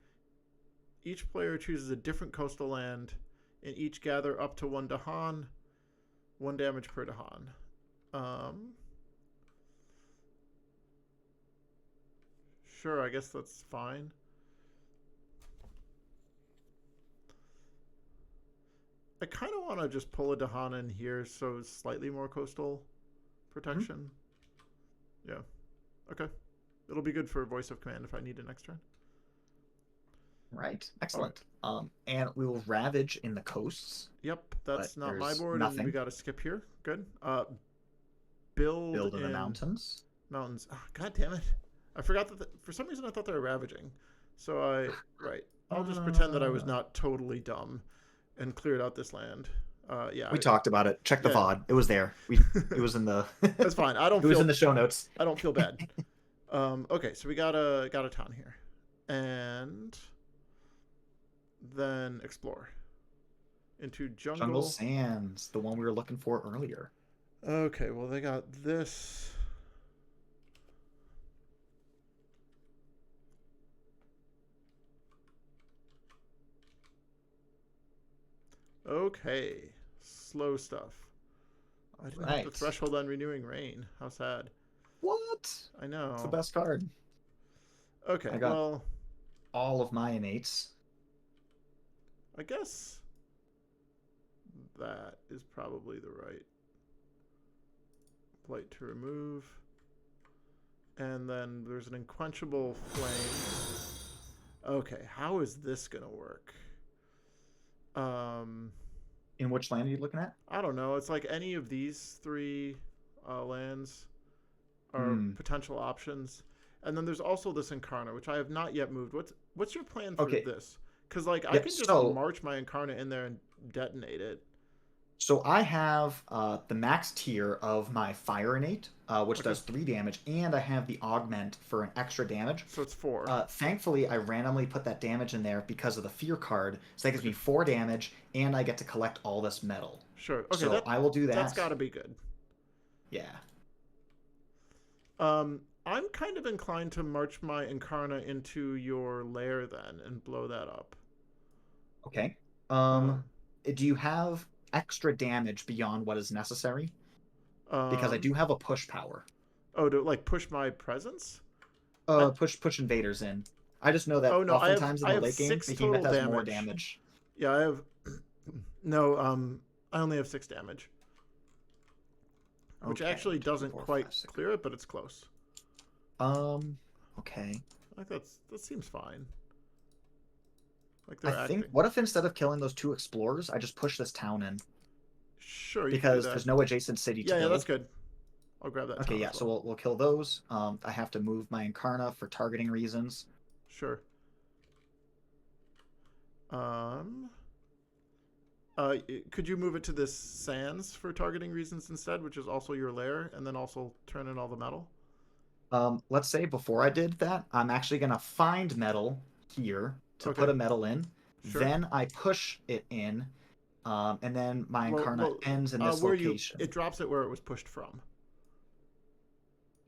Each player chooses a different coastal land, and each gather up to 1 Dahan, 1 damage per Dahan. Um, sure, I guess that's fine. I kind of want to just pull a Dahan in here so it's slightly more coastal Mhm. protection. Yeah. Okay. It'll be good for voice of command if I need it next turn. Right. All right. Excellent. And we will ravage in the coasts, Yep, but that's not my there's board, and we nothing. got to skip here. Good. Build Build in the in mountains. mountains. Oh, God damn it! I forgot that for some reason I thought they were ravaging. So right. I'll just pretend that I was Uh, not totally dumb and cleared out this land. Yeah, we talked about it. Check the yeah. VOD. It was there. It was in the That's fine. I don't it was in feel the show notes. I don't feel bad. Okay, so we got a town here, and then explore into Jungle jungle. Sands, the one we were looking for earlier. Okay, well they got this. Okay, slow stuff. I didn't hit the Right. threshold on renewing rain. How sad. What? I It's the know. best card. Okay, I got well, all of my innates. I guess that is probably the right blight to remove. And then there's an unquenchable flame. Okay, how is this gonna work? Um, In which land are you looking at? I don't know. It's like any of these three lands are Hmm. potential options. And then there's also this Incarna, which I have not yet moved. What's your plan for Okay. this? Because like I Yep. can just So march my Incarna in there and detonate it. So I have the max tier of my Fire Innate, which Okay, does 3 damage, and I have the Augment for an extra damage. so it's four. Thankfully, I randomly put that damage in there because of the Fear card, so that gives Okay, me 4 damage, and I get to collect all this metal. sure. Okay, So I will do that's that. got to be good. Yeah. I'm kind of inclined to march my Incarna into your lair then and blow that up. Okay. Uh, Um, do you have extra damage beyond what is necessary? Because I um, do have a push power. oh, to like push my presence? I Push invaders in. I just know that oh no, oftentimes in I the have late game, six Behemoth total has more damage. damage. Yeah, I have no. I only have 6 damage, which Okay, actually 2, doesn't 4, quite 5, 6. clear it, but it's close. Okay. Like that seems fine. Like I they're think, acting. what if instead of killing those 2 explorers, I just push this town in? Sure, you could do Because that. there's no adjacent city to Yeah, that's go. good. I'll grab that Okay, town yeah, as so well. we'll kill those. I have to move my Incarna for targeting reasons. Sure. Um. Could you move it to this sands for targeting reasons instead, which is also your lair, and then also turn in all the metal? Let's say before I did that, I'm actually going to find metal here to put Okay, a metal in. sure. Then I push it in, and then my Well, Incarna well, ends in this where you location. it drops it where it was pushed from,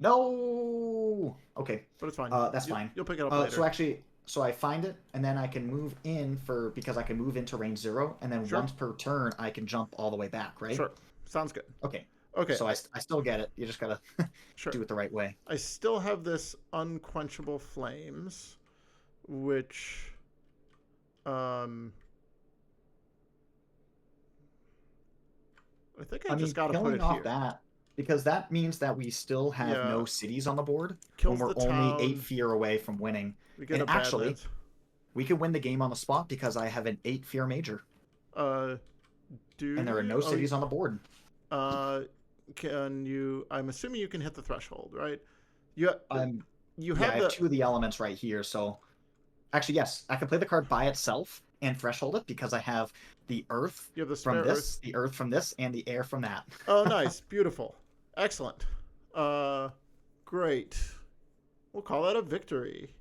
No. Okay. but it's fine. That's fine. You'll pick it up later. So I find it, and then I can move in because I can move into range 0, and then Sure, once per turn I can jump all the way back, right? sure. Sounds good. Okay. Okay, So I still get it. You just gotta sure. do it the right way. I still have this unquenchable flames, which um I think I I just mean, got to put killing it off here. that because that means that we still have Yeah, no cities on the board when kills we're the only 8 town. fear away from winning. We get And a actually, Badlands. we could win the game on the spot because I have an 8 fear major, Uh, do and there are no you? cities on the board. Uh, can you? I'm assuming you can hit the threshold, right? You I'm you Yeah, I have have the 2 of the elements right here, so actually, yes, I can play the card by itself and threshold it because I have the earth you have the from spare earth. this, the earth from this, and the air from that. Oh, nice, beautiful, excellent. Uh, great. We'll call that a victory.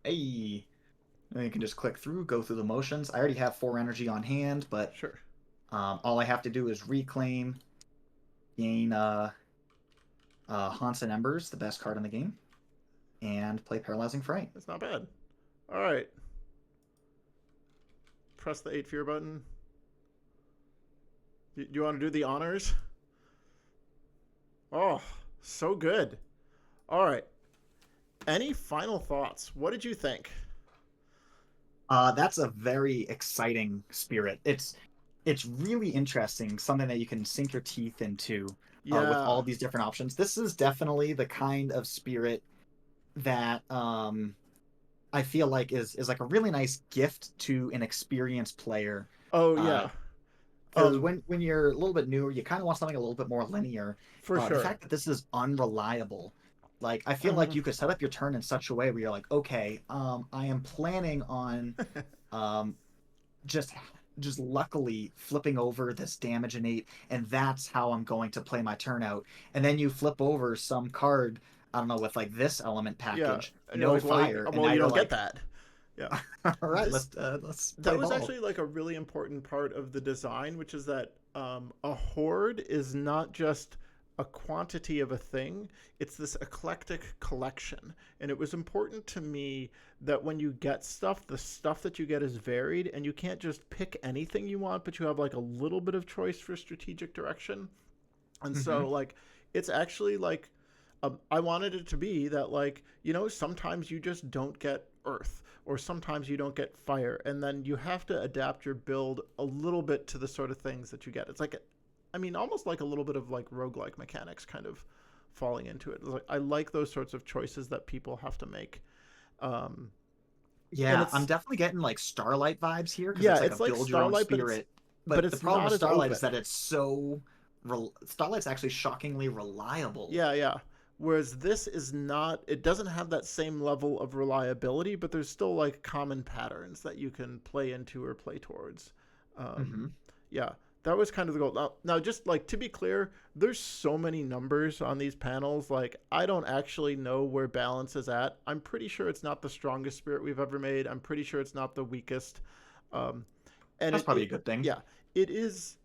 Hey, and you can just click through, go through the motions. I already have 4 energy on hand, but Sure. all I have to do is reclaim, gain Haunts and Embers, the best card in the game, and play Paralyzing Fright. That's not bad. All right. Press the 8 fear button. You want to do the honors? Oh, so good. All right. Any final thoughts? What did you think? That's a very exciting spirit. It's really interesting, something that you can sink your teeth into with Yeah. all these different options. This is definitely the kind of spirit that I feel like is like a really nice gift to an experienced player. Oh, Uh, yeah. because when you're a little bit newer, you kind of want something a little bit more linear. For The sure. fact that this is unreliable, like I feel like Uh, you could set up your turn in such a way where you're like, okay, I am planning on um, just just luckily flipping over this damage innate, and that's how I'm going to play my turn out. And then you flip over some card, I don't know, with like this element yeah. package, And you're no like, fire, and well, now you you're don't get like, that. Yeah. all right, This let's that play was ball. actually like a really important part of the design, which is that a horde is not just a quantity of a thing, it's this eclectic collection. And it was important to me that when you get stuff, the stuff that you get is varied, and you can't just pick anything you want, but you have like a little bit of choice for strategic direction. And Mm-hmm. so, like, it's actually like, I wanted it to be that, like, sometimes you just don't get earth, or sometimes you don't get fire, and then you have to adapt your build a little bit to the sort of things that you get. It's like, I mean, almost like a little bit of like roguelike mechanics kind of falling into it. Like, I like those sorts of choices that people have to make. Um, and Yeah, I'm it's, definitely getting like Starlight vibes here because yeah, it's like a it's like build your own Starlight, spirit. but But the it's problem not with as Starlight is open. that it's so Starlight's actually shockingly reliable. Yeah, yeah. Whereas this is not, it doesn't have that same level of reliability, but there's still like common patterns that you can play into or play towards. Um, Hmm. yeah, that was kind of the goal. Now, just like to be clear, there's so many numbers on these panels. Like, I don't actually know where balance is at. I'm pretty sure it's not the strongest spirit we've ever made. I'm pretty sure it's not the weakest. Um, and That's probably a it good thing. yeah, it is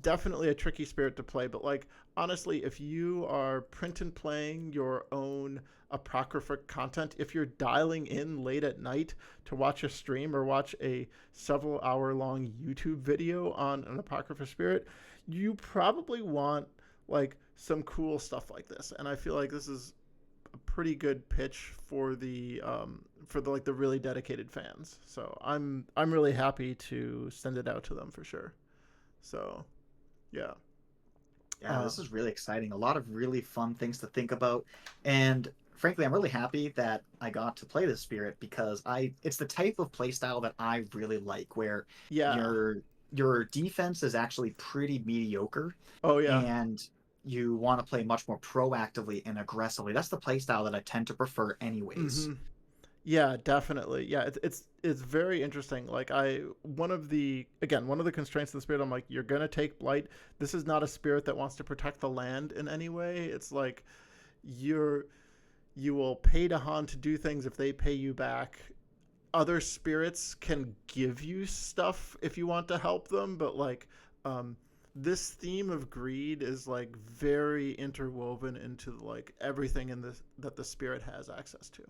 definitely a tricky spirit to play, but like honestly, if you are print and playing your own apocrypha content, if you're dialing in late at night to watch a stream or watch a several hour long YouTube video on an apocrypha spirit, you probably want like some cool stuff like this. And I feel like this is a pretty good pitch for the like the really dedicated fans. So I'm really happy to send it out to them for sure. So yeah. Yeah, Uh, this is really exciting. A lot of really fun things to think about. And frankly, I'm really happy that I got to play this spirit because I it's the type of playstyle that I really like where yeah. your your defense is actually pretty mediocre Oh yeah. and you want to play much more proactively and aggressively. That's the playstyle that I tend to prefer anyways. Mm-hmm. Yeah, definitely. Yeah, it's very interesting. Like one of the constraints of the spirit, I'm like, you're gonna take blight. This is not a spirit that wants to protect the land in any way. It's like you're you will pay to Han to do things if they pay you back. Other spirits can give you stuff if you want to help them, but like um this theme of greed is like very interwoven into like everything in this that the spirit has access to.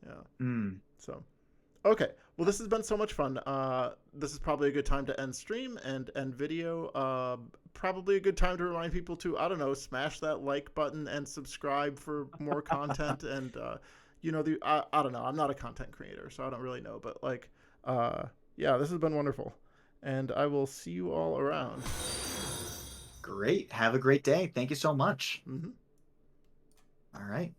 Yeah. Mm. So okay. Well, this has been so much fun. This is probably a good time to end stream and end video. Probably a good time to remind people to, I don't know, smash that like button and subscribe for more content. And, I don't know. I'm not a content creator, so I don't really know. But, like, yeah, this has been wonderful. And I will see you all around. Great. Have a great day. Thank you so much. Mm-hmm. All right.